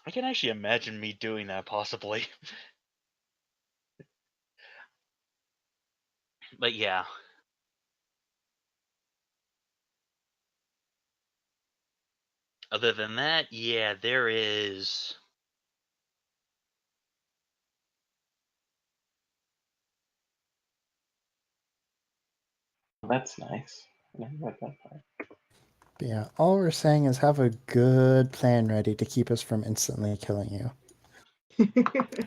I can actually imagine me doing that, possibly. But yeah. Other than that, yeah, there is That's nice. I never read that part. But yeah, all we're saying is have a good plan ready to keep us from instantly killing you.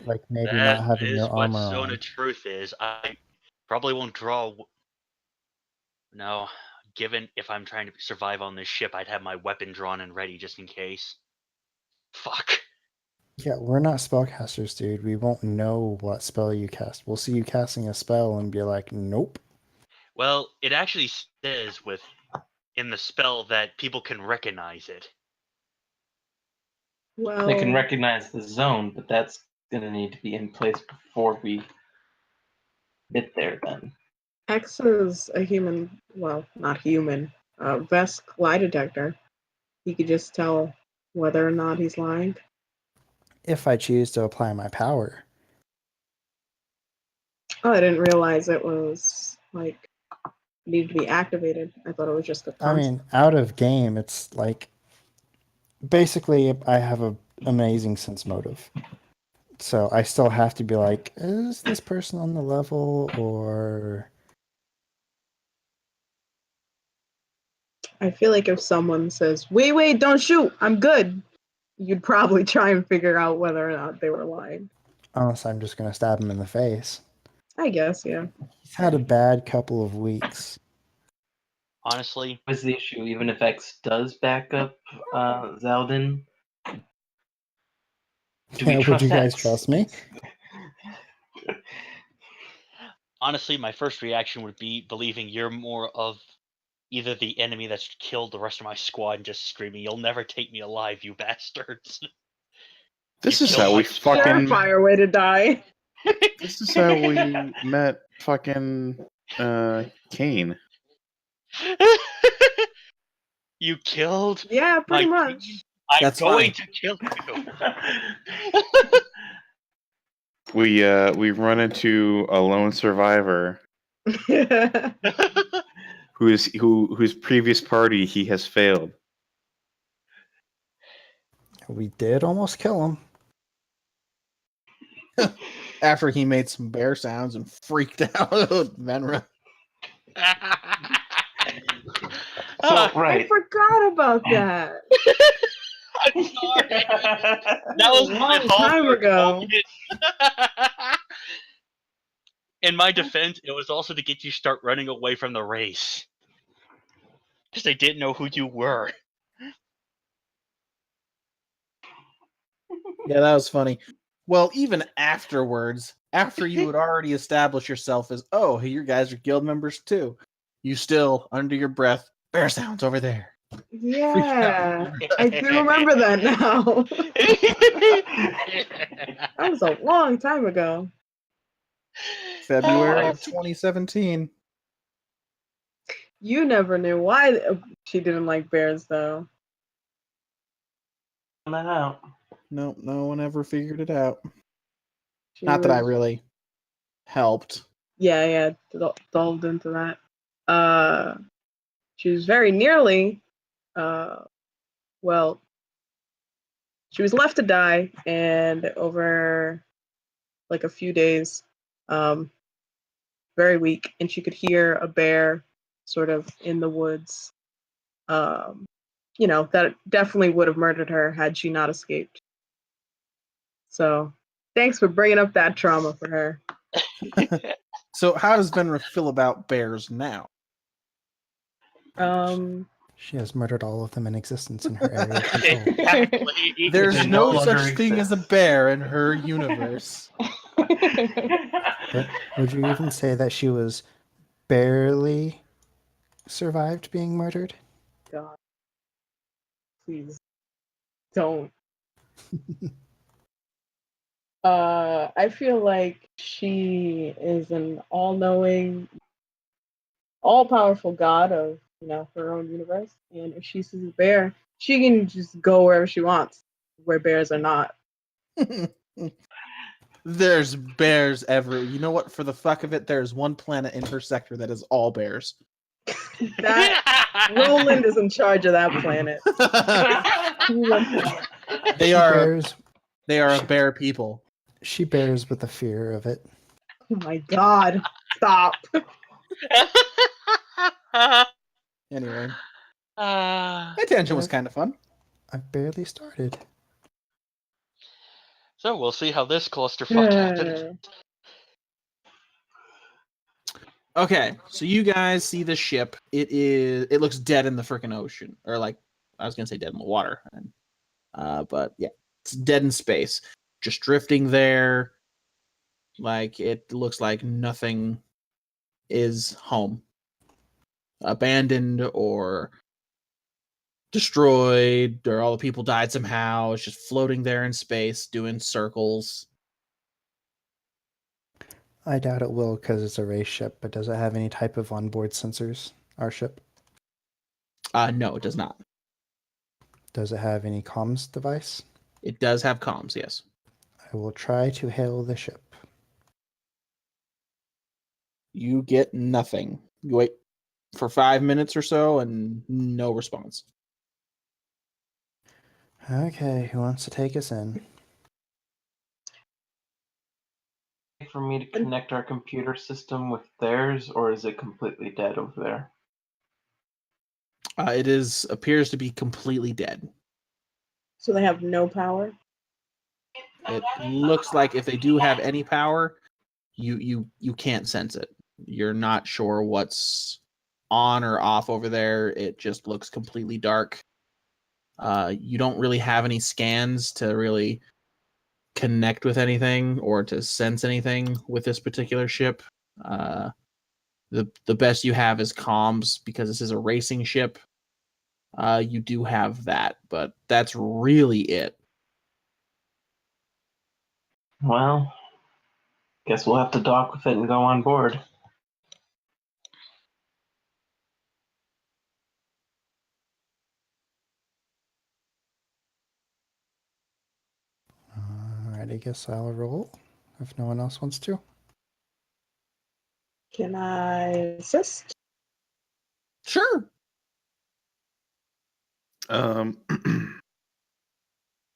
Like maybe That not having is your what armor Zone on. of Truth is. I probably won't draw. No, given if I'm trying to survive on this ship, I'd have my weapon drawn and ready just in case. Fuck. Yeah, we're not spellcasters, dude. We won't know what spell you cast. We'll see you casting a spell and be like, nope. Well, it actually says in the spell that people can recognize it. Well, They can recognize the zone, but that's gonna need to be in place before we get there. Then X is a human. Well, not human. Vesk lie detector. He could just tell whether or not he's lying. If I choose to apply my power. Oh, I didn't realize it was like needed to be activated. I thought it was just a I concept. mean, out of game, it's like basically I have a amazing sense motive. So I still have to be like, is this person on the level or I feel like if someone says, wait, don't shoot, I'm good, you'd probably try and figure out whether or not they were lying. unless I'm just gonna stab him in the face. I guess, yeah. He's had a bad couple of weeks. Honestly, what's the issue? Even if X does back up Zaldin, do we Yeah, would trust you guys X? trust me? my first reaction would be believing you're more of either the enemy that's killed the rest of my squad and just screaming, "You'll never take me alive, you bastards!" This You is killed how my we squad. fucking. Surefire way to die. This is how we met fucking Kane. You killed Yeah, pretty my much. team. I'm That's going fine. to kill you. We run into a lone survivor whose previous party he has failed. We did almost kill him. After he made some bear sounds and freaked out Venra. So I right. forgot about that. I'm sorry. That was A my long time homework ago. moment. In my defense, it was also to get you start running away from the race. Because they didn't know who you were. Yeah, that was funny. Well, even afterwards, after you had already established yourself as, oh, hey, you guys are guild members too, you still, under your breath, bear sounds over there. Yeah, I do remember that now. That was a long time ago. February Oh, of 2017. You never knew why she didn't like bears, though. Found that out. Nope, no one ever figured it out. She Not that I was- really helped. Yeah, delved into that. She was very nearly, well, she was left to die, and over like a few days, very weak, and she could hear a bear sort of in the woods. That definitely would have murdered her had she not escaped. So, thanks for bringing up that trauma for her. So how does Venra feel about bears now? She has murdered all of them in existence in her area of control. Exactly. There's They no no such longer thing as a exist. bear in her universe. But would you even say that she was barely survived being murdered? God, please don't. I feel like she is an all-knowing, all-powerful god of her own universe, and if she sees a bear, she can just go wherever she wants, where bears are not. There's bears ever. You know what? For the fuck of it, there's one planet in her sector that is all bears. That Roland is in charge of that planet. They She are bears, they are a bear people. she bears with the fear of it. Oh my God! Stop. Anyway, Uh, that tangent was Yeah. kind of fun. I've barely started. so we'll see how this clusterfuck happens. Okay, so you guys see the ship. It looks dead in the freaking ocean, or like I was gonna say dead in the water, but yeah, it's dead in space, just drifting there. Like it looks like nothing is home, abandoned or destroyed, or all the people died somehow. It's just floating there in space, doing circles. I doubt it will because it's a race ship, but does it have any type of onboard sensors? Our ship? No, it does not. Does it have any comms device? It does have comms, yes. I will try to hail the ship. You get nothing. You wait for 5 minutes or so and no response. Okay, who wants to take us in? For me to connect our computer system with theirs, or is it completely dead over there? It appears to be completely dead. So they have no power. It looks like if they do have any power, you can't sense it. You're not sure what's on or off over there. It just looks completely dark. You don't really have any scans to really connect with anything or to sense anything with this particular ship. The best you have is comms because this is a racing ship. You do have that, but that's really it. Well, guess we'll have to dock with it and go on board. Alright, I guess I'll roll if no one else wants to. Can I assist? Sure.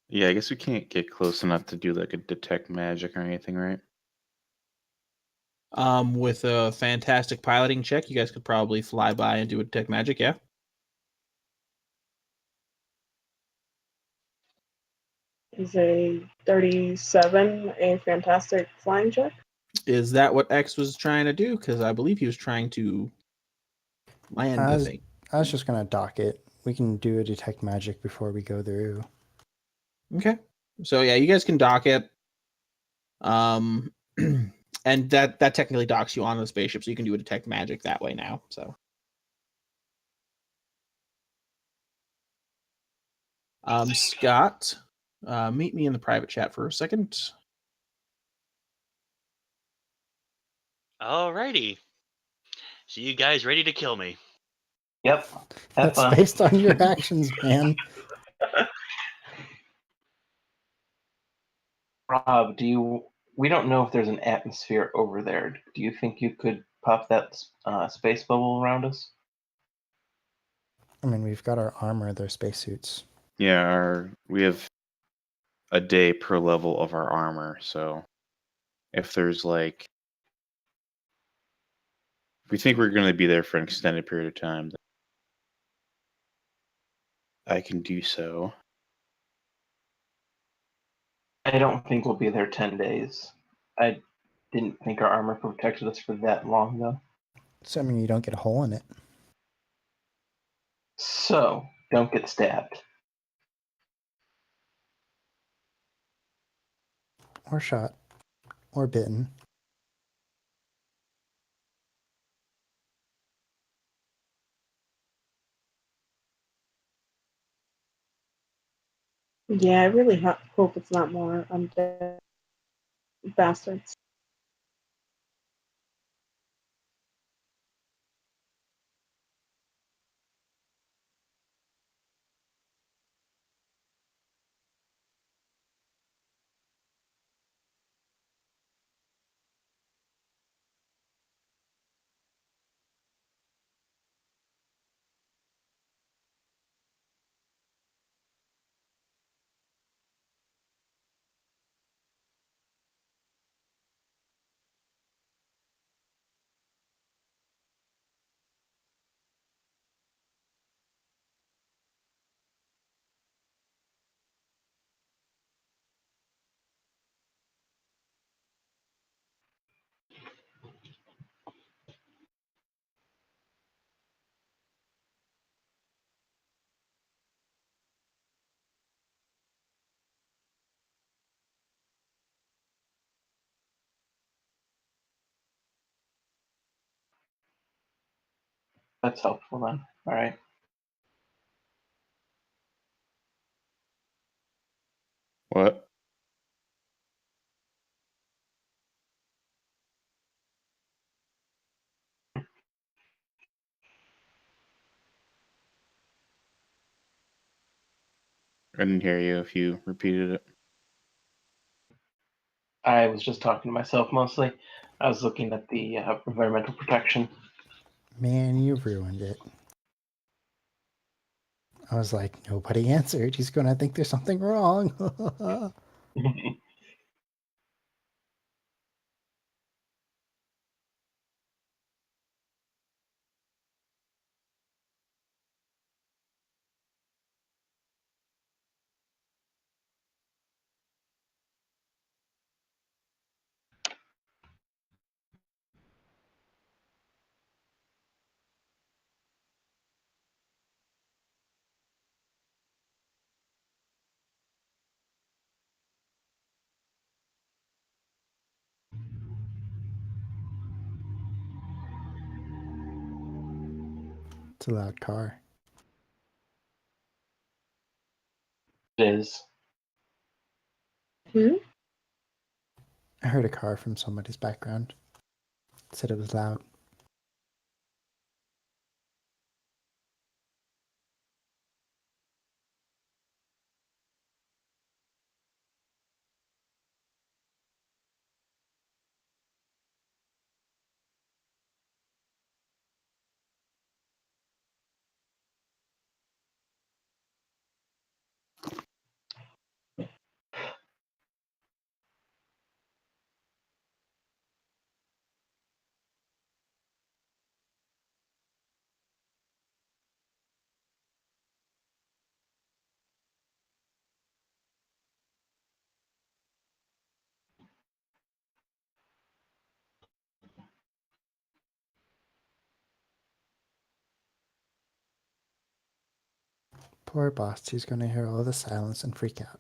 Yeah, I guess we can't get close enough to do like a detect magic or anything, right? With a fantastic piloting check, you guys could probably fly by and do a detect magic. Yeah. Is a 37 a fantastic flying check? Is that what X was trying to do? Because I believe he was trying to land the thing. I was just gonna dock it. We can do a detect magic before we go through. Okay. So yeah, you guys can dock it. And that technically docks you onto the spaceship, so you can do a detect magic that way now. So Scott, meet me in the private chat for a second. Alrighty. So you guys ready to kill me? Yep. Have That's fun. based on your actions, man. Rob, we don't know if there's an atmosphere over there. Do you think you could pop that space bubble around us? I mean, we've got our armor, their spacesuits. Yeah, we have a day per level of our armor, so if there's like if we think we're going to be there for an extended period of time, then I can do so. I don't think we'll be there 10 days. I didn't think our armor protected us for that long, though. Assuming you don't get a hole in it. So, don't get stabbed. Or shot. Or bitten. Yeah, I really hope it's not more undead bastards. That's helpful then. All right. What? I didn't hear you if you repeated it. I was just talking to myself mostly. I was looking at the environmental protection. Man, you ruined it. I was like, nobody answered. He's gonna think there's something wrong. It's a loud car. It is. Hmm? I heard a car from somebody's background. It said it was loud. Poor boss, he's gonna hear all the silence and freak out.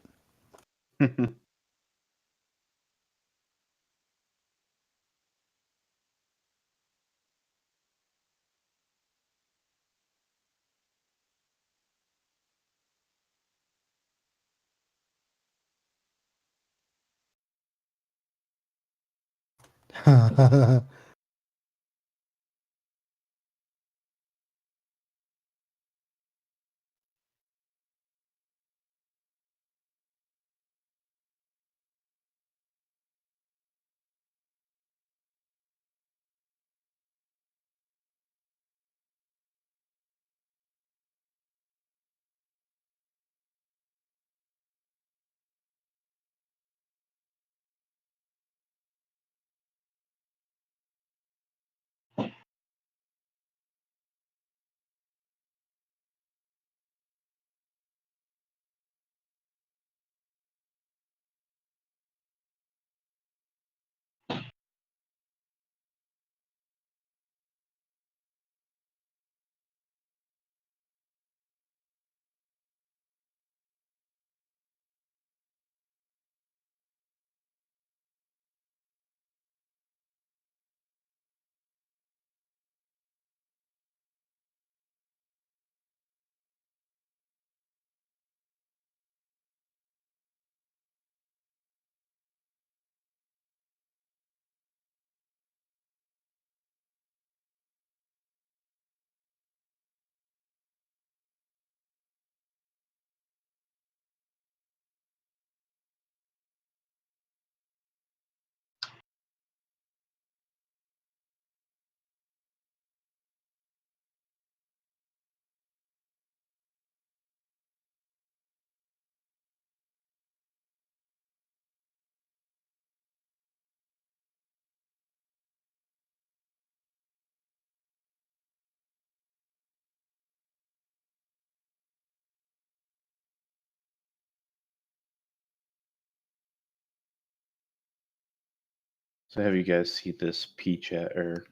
So have you guys seen this Peach-at or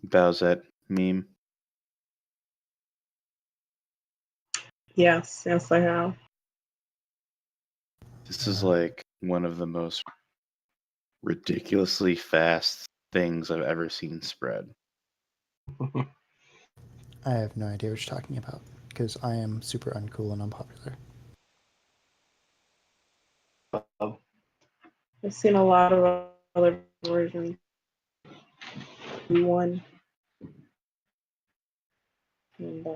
Bowsette meme? Yes, yes, I have. This is like one of the most ridiculously fast things I've ever seen spread. I have no idea what you're talking about because I am super uncool and unpopular. I've seen a lot of other versions. One. And,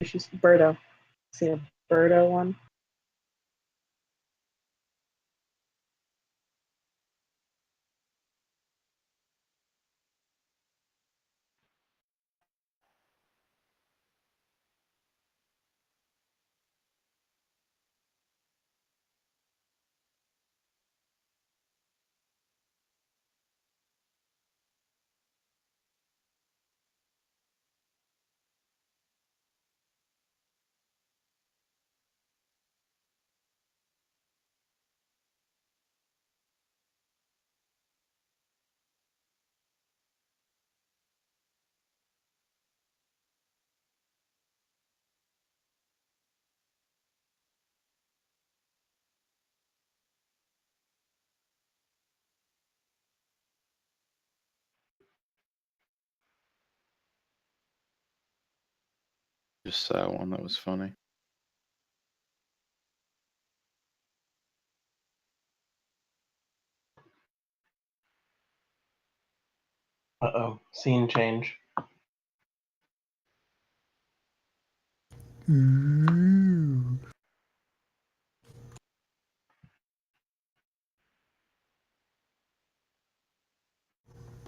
she's Birdo. Seen a Birdo one. Just saw one that was funny. Uh-oh. Scene change. But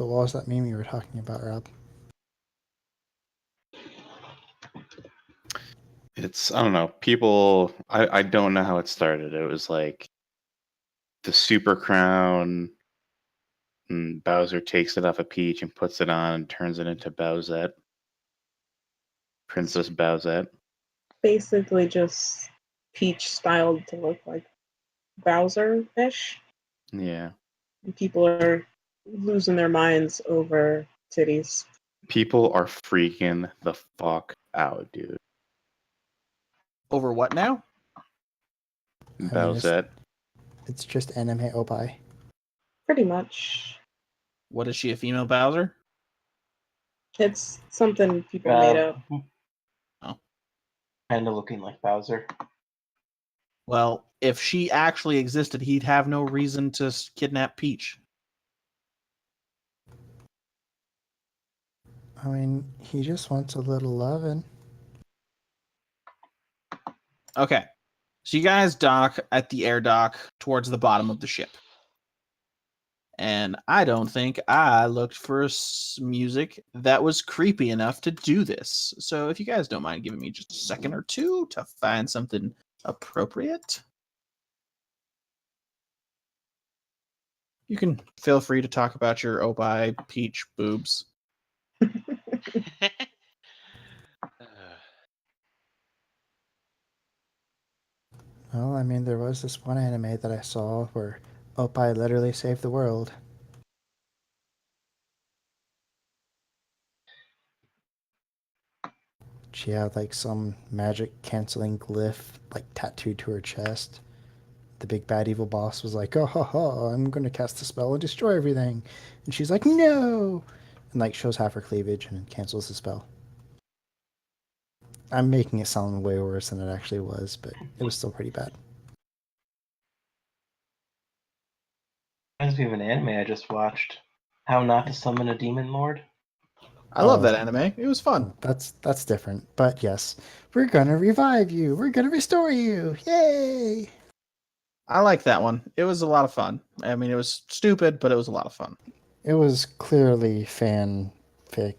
what was that meme you were talking about, Rob? It's, I don't know, people, I don't know how it started. It was like the super crown, and Bowser takes it off of Peach and puts it on and turns it into Bowsette. Princess Bowsette. Basically just Peach styled to look like Bowser-ish. Yeah. And people are losing their minds over titties. People are freaking the fuck out, dude. Over what now? mean, Bowsette. It's just anime opai. Pretty much. What is she, a female Bowser? It's something people made up. Oh. Kind of looking like Bowser. Well, if she actually existed, he'd have no reason to kidnap Peach. I mean, he just wants a little lovin'. Okay. So you guys dock at the air dock towards the bottom of the ship. And I don't think I looked for music that was creepy enough to do this. So if you guys don't mind giving me just a second or two to find something appropriate, you can feel free to talk about your Opai Peach boobs. Well, I mean, there was this one anime that I saw where opai literally saved the world. She had like some magic canceling glyph like tattooed to her chest. The big bad evil boss was like, "Oh, ha, ha, I'm going to cast a spell and destroy everything," and she's like, "No," and like shows half her cleavage and cancels the spell. I'm making it sound way worse than it actually was, but it was still pretty bad. Reminds me of an anime I just watched. How Not to Summon a Demon Lord. I love that anime. It was fun. That's different, but yes, we're gonna revive you. We're gonna restore you. Yay! I like that one. It was a lot of fun. I mean, it was stupid, but it was a lot of fun. It was clearly fanfic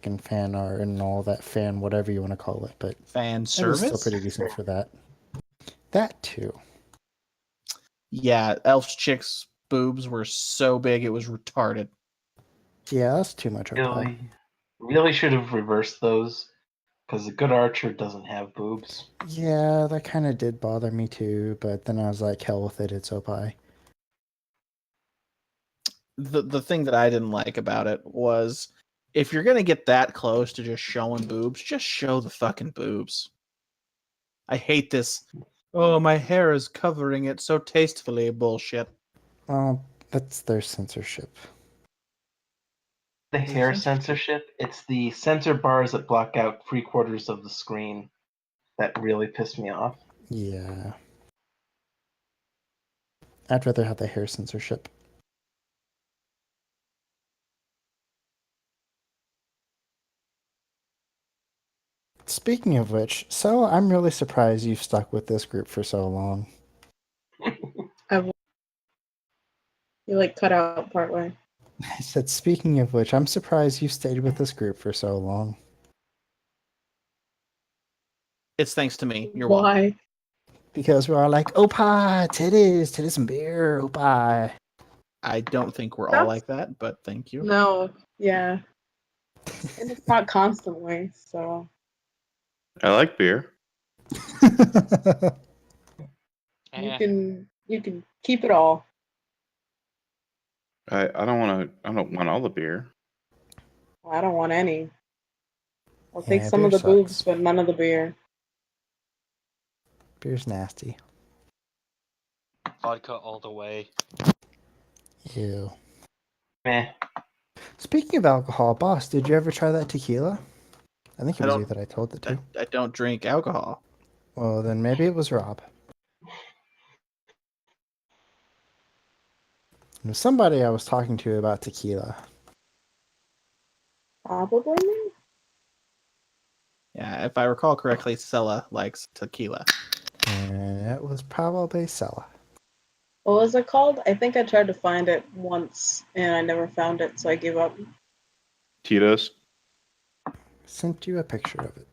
and fan art and all that fan whatever you want to call it, but Fan it was service? still pretty decent for that. That too. Yeah, Elf Chick's boobs were so big it was retarded. Yeah, that's too much. Really should have reversed those, because a good archer doesn't have boobs. Yeah, that kind of did bother me too, but then I was like, hell with it, it's opai. The thing that I didn't like about it was if you're gonna get that close to just showing boobs, just show the fucking boobs. I hate this Oh, my hair is covering it so tastefully. Bullshit. Well, that's their censorship. The Is it hair censorship? censorship, it's the censor bars that block out 3/4 of the screen that really pissed me off. Yeah. I'd rather have the hair censorship. Speaking of which, so I'm really surprised you've stuck with this group for so long. You like cut out partway. I said, speaking of which, I'm surprised you stayed with this group for so long. It's thanks to me. You're welcome. Why? Because we're all like, Opa, titties and beer, Opa. I don't think we're all That's- like that, but thank you. No. Yeah. And it's not constantly, so. I like beer. You can keep it all. I don't want to. I don't want all the beer. I don't want any. I'll Yeah, take some of beer the boobs, sucks. but none of the beer. Beer's nasty. Vodka all the way. Ew. Meh. Speaking of alcohol, boss, did you ever try that tequila? I think it I was don't- you that I told it to. I don't drink alcohol. Well, then maybe it was Rob. It was somebody I was talking to about tequila. Probably me. Yeah, if I recall correctly, Sella likes tequila. And it was probably Sella. What was it called? I think I tried to find it once and I never found it, so I gave up. Tito's. Sent you a picture of it.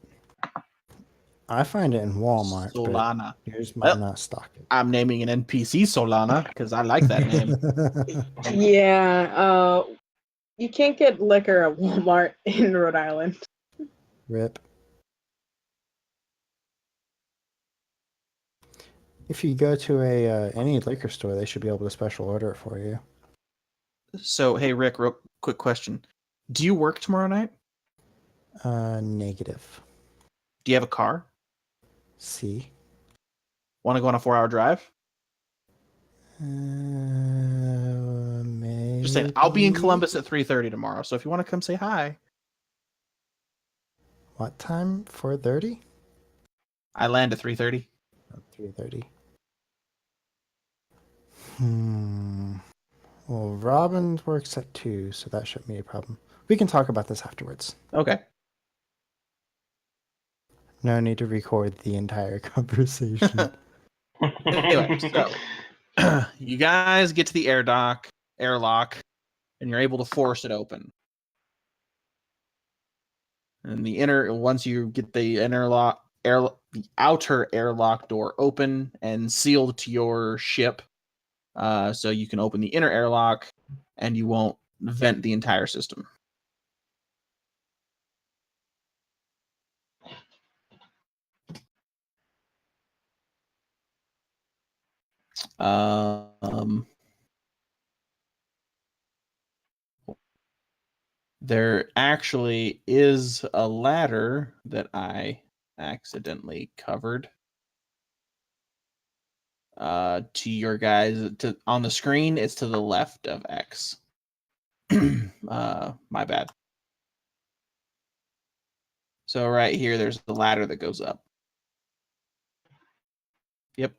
I find it in Walmart, but Solana. yours might Well, not stock it. I'm naming an NPC Solana because I like that name. Yeah, you can't get liquor at Walmart in Rhode Island. Rip. If you go to a any liquor store, they should be able to special order it for you. So, hey, Rick, real quick question. Do you work tomorrow night? Negative. Do you have a car? C. Want to go on a 4-hour drive? Maybe. Just saying, I'll be in Columbus at 3:30 tomorrow. So if you want to come say hi, What time? 4:30? I land at 3:30. 3:30. Well, Robin works at 2, so that shouldn't be a problem. We can talk about this afterwards. Okay. No need to record the entire conversation. Anyway, so you guys get to the airlock, and you're able to force it open. And once you get the the outer airlock door open and sealed to your ship, so you can open the inner airlock, and you won't vent the entire system. There actually is a ladder that I accidentally covered. To your guys, on the screen, it's to the left of X. My bad. So right here, there's the ladder that goes up. Yep.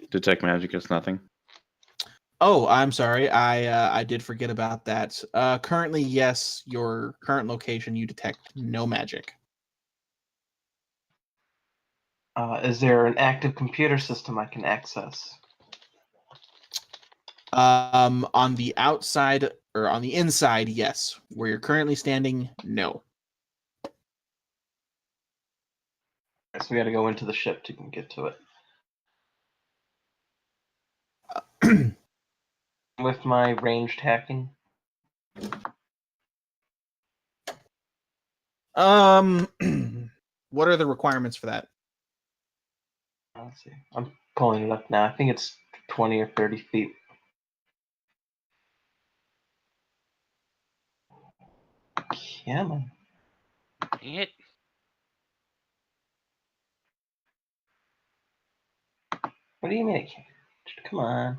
Detect magic is nothing. Oh, I'm sorry. I did forget about that. Currently, yes, your current location, you detect no magic. Is there an active computer system I can access? On the outside or on the inside, yes. Where you're currently standing, no. So we got to go into the ship to get to it. With my ranged hacking. What are the requirements for that? Let's see. I'm pulling it up now. I think it's 20 or 30 feet. Come on. Dang it. What do you mean it can't? Come on.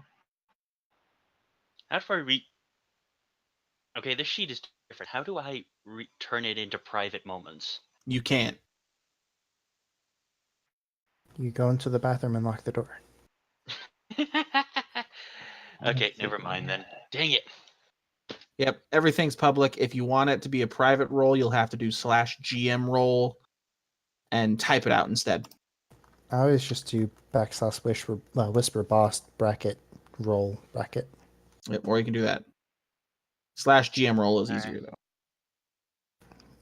How do I Okay, this sheet is different. How do I turn it into private moments? You can't. You go into the bathroom and lock the door. Okay, never mind then. Dang it. Yep, everything's public. If you want it to be a private role, you'll have to do /GM role and type it out instead. I always just do whisper boss bracket roll bracket. Yep, or you can do that. /GM role is easier though.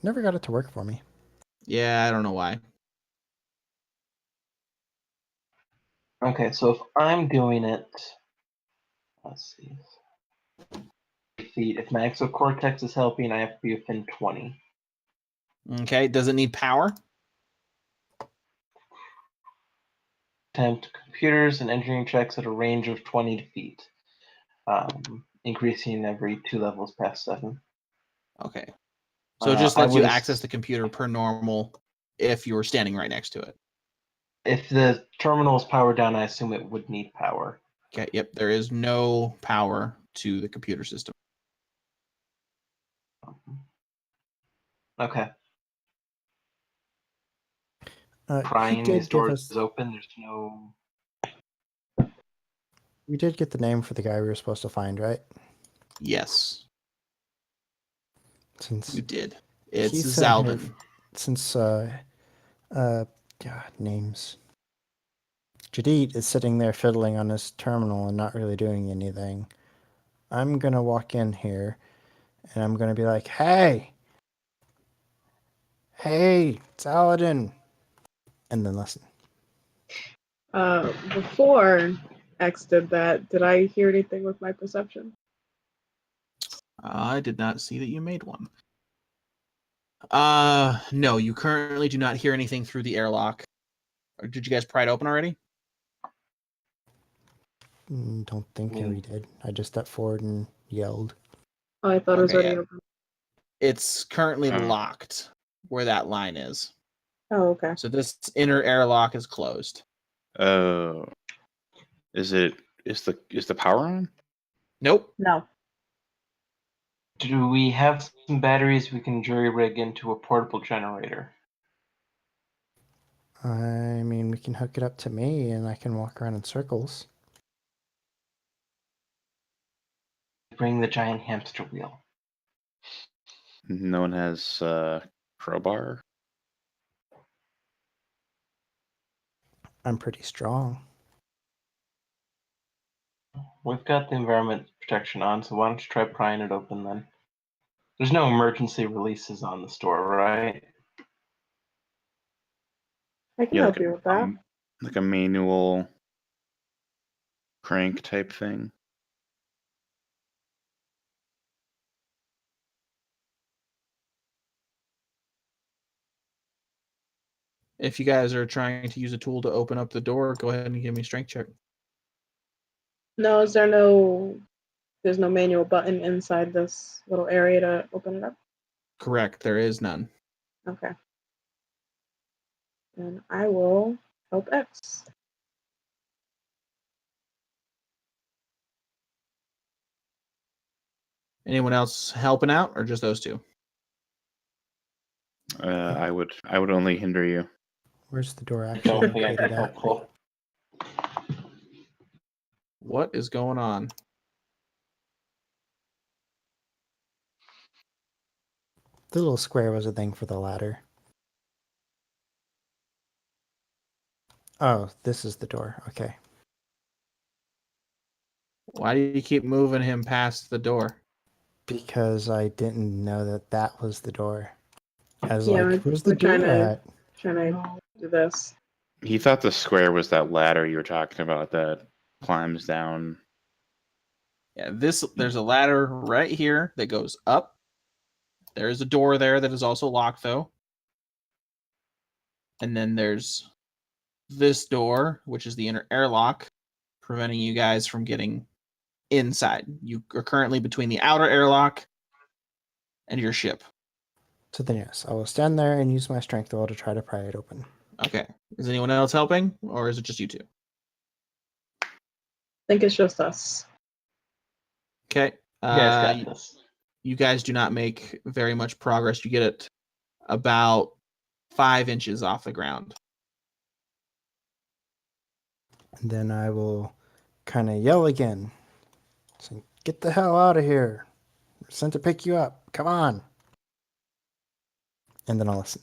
Never got it to work for me. Yeah, I don't know why. Okay, so if I'm doing it, let's see. Feet. If my exocortex is helping, I have to be within 20. Okay, does it need power? Attempt computers and engineering checks at a range of 20 feet, increasing every 2 levels past 7. Okay. So it just lets you access the computer per normal if you're standing right next to it. If the terminal is powered down, I assume it would need power. Okay, yep, there is no power to the computer system. Okay. Prying these doors is open. There's no. We did get the name for the guy we were supposed to find, right? Yes, Since you did. It's he said Zaldin. Since names. Jadid is sitting there fiddling on his terminal and not really doing anything. I'm gonna walk in here and I'm gonna be like, hey, Saladin, and then listen. Before X did that, did I hear anything with my perception? I did not see that you made one. No, you currently do not hear anything through the airlock. Or did you guys pry it open already? Don't think we did. I just stepped forward and yelled. Oh, I thought it was Okay, already yeah. open. It's currently locked where that line is. Oh, okay. So this inner airlock is closed. Oh. Is the power on? Nope. No. Do we have some batteries we can jury rig into a portable generator? I mean, we can hook it up to me and I can walk around in circles. Bring the giant hamster wheel. No one has crowbar. I'm pretty strong. We've got the environment protection on, so why don't you try prying it open then? There's no emergency releases on the store, right? I can Yeah, help you with that. Like a manual crank type thing. If you guys are trying to use a tool to open up the door, go ahead and give me a strength check. No, there's no manual button inside this little area to open it up? Correct, there is none. Okay. And I will help X. Anyone else helping out, or just those two? I would only hinder you. Where's the door Don't actually think I can located at? helpful. What is going on? The little square was a thing for the ladder. Oh, this is the door. Okay. Why do you keep moving him past the door? Because I didn't know that was the door. I was Yeah, like, where's we're the door at? trying to do this. He thought the square was that ladder you were talking about that climbs down. Yeah, there's a ladder right here that goes up. There's a door there that is also locked though. And then there's this door, which is the inner airlock, preventing you guys from getting inside. You are currently between the outer airlock and your ship. So then yes, I will stand there and use my strength roll to try to pry it open. Okay. Is anyone else helping, or is it just you two? think it's just us. Okay. You guys got this. You guys do not make very much progress. You get it about 5 inches off the ground. And then I will kind of yell again. Say, get the hell out of here. We're sent to pick you up. Come on. And then I'll listen.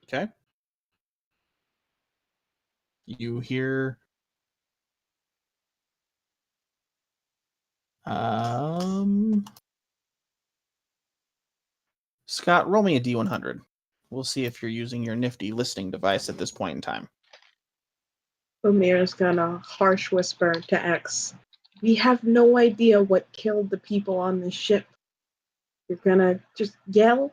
Okay. You hear Scott, roll me a D100. We'll see if you're using your nifty listening device at this point in time. Umir's gonna harsh whisper to X. We have no idea what killed the people on this ship. You're gonna just yell?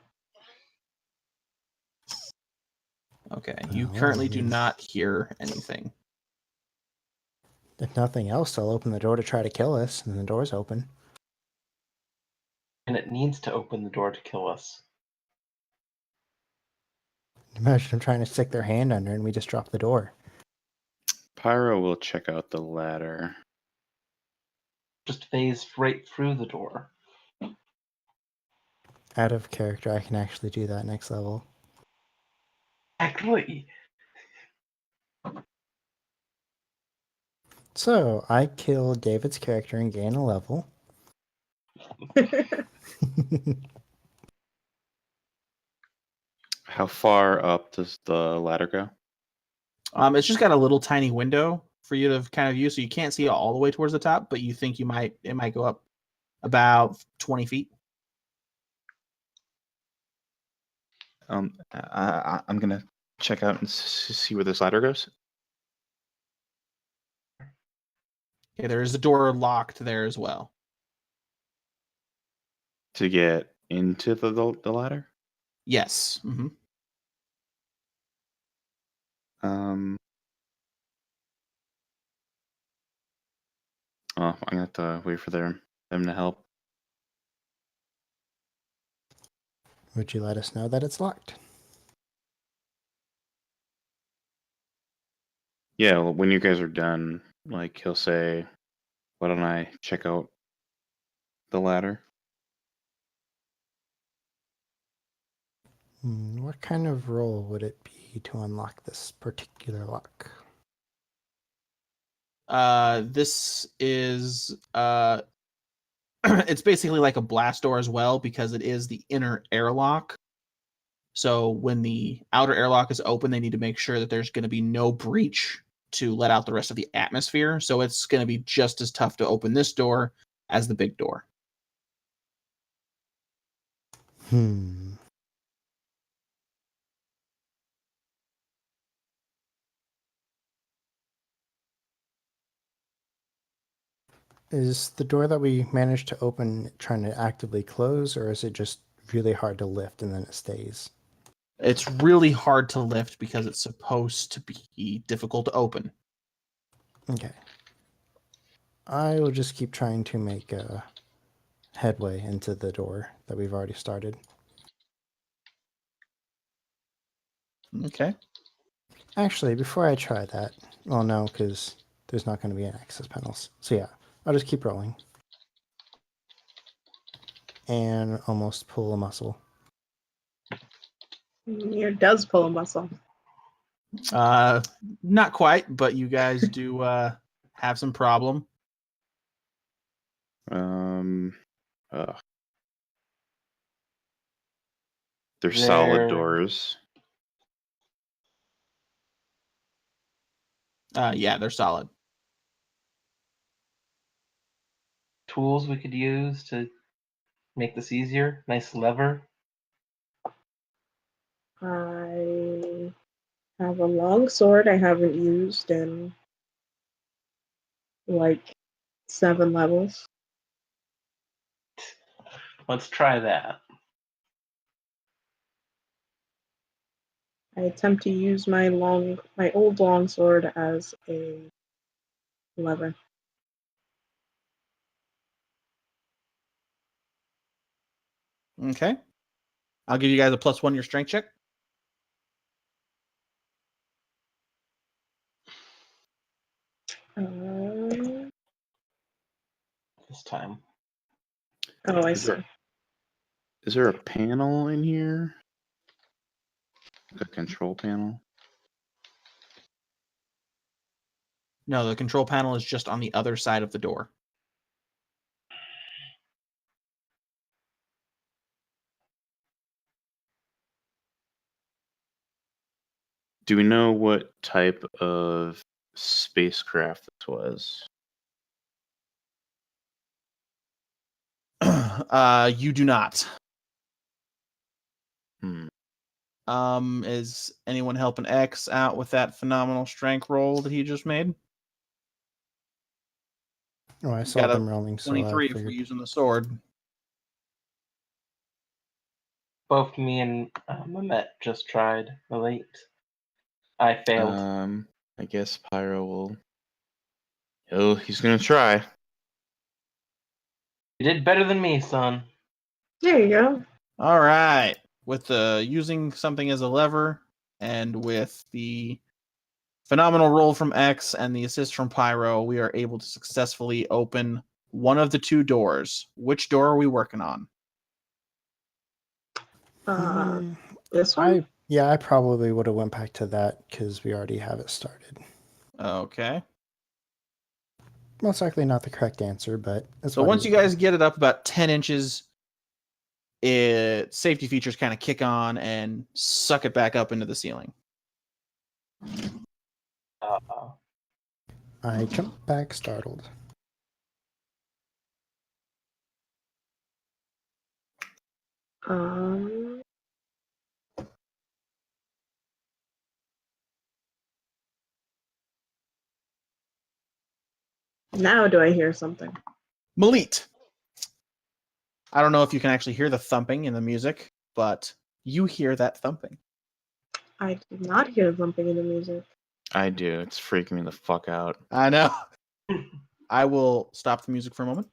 Okay. You Oh, currently I do mean- not hear anything. If nothing else, they'll open the door to try to kill us, and the door's open. And it needs to open the door to kill us. Imagine them trying to stick their hand under and we just drop the door. Pyro will check out the ladder. Just phase right through the door. Out of character, I can actually do that next level. Exactly. So, I kill David's character and gain a level. How far up does the ladder go? It's just got a little tiny window for you to kind of use, so you can't see it all the way towards the top, but you think it might go up about 20 feet. I'm gonna check out and see where this ladder goes. Okay, there is a door locked there as well. To get into the ladder. Yes. Mm-hmm. Oh, I'm gonna have to wait for them to help. Would you let us know that it's locked? Yeah, well, when you guys are done, like he'll say, "Why don't I check out the ladder?" What kind of roll would it be to unlock this particular lock? This is it's basically like a blast door as well because it is the inner airlock. So when the outer airlock is open, they need to make sure that there's going to be no breach to let out the rest of the atmosphere. So it's going to be just as tough to open this door as the big door. Is the door that we managed to open trying to actively close, or is it just really hard to lift and then it stays? It's really hard to lift because it's supposed to be difficult to open. Okay. I will just keep trying to make a headway into the door that we've already started. Okay. Actually, before I try that, well, no, because there's not going to be an access panels. So yeah, I'll just keep rolling. And almost pull a muscle. Umir does pull a muscle. Not quite, but you guys do have some problem. Ugh. They're solid doors. Yeah, they're solid. Tools we could use to make this easier. Nice lever. I have a long sword I haven't used in like 7 levels. Let's try that. I attempt to use my old long sword as a lever. Okay. I'll give you guys a +1 your strength check. This time. Oh, I Is see. there a panel in here? Like a control panel? No, the control panel is just on the other side of the door. Do we know what type of spacecraft this was? You do not. Hmm. Is anyone helping X out with that phenomenal strength roll that he just made? Oh, I saw Got a them rolling, so I 23 if we're figured. using the sword. Both me and Mehmet just tried. Late. I failed. I guess Pyro will. Oh, he's gonna try. You did better than me, son. There you go. All right. With the using something as a lever and with the phenomenal roll from X and the assist from Pyro, we are able to successfully open one of the two doors. Which door are we working on? Hmm, This one? I probably would have went back to that because we already have it started. Okay. Most likely not the correct answer, but that's So what once you guys get it up about 10 inches, safety features kind of kick on and suck it back up into the ceiling. I jumped back startled. Um, now do I hear something? Malit. I don't know if you can actually hear the thumping in the music, but you hear that thumping. I did not hear something in the music. I do. It's freaking me the fuck out. I know. I will stop the music for a moment.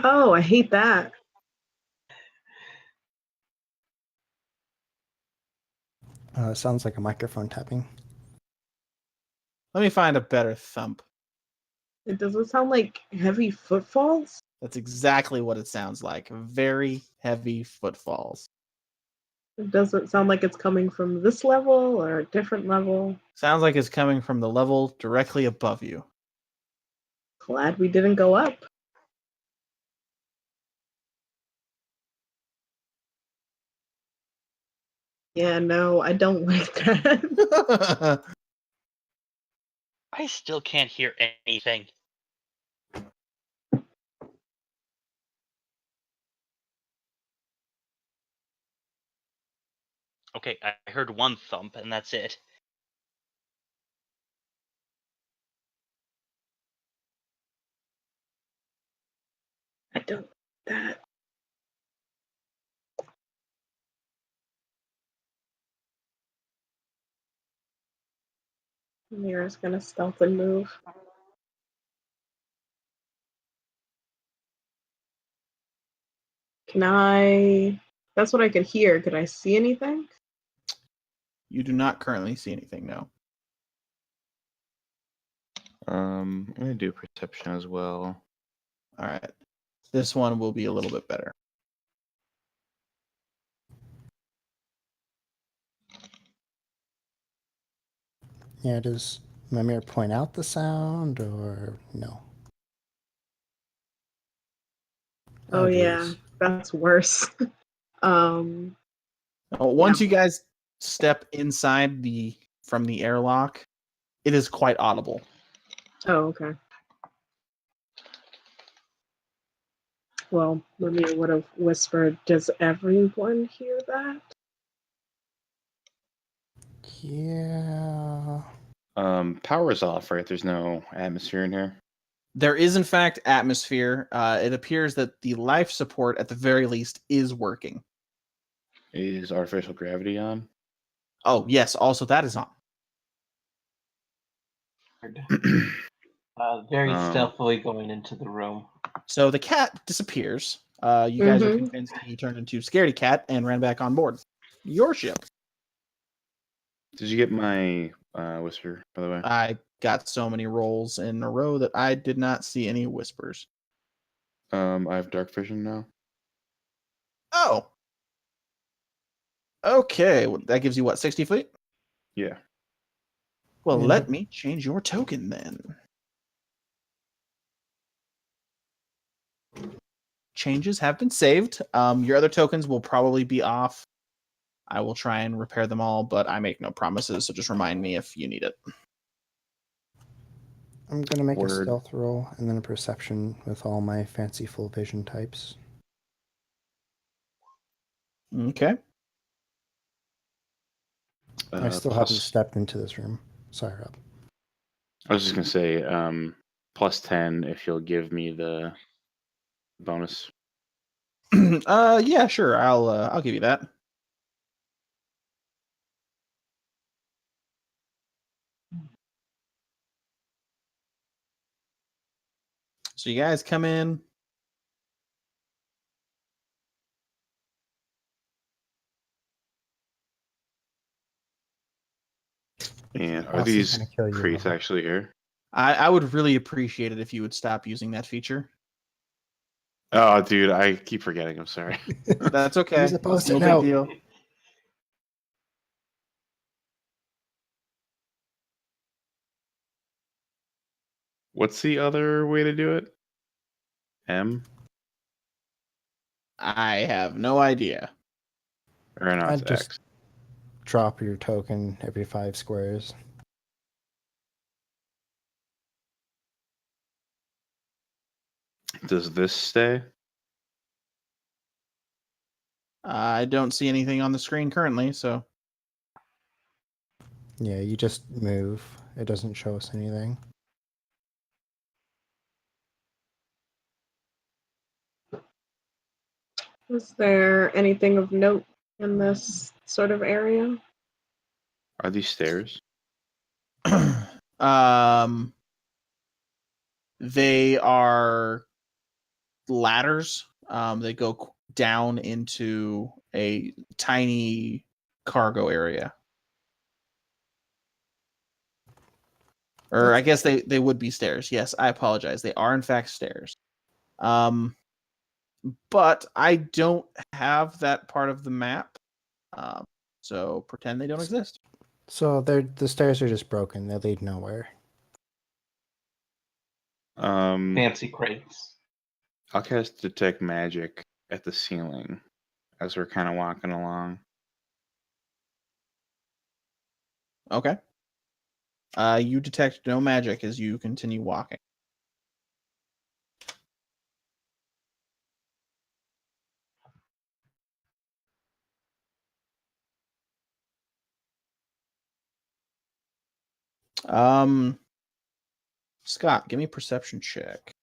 Oh, I hate that. It sounds like a microphone tapping. Let me find a better thump. It doesn't sound like heavy footfalls. That's exactly what it sounds like. Very heavy footfalls. It doesn't sound like it's coming from this level or a different level. Sounds like it's coming from the level directly above you. Glad we didn't go up. Yeah, no, I don't like that. I still can't hear anything. Okay, I heard one thump, and that's it. I don't like that. Mira's gonna stealth and move. Can I? That's what I could hear. Could I see anything? You do not currently see anything, no. I'm gonna do perception as well. All right. This one will be a little bit better. Yeah, does Mimir point out the sound or no? Oh yeah, geez. that's worse. Once you guys step inside from the airlock, it is quite audible. Oh, okay. Well, Mimir would have whispered, "Does everyone hear that?" Yeah. Power's off, right? There's no atmosphere in here. There is, in fact, atmosphere. It appears that the life support, at the very least, is working. Is artificial gravity on? Oh, yes. Also, that is on. Very Um, stealthily going into the room. So the cat disappears. You guys are Mhm. convinced he turned into Scaredy Cat and ran back on board your ship. Did you get my whisper, by the way? I got so many rolls in a row that I did not see any whispers. I have dark vision now. Oh. Okay, well, that gives you what, 60 feet? Yeah. Well, Yeah. let me change your token then. Changes have been saved. Your other tokens will probably be off. I will try and repair them all, but I make no promises, so just remind me if you need it. I'm gonna make a Word. stealth roll and then a perception with all my fanciful vision types. Okay. I still Plus- haven't stepped into this room. Sorry, Rob. I was just gonna say, plus 10 if you'll give me the bonus. Yeah, sure. I'll give you that. So you guys come in. And are Boss is these gonna kill you, crates Rob. actually here? I would really appreciate it if you would stop using that feature. Oh, dude, I keep forgetting. I'm sorry. That's okay. Use a post-it No big note. deal. What's the other way to do it? M? I have no idea. Or no, it's I'd just- X. Drop your token every 5 squares. Does this stay? I don't see anything on the screen currently, so Yeah, you just move. It doesn't show us anything. Is there anything of note in this sort of area? Are these stairs? they are ladders. They go down into a tiny cargo area. Or I guess they would be stairs. Yes, I apologize. They are in fact stairs. But I don't have that part of the map. So pretend they don't exist. So the stairs are just broken. They lead nowhere. Fancy crates. I'll cast Detect Magic at the ceiling as we're kind of walking along. Okay. You detect no magic as you continue walking. Scott, give me a perception check.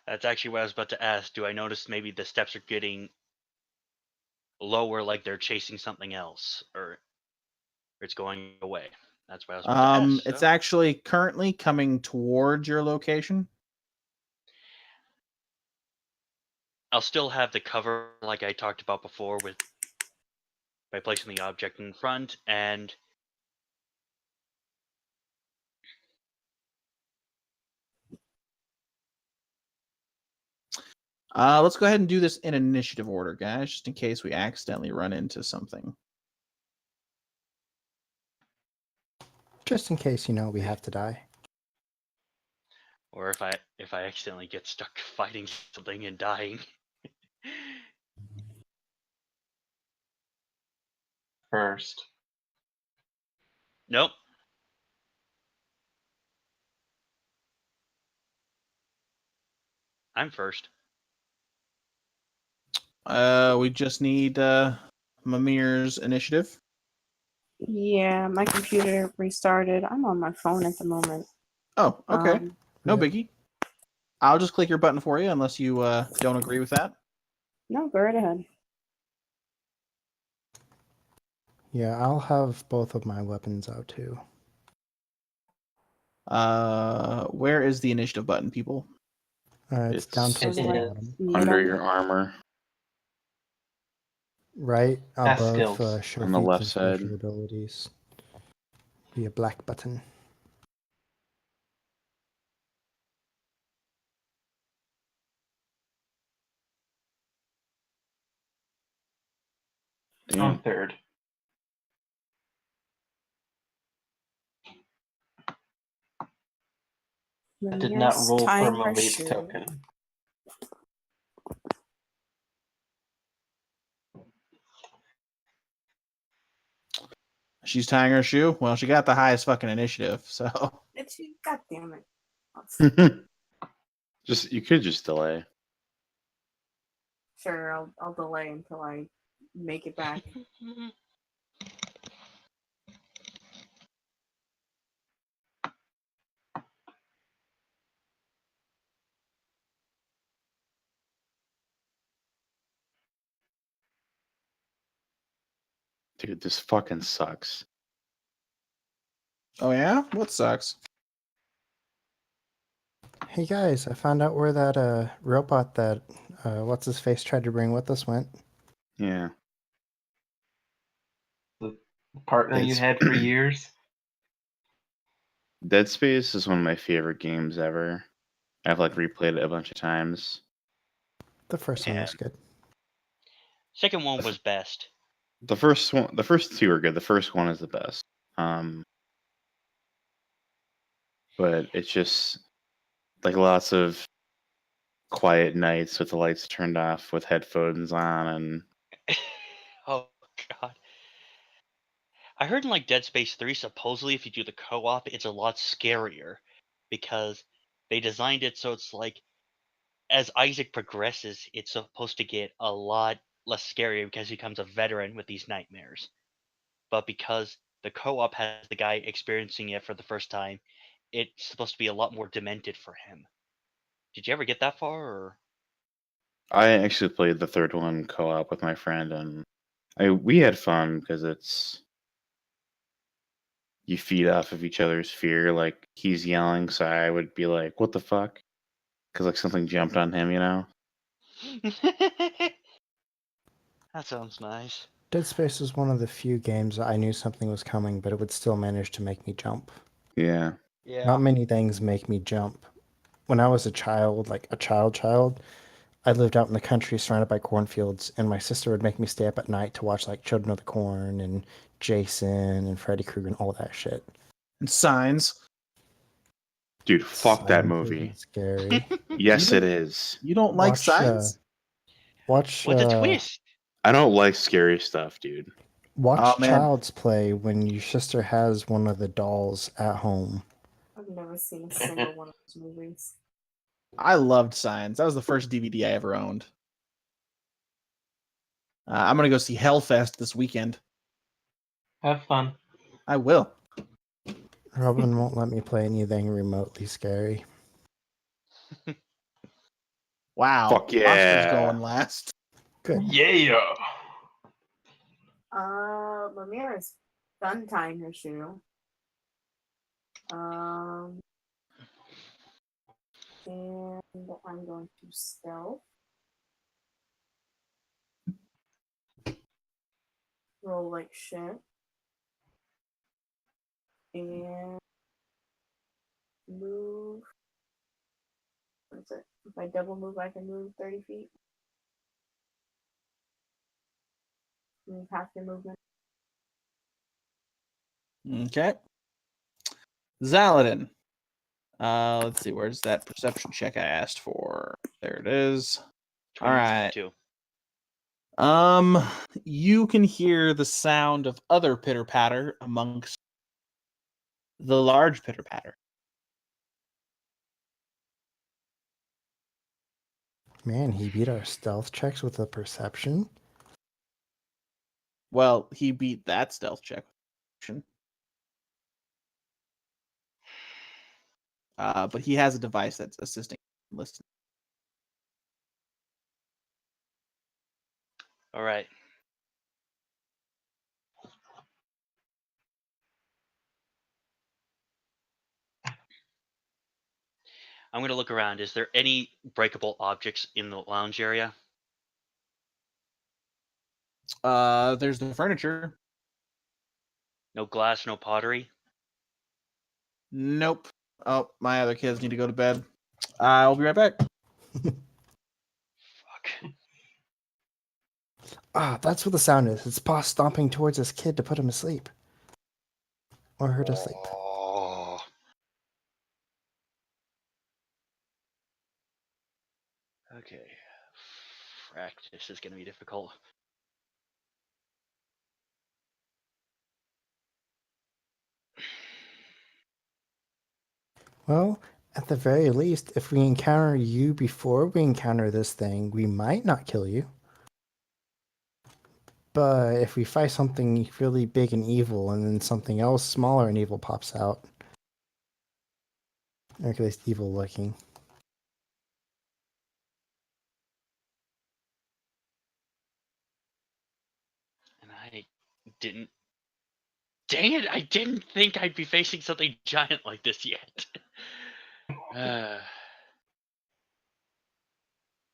That's actually what I was about to ask. Do I notice maybe the steps are getting lower, like they're chasing something else, or it's going away? That's what I was about to ask. It's so. actually currently coming towards your location. I'll still have the cover like I talked about before with by placing the object in front and Let's go ahead and do this in initiative order, guys, just in case we accidentally run into something. Just in case, we have to die. or if I accidentally get stuck fighting something and dying. First. Nope. I'm first. We just need Mimir's initiative. Yeah, my computer restarted. I'm on my phone at the moment. Oh, okay. No Yeah. biggie. I'll just click your button for you unless you don't agree with that. No, go right ahead. Yeah, I'll have both of my weapons out too. Where is the initiative button, people? It's down It's towards the It is. bottom, under your armor right Task above skills. show on the feats left and side. special abilities. Be a black button. On Damn. third. I did not Yes, roll for tying my her leap shoe. token. She's tying her shoe. Well, she got the highest fucking initiative, so God damn it. You could just delay. Sure, I'll delay until I make it back. Dude, this fucking sucks. oh yeah, what sucks? Hey guys, I found out where that robot that what's his face tried to bring with us went. Yeah. The partner you It's- had for years. Dead Space is one of my favorite games ever. I've like replayed it a bunch of times. The first one Yeah. was good. Second one was best. The first two are good. The first one is the best. But it's just like lots of quiet nights with the lights turned off with headphones on and Oh god. I heard in like Dead Space 3, supposedly if you do the co-op, it's a lot scarier because they designed it so it's like as Isaac progresses, it's supposed to get a lot less scary because he becomes a veteran with these nightmares. But because the co-op has the guy experiencing it for the first time, it's supposed to be a lot more demented for him. Did you ever get that far, or? I actually played the third one co-op with my friend and we had fun because you feed off of each other's fear. Like he's yelling, so I would be like, "What the fuck?" Because like something jumped on him, you know. That sounds nice. Dead Space was one of the few games I knew something was coming, but it would still manage to make me jump. Yeah. Yeah. Not many things make me jump. When I was a child, like a child, I lived out in the country surrounded by cornfields, and my sister would make me stay up at night to watch like Children of the Corn and Jason and Freddy Krueger and all that shit. And Signs. Dude, fuck that Signs movie. isn't scary. Yes, You it don't- is. You don't like Watch, Signs? Watch What's a twist? I don't like scary stuff, dude. watch Oh, man. Child's Play when your sister has one of the dolls at home. I've never seen a single one of those movies. I loved Signs. That was the first DVD I ever owned. I'm gonna go see Hellfest this weekend. Have fun. I will. Robin won't let me play anything remotely scary. Wow. Fuck Oscar's yeah. going last. Good. Yeah. Lemira's done tying her shoe. And I'm going to stealth. Roll like shit. And move. What is it? If I double move, I can move 30 feet. Move half your movement. Okay. Zaladin. Let's see, where's that perception check I asked for? There it is. All right. 22. You can hear the sound of other pitter patter amongst the large pitter patter. Man, he beat our stealth checks with a perception. Well, he beat that stealth check. But he has a device that's assisting listening. All right. I'm gonna look around. Is there any breakable objects in the lounge area? There's the furniture. No glass, no pottery. Nope. Oh, my other kids need to go to bed. I'll be right back. Fuck. Ah, that's what the sound is. It's Boss stomping towards his kid to put him to sleep. Or her to sleep. Oh. Okay. Frack, this is gonna be difficult. Well, at the very least, if we encounter you before we encounter this thing, we might not kill you. But if we fight something really big and evil, and then something else smaller and evil pops out, or at least evil looking, And I didn't. Dang it! I didn't think I'd be facing something giant like this yet.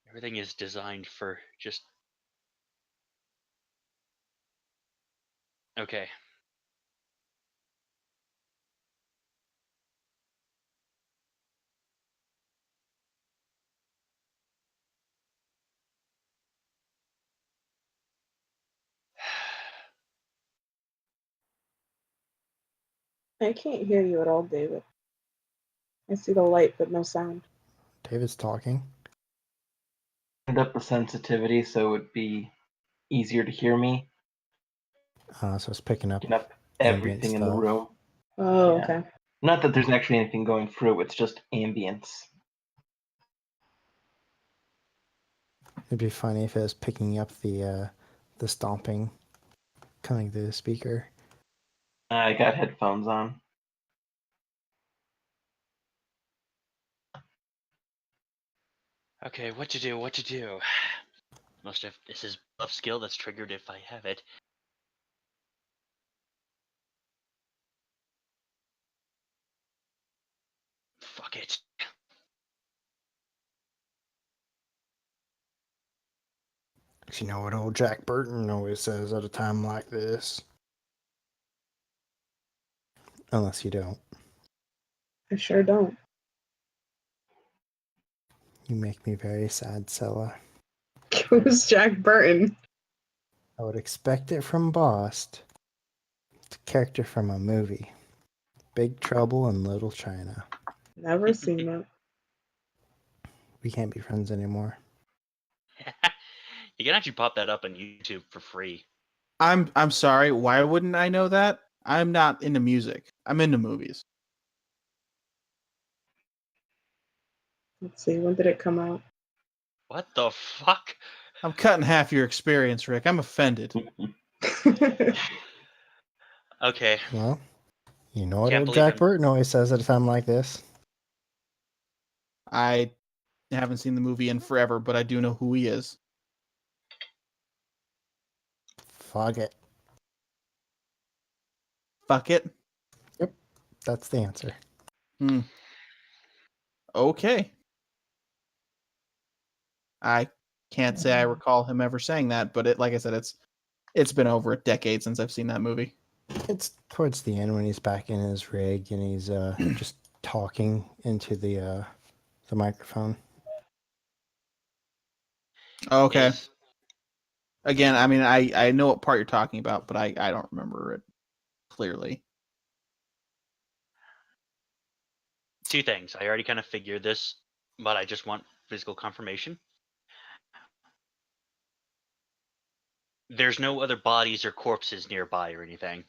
Everything is designed for just. Okay. I can't hear you at all, David. I see the light, but no sound. David's talking. Turned up the sensitivity so it would be easier to hear me. So it's picking up Picking up ambient everything in the stuff. room. Oh, Yeah. okay. Not that there's actually anything going through, it's just ambience. It'd be funny if it was picking up the stomping coming through the speaker. I got headphones on. Okay, what to do? What to do? Must have. This is buff skill that's triggered if I have it. Fuck it. 'Cause you know what old Jack Burton always says at a time like this. Unless you don't. I sure don't. You make me very sad, Sella. Who's Jack Burton? I would expect it from Bost. It's a character from a movie. Big Trouble in Little China. Never seen it. We can't be friends anymore. You can actually pop that up on YouTube for free. I'm sorry. Why wouldn't I know that? I'm not into music. I'm into movies. Let's see, when did it come out? What the fuck? I'm cutting half your experience, Rick. I'm offended. Okay. Well, you know what Can't old believe Jack I'm- Burton always says at a time like this. I haven't seen the movie in forever, but I do know who he is. Fuck it. Fuck it. That's the answer. Okay. I can't say I recall him ever saying that, but like I said, it's been over a decade since I've seen that movie. It's towards the end when he's back in his rig and he's just talking into the microphone. Okay. Is- Again, I mean, I know what part you're talking about, but I don't remember it clearly. Two things. I already kind of figured this, but I just want physical confirmation. There's no other bodies or corpses nearby or anything.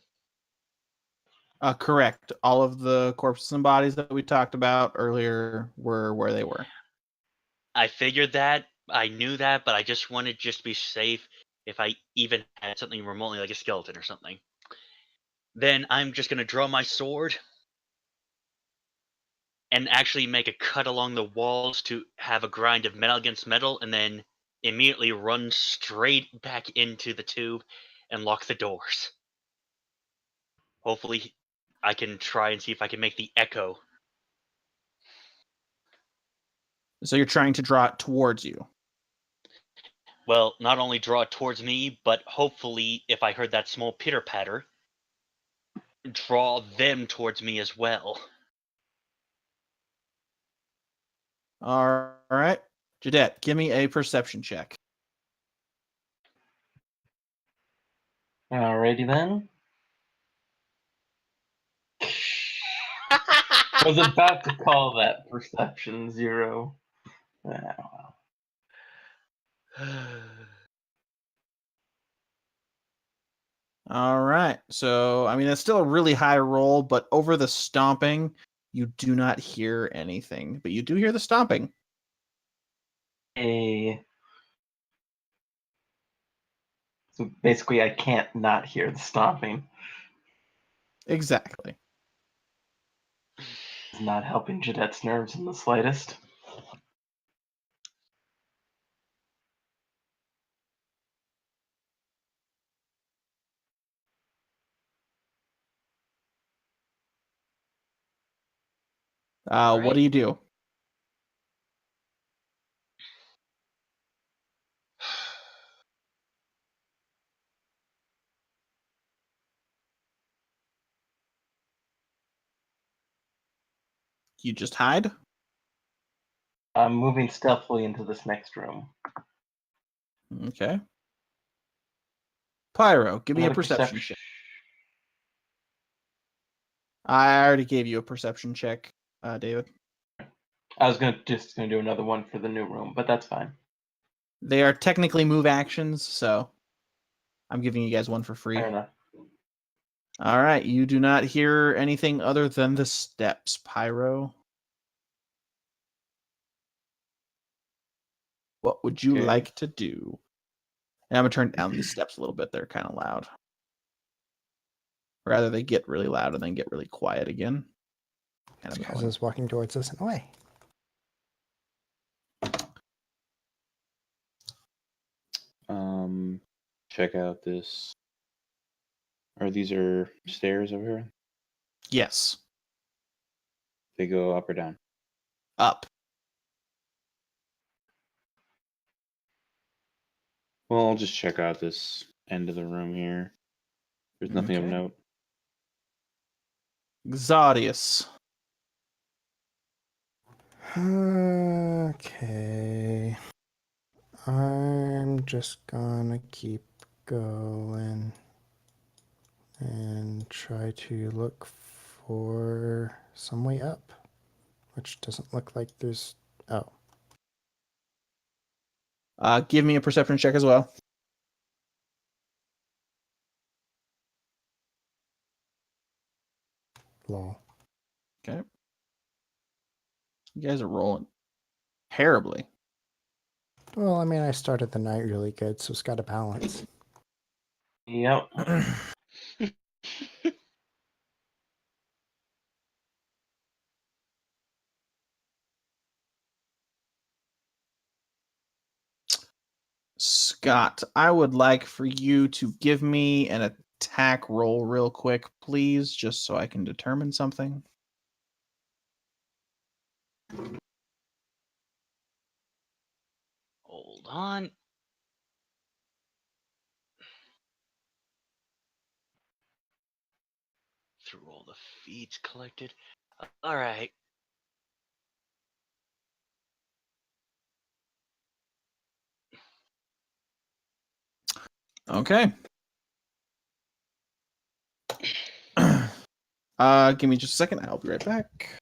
Correct. All of the corpses and bodies that we talked about earlier were where they were. I figured that. I knew that, but I just wanted just to be safe if I even had something remotely like a skeleton or something. Then I'm just going to draw my sword and actually make a cut along the walls to have a grind of metal against metal, and then immediately run straight back into the tube and lock the doors. Hopefully I can try and see if I can make the echo. So you're trying to draw it towards you. Well, not only draw it towards me, but hopefully, if I heard that small pitter patter, draw them towards me as well. All right. Jadette, give me a perception check. Alrighty then. I was about to call that perception 0. Ah, All right. So, I mean, that's still a really high roll, but over the stomping, you do not hear anything, but you do hear the stomping. hey. So basically, I can't not hear the stomping. Exactly. It's not helping Jadette's nerves in the slightest. What do you do? You just hide? I'm moving stealthily into this next room. Okay. Pyro, give me a Another perception check. I already gave you a perception check, David. I was just gonna do another one for the new room, but that's fine. They are technically move actions, so I'm giving you guys one for free. Fair enough. All right, you do not hear anything other than the steps, Pyro. What would you Okay. like to do? And I'm gonna turn down these steps a little bit. They're kind of loud. Rather, they get really loud and then get really quiet again. Kind of Because annoying. it's walking towards us in a way. Check out this. Or these are stairs over here? Yes, They go up or down? up. Well, I'll just check out this end of the room here. There's nothing of Okay. note. Xaudius. Okay. I'm just gonna keep going and try to look for some way up, which doesn't look like there's. Oh, Give me a perception check as well. lol. Okay. You guys are rolling terribly. Well, I mean, I started the night really good, so it's got a balance. Yep. Scott, I would like for you to give me an attack roll real quick, please, just so I can determine something. Hold on. Through all the feeds collected. All right. Okay. Give me just a second. I'll be right back.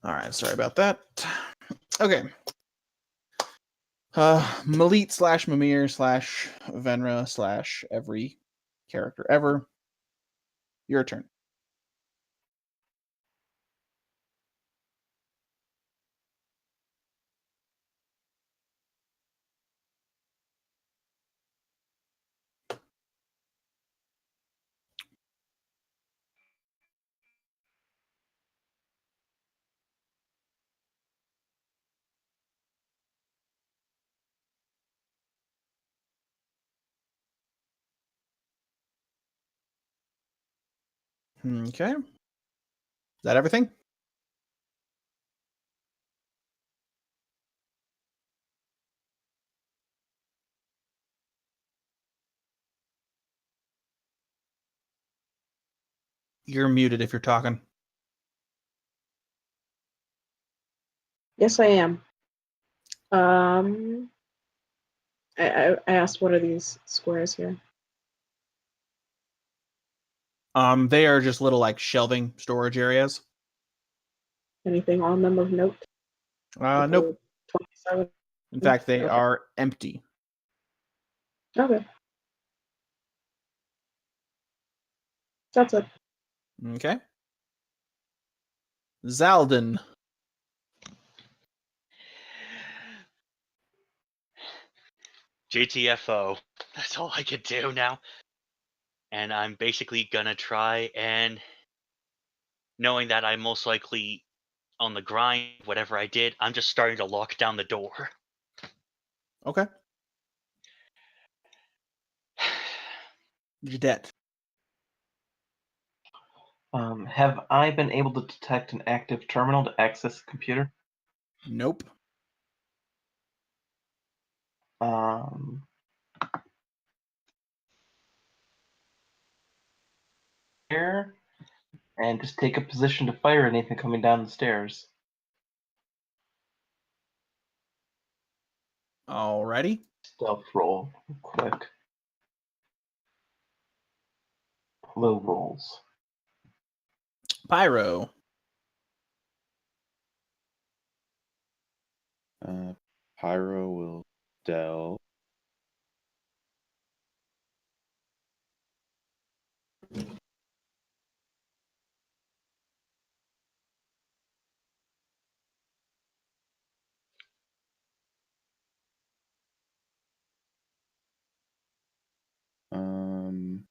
All right, sorry about that. Okay. Malit / Mimir / Venra / every character ever. Your turn. Okay. Is that everything? You're muted if you're talking. Yes, I am. I asked, what are these squares here? They are just little like shelving storage areas. Anything on them of note? Nope. 27. In fact, they Okay. are empty. Okay. That's it. Okay. Zaldin. GTFO. That's all I could do now. And I'm basically gonna try and, knowing that I'm most likely on the grind, whatever I did, I'm just starting to lock down the door. Okay. Jadet. Have I been able to detect an active terminal to access the computer? Nope. Um, here, and just take a position to fire anything coming down the stairs. Alrighty. Stealth roll, real quick. Low rolls. Pyro. Pyro will delve. Um,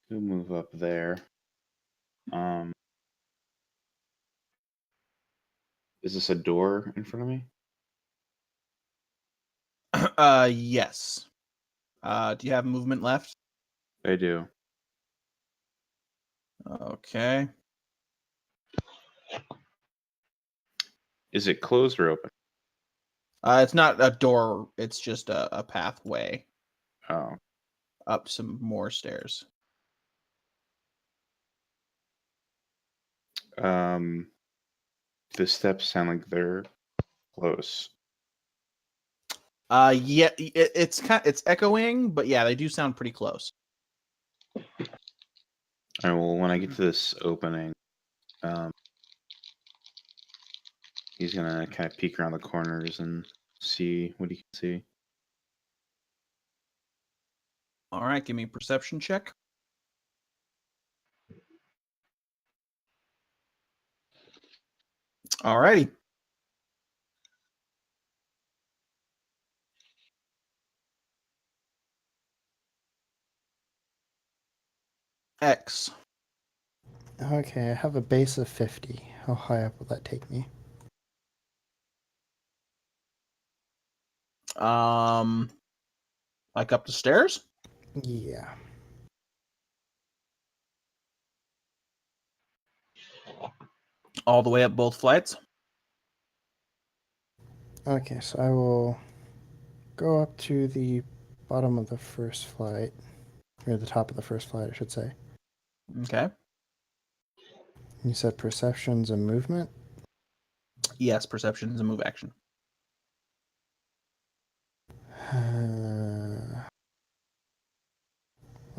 he'll move up there. Is this a door in front of me? Yes. Do you have movement left? I do. Okay. Is it closed or open? It's not a door, it's just a pathway Oh, up some more stairs. the steps sound like they're close. Yeah, it's echoing, but yeah, they do sound pretty close. All right. Well, when I get to this opening, he's gonna kind of peek around the corners and see what he can see. All right, give me a perception check. Alrighty. X. Okay, I have a base of 50. How high up will that take me? Like up the stairs? Yeah. All the way up both flights? Okay, so I will go up to the bottom of the first flight, or the top of the first flight, I should say. Okay. You said perceptions and movement? Yes, perception is a move action.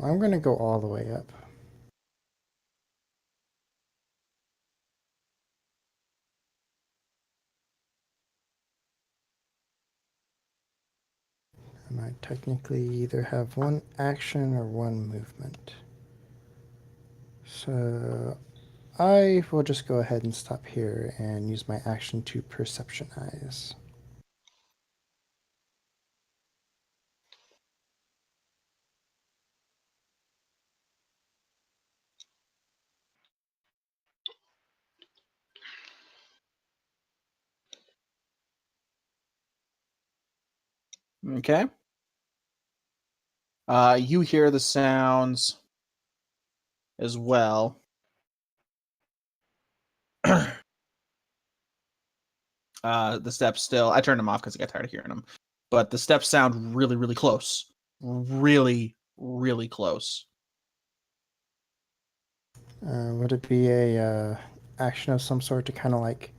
I'm going to go all the way up. And I technically either have one action or one movement. So I will just go ahead and stop here and use my action to perceptionize. Okay. You hear the sounds as well. The steps still. I turned them off because I got tired of hearing them. But the steps sound really, really close. Really, really close. Would it be a action of some sort to kind of like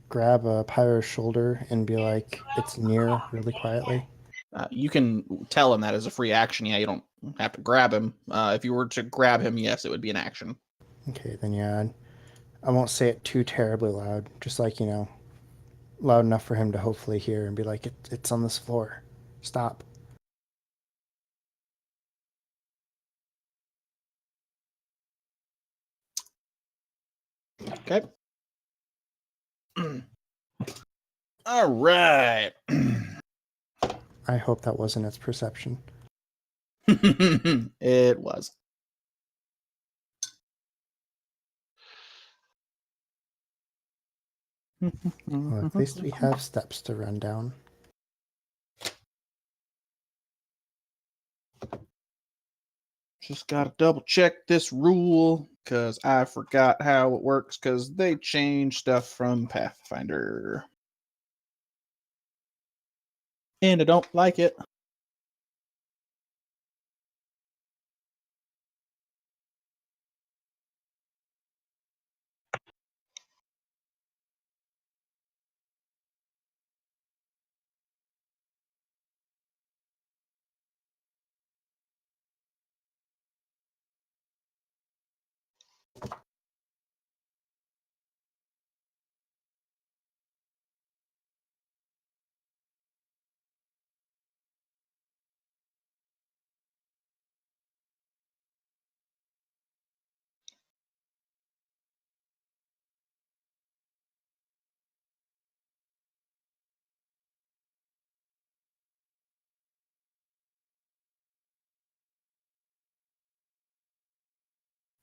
grab a pyro's shoulder and be like, it's near really quietly? You can tell him that as a free action. Yeah, you don't have to grab him. If you were to grab him, yes, it would be an action. Okay, then yeah, I won't say it too terribly loud. Just like, loud enough for him to hopefully hear and be like, it's on this floor. Stop. Okay. All right. I hope that wasn't its perception. It was. Well, at least we have steps to run down. Just gotta double check this rule because I forgot how it works because they changed stuff from Pathfinder. And I don't like it.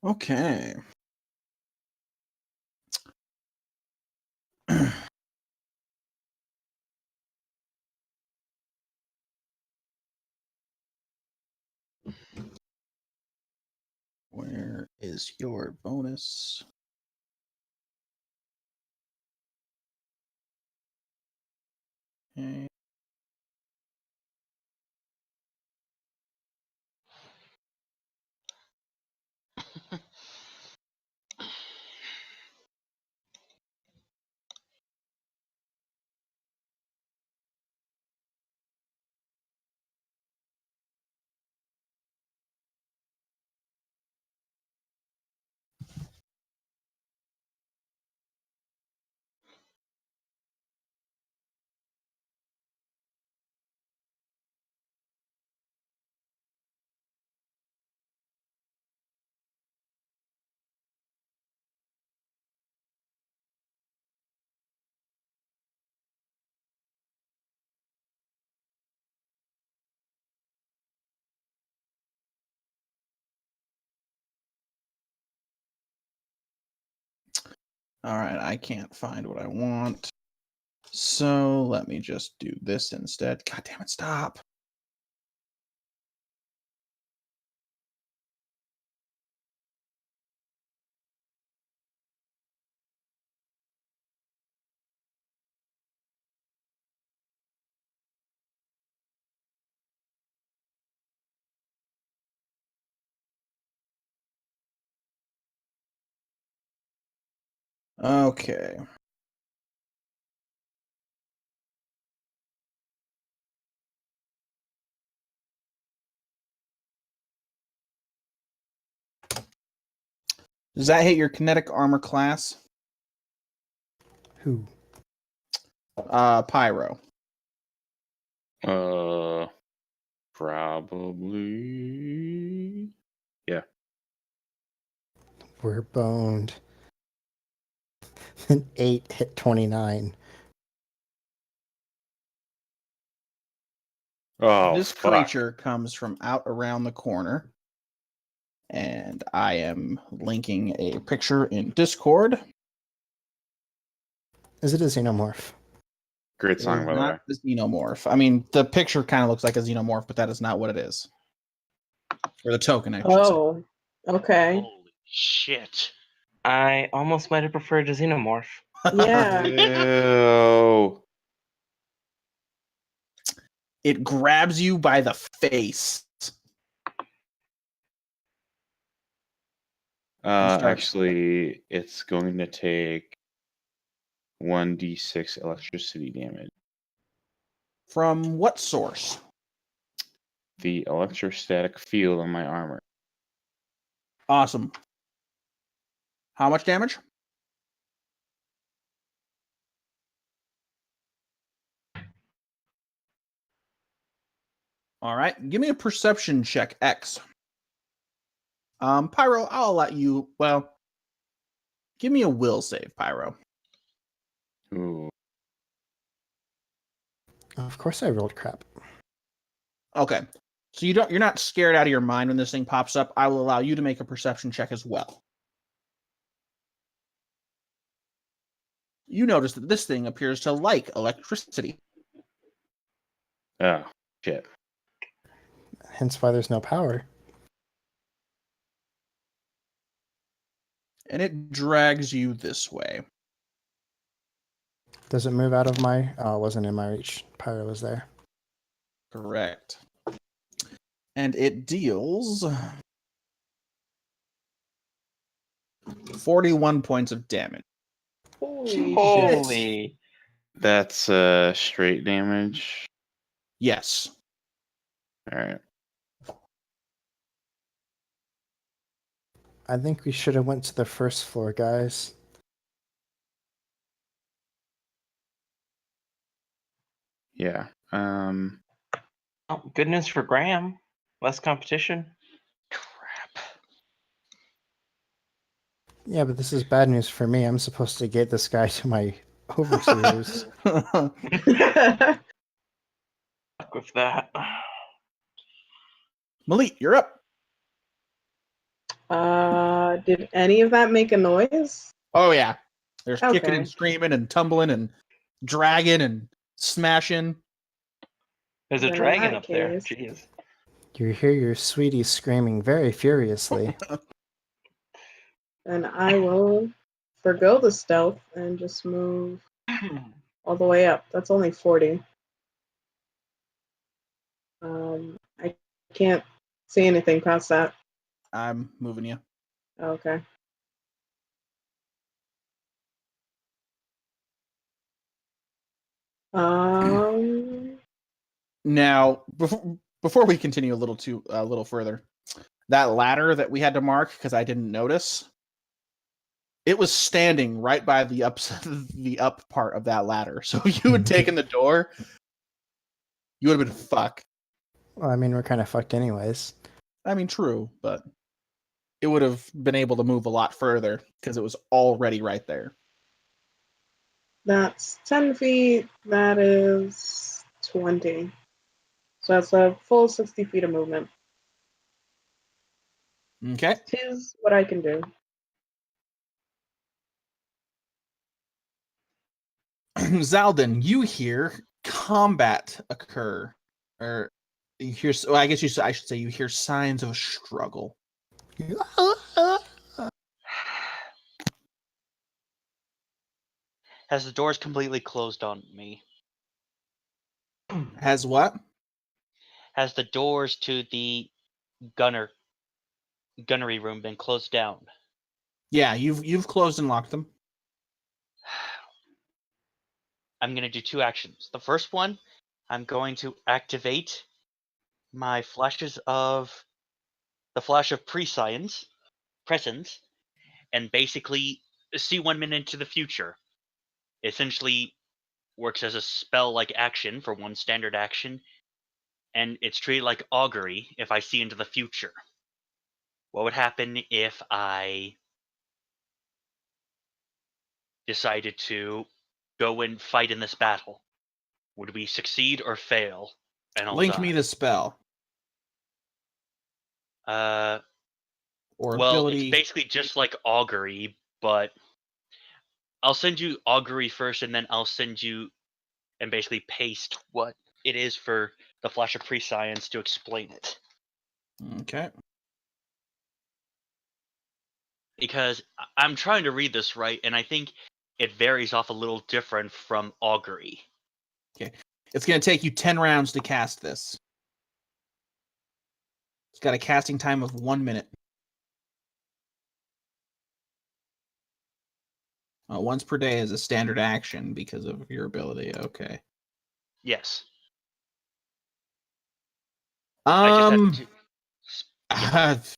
Okay. Where is your bonus? Okay. All right, I can't find what I want. So let me just do this instead. God damn it, stop. Okay. Does that hit your kinetic armor class? Who? Pyro. Probably. Yeah. We're boned. An 8 hit 29. Oh, This fuck. creature comes from out around the corner. And I am linking a picture in Discord. Is it a xenomorph? Great It song, is by the way. not the xenomorph. I mean, the picture kind of looks like a xenomorph, but that is not what it is. Or the token, I should say. Oh, okay. Holy shit. I almost might have preferred a xenomorph. Yeah. Ew. It grabs you by the face. starts- Actually, it's going to take 1d6 electricity damage. From what source? The electrostatic field on my armor. Awesome. How much damage? All right. Give me a perception check, X. Pyro, I'll let you. Well, give me a will save, Pyro. Ooh. Of course, I rolled crap. Okay. So you're not scared out of your mind when this thing pops up. I will allow you to make a perception check as well. You notice that this thing appears to like electricity. Oh, shit. Hence why there's no power. And it drags you this way. Does it move out of my... Oh, it wasn't in my reach. Pyro was there. Correct. And it deals 41 points of damage. Holy shit. Holy. That's straight damage. Yes. All right. I think we should have went to the first floor, guys. Yeah. Oh, good news for Graham. Less competition. Crap. Yeah, but this is bad news for me. I'm supposed to get this guy to my overseers. Fuck with that. Malik, you're up. Did any of that make a noise? Oh, yeah. There's kicking Okay. and screaming and tumbling and dragging and smashing. There's a Then in dragon that up there. case- Jeez. You hear your sweetie screaming very furiously. And I will forgo the stealth and just move all the way up. That's only 40. I can't see anything past that. I'm moving you. Okay. Now, before we continue a little further, that ladder that we had to mark because I didn't notice, it was standing right by the up part of that ladder. So if you had taken the door, you would have been fucked. Well, I mean, we're kind of fucked anyways. I mean, true, but it would have been able to move a lot further because it was already right there. That's 10 feet. That is 20. So that's a full 60 feet of movement. Okay. Tis what I can do. Zaldin, you hear combat occur, or you hear. Well, I guess I should say you hear signs of a struggle. Has the doors completely closed on me? Has what? Has the doors to the gunnery room been closed down? Yeah, you've closed and locked them. I'm going to do two actions. The first one, I'm going to activate my flashes of the flash of prescience, and basically see 1 minute into the future. Essentially works as a spell-like action for one standard action, and it's treated like augury if I see into the future. What would happen if I decided to go and fight in this battle? Would we succeed or fail? And I'll Link die. me the spell Well, or ability. it's basically just like augury, but I'll send you augury first, and then I'll send you and basically paste what it is for the Flash of Prescience to explain it. Okay. Because I'm trying to read this right, and I think it varies off a little different from Augury. It's going to take you 10 rounds to cast this. It's got a casting time of 1 minute. Once per day is a standard action because of your ability. Okay. Yes. I just have to.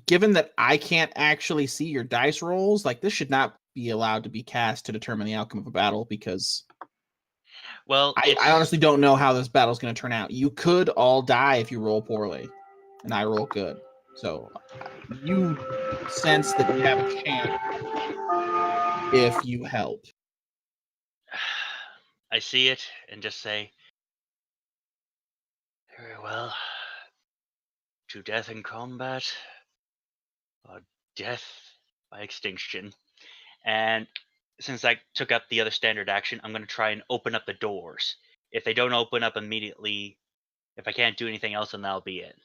Given that I can't actually see your dice rolls, like this should not be allowed to be cast to determine the outcome of a battle because Well, I honestly don't know how this battle's going to turn out. You could all die if you roll poorly, and I roll good. So you sense that you have a chance if you help. I see it and just say, very well. To death in combat, or death by extinction. And since I took up the other standard action, I'm going to try and open up the doors. If they don't open up immediately, if I can't do anything else, then that'll be it.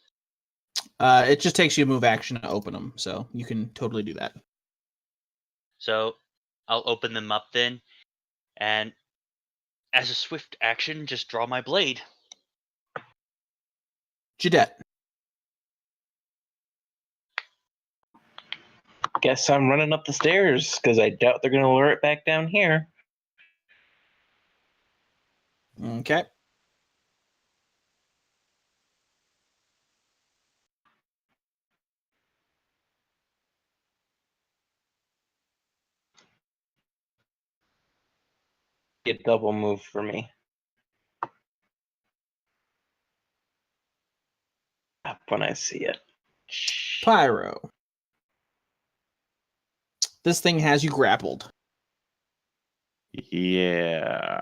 It just takes you a move action to open them, so you can totally do that. So I'll open them up then, and as a swift action, just draw my blade. Jadette. Guess I'm running up the stairs because I doubt they're going to lure it back down here. Okay. A double move for me. Up when I see it. Pyro. This thing has you grappled. Yeah.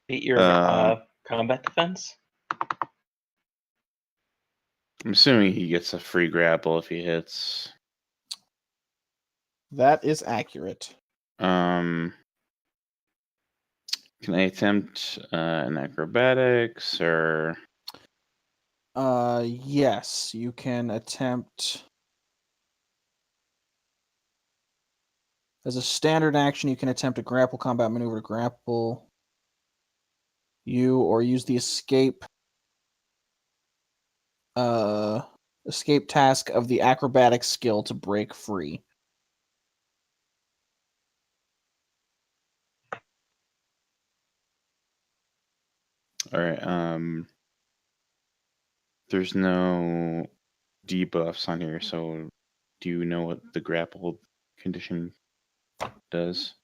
Beat your combat defense. I'm assuming he gets a free grapple if he hits. That is accurate. Can I attempt an acrobatics or? Yes, you can attempt. As a standard action, you can attempt a grapple combat maneuver to grapple you, or use the escape task of the acrobatics skill to break free. All right. There's no debuffs on here, so do you know what the grapple condition does?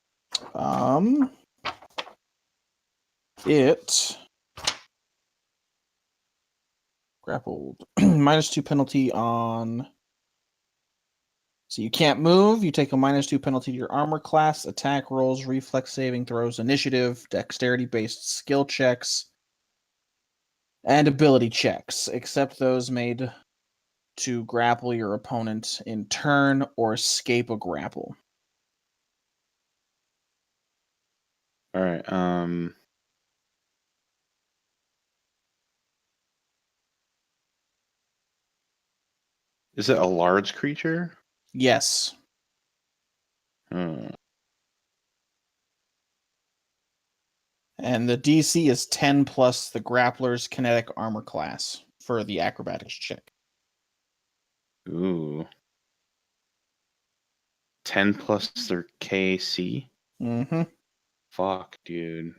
It grappled -2 penalty on. So you can't move. You take a -2 penalty to your armor class, attack rolls, reflex saving throws, initiative, dexterity-based skill checks, and ability checks, except those made to grapple your opponent in turn or escape a grapple. All right. Is it a large creature? Yes. Hmm. And the DC is 10 plus the grappler's kinetic armor class for the acrobatics check. Ooh. 10 plus their KC? Mm-hmm. Fuck, dude.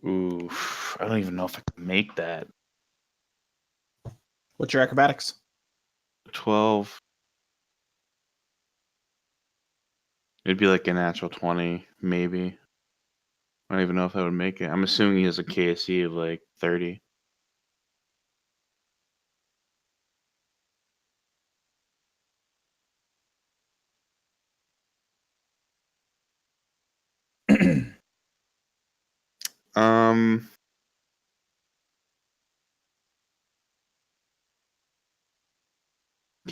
Ooh, I don't even know if I can make that. What's your acrobatics? 12. It'd be like a natural 20, maybe. I don't even know if I would make it. I'm assuming he has a KSC of like 30.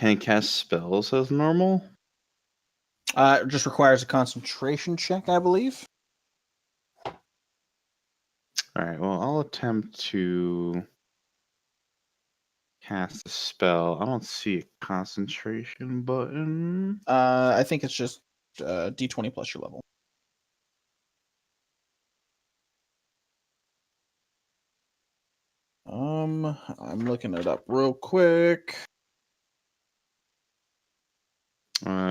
Can he cast spells as normal? It just requires a concentration check, I believe. All right. Well, I'll attempt to cast a spell. I don't see a concentration button. I think it's just D20 plus your level. I'm looking it up real quick.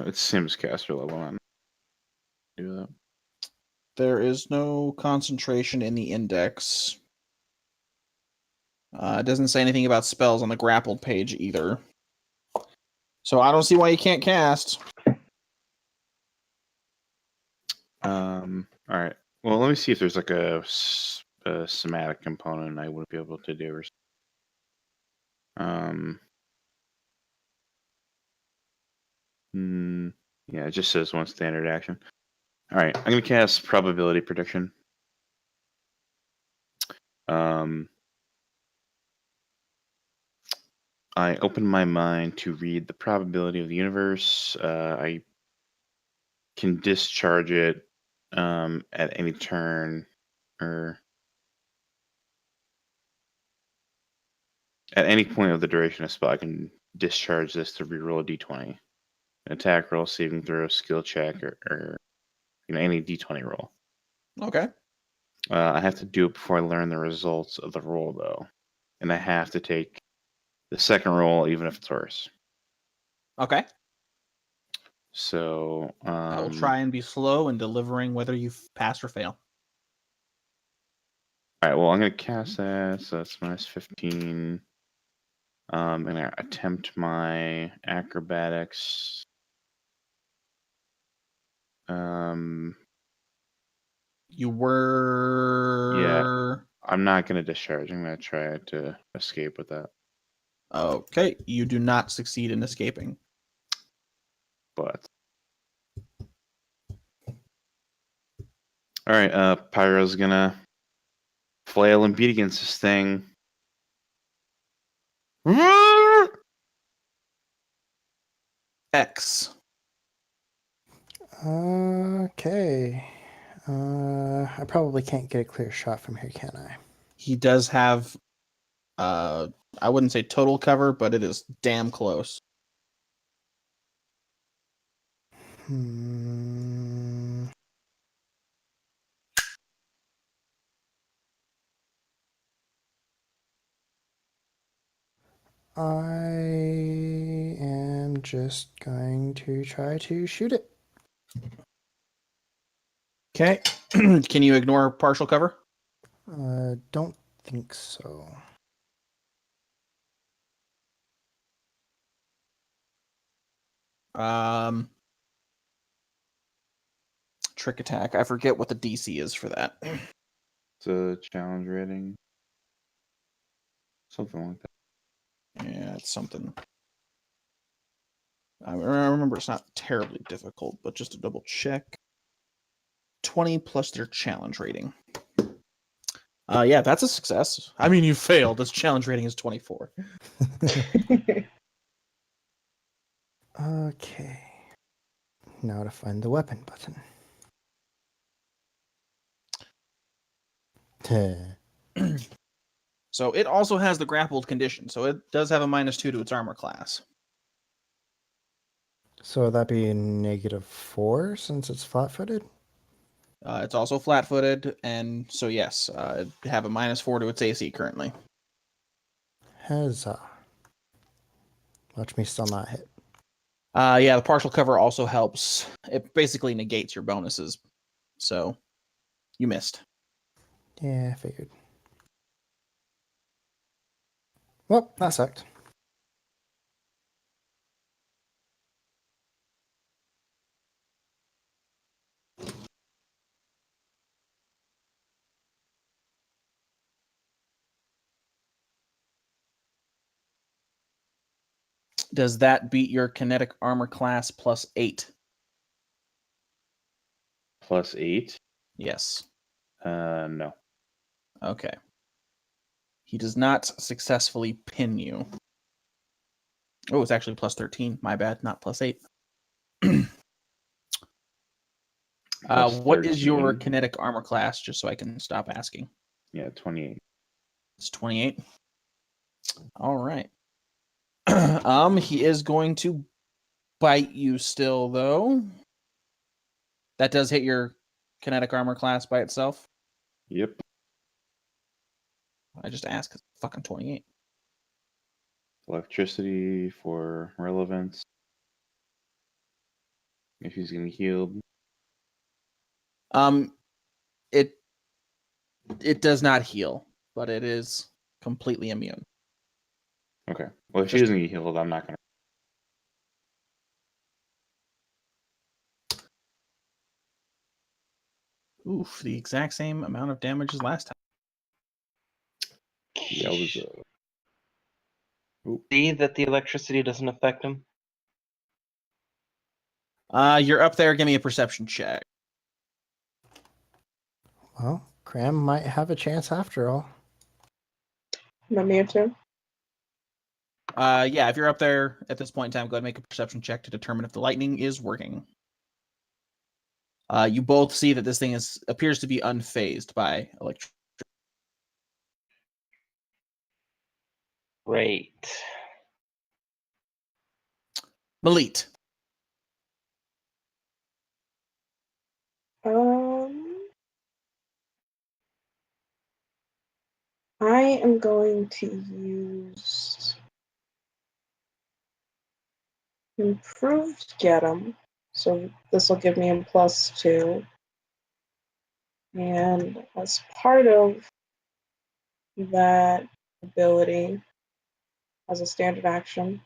It's Sims caster level. I'm do that. There is no concentration in the index. It doesn't say anything about spells on the grappled page either. So I don't see why you can't cast. All right. Well, let me see if there's like a somatic component I would be able to do. Yeah, it just says one standard action. All right, I'm gonna cast probability prediction. I open my mind to read the probability of the universe. I can discharge it at any turn or at any point of the duration of spell. I can discharge this to reroll a d20, an attack roll, saving throw, skill check, or any d20 roll. Okay. I have to do it before I learn the results of the roll, though, and I have to take the second roll, even if it's worse. Okay. So I will try and be slow in delivering whether you pass or fail. All right. Well, I'm gonna cast that, so that's minus 15. And I attempt my acrobatics. You were. Yeah. I'm not gonna discharge. I'm gonna try to escape with that. Okay. You do not succeed in escaping. But all right. Pyro's gonna flail and beat against this thing. X. Okay. I probably can't get a clear shot from here, can I? He does have, I wouldn't say total cover, but it is damn close. I am just going to try to shoot it. Okay. Can you ignore partial cover? Don't think so. Trick attack. I forget what the DC is for that. It's a challenge rating. Something like that. Yeah, it's something. I remember it's not terribly difficult, but just to double check. 20 plus their challenge rating. Yeah, that's a success. I mean, you failed. This challenge rating is 24. Okay. Now to find the weapon button. So it also has the grappled condition, so it does have a -2 to its armor class. So would that be -4 since it's flat-footed? It's also flat-footed, and so yes, it have a -4 to its AC currently. Huzzah. Watch me still not hit. Yeah, the partial cover also helps. It basically negates your bonuses, so you missed. Yeah, I figured. Well, that sucked. Does that beat your kinetic armor class +8? +8? Yes. No. Okay. He does not successfully pin you. Oh, it's actually plus 13. My bad, not plus 8. Plus What is your 13. kinetic armor class, just so I can stop asking? Yeah, 28. It's 28. All right. He is going to bite you still, though. That does hit your kinetic armor class by itself. Yep. I just asked 'cause it's fucking 28. Electricity for relevance. If he's getting healed. It does not heal, but it is completely immune. Okay. Well, if he Just- doesn't get healed, I'm not gonna. Oof, the exact same amount of damage as last time. Yeah, I was. See that the electricity doesn't affect him? You're up there. Give me a perception check. Well, Cram might have a chance after all. Me too. Yeah, if you're up there at this point in time, go ahead and make a perception check to determine if the lightning is working. You both see that this thing appears to be unfazed by electricity. Great. Malit. I am going to use improved get 'em. So this will give me a +2. And as part of that ability, as a standard action,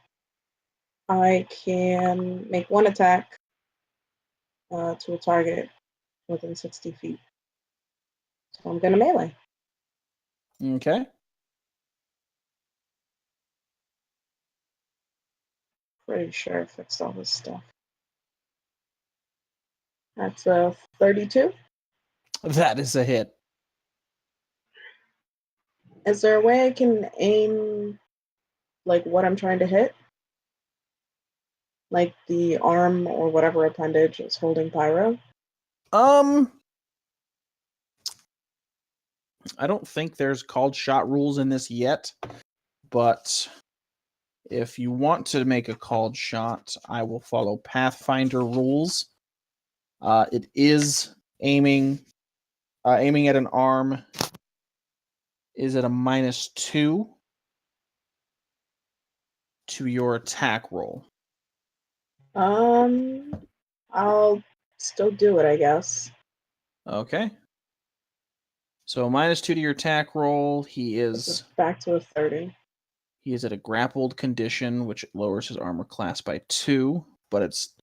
I can make one attack to a target within 60 feet. So I'm going to melee. Okay. Pretty sure I fixed all this stuff. That's a 32. That is a hit. Is there a way I can aim like what I'm trying to hit? Like the arm or whatever appendage is holding Pyro? I don't think there's called shot rules in this yet, but if you want to make a called shot, I will follow Pathfinder rules. It is aiming at an arm is at a -2 to your attack roll. I'll still do it, I guess. Okay. So -2 to your attack roll. He This is is back to a 30. He is at a grappled condition, which lowers his armor class by 2, but it's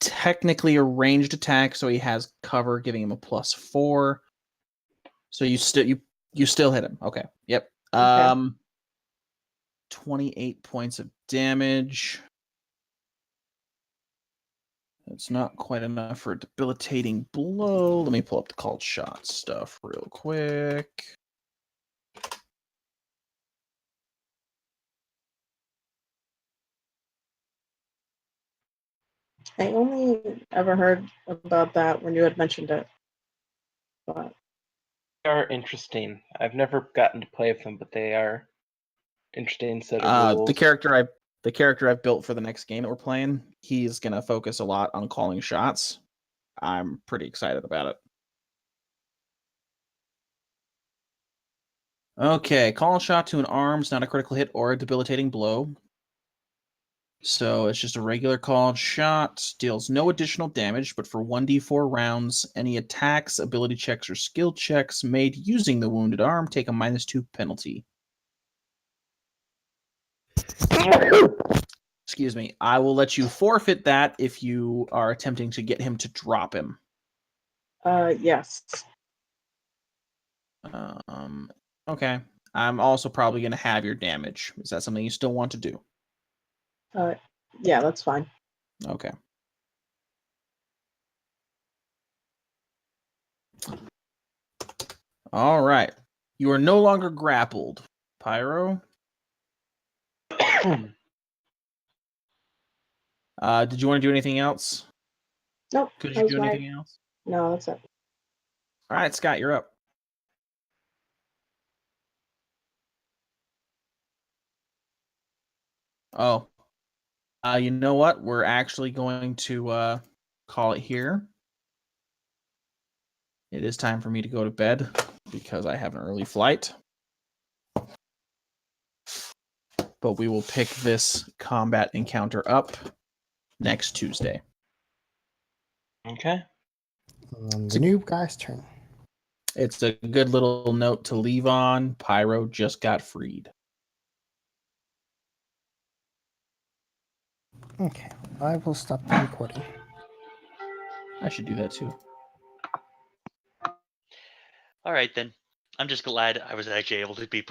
technically a ranged attack, so he has cover, giving him a +4. So you still hit him. Okay. Yep. Okay. 28 points of damage. That's not quite enough for a debilitating blow. Let me pull up the called shot stuff real quick. I only ever heard about that when you had mentioned it. But They are interesting. I've never gotten to play with them, but they are interesting set of rules. The character I've built for the next game that we're playing, he's gonna focus a lot on calling shots. I'm pretty excited about it. Okay, call a shot to an arm is not a critical hit or a debilitating blow. So it's just a regular called shot, deals no additional damage, but for 1d4 rounds, any attacks, ability checks, or skill checks made using the wounded arm take a -2 penalty. Excuse me. I will let you forfeit that if you are attempting to get him to drop him. yes. Okay. I'm also probably going to have your damage. Is that something you still want to do? Yeah, that's fine. Okay. All right. You are no longer grappled, Pyro. Did you want to do anything else? Nope. Could that you was do my- anything else? No, that's it. All right, Scott, you're up. Oh, you know what? We're actually going to call it here. It is time for me to go to bed because I have an early flight. But we will pick this combat encounter up next Tuesday. Okay. The new guy's turn. It's a good little note to leave on. Pyro just got freed. Okay, I will stop the recording. I should do that too. All right then. I'm just glad I was actually able to be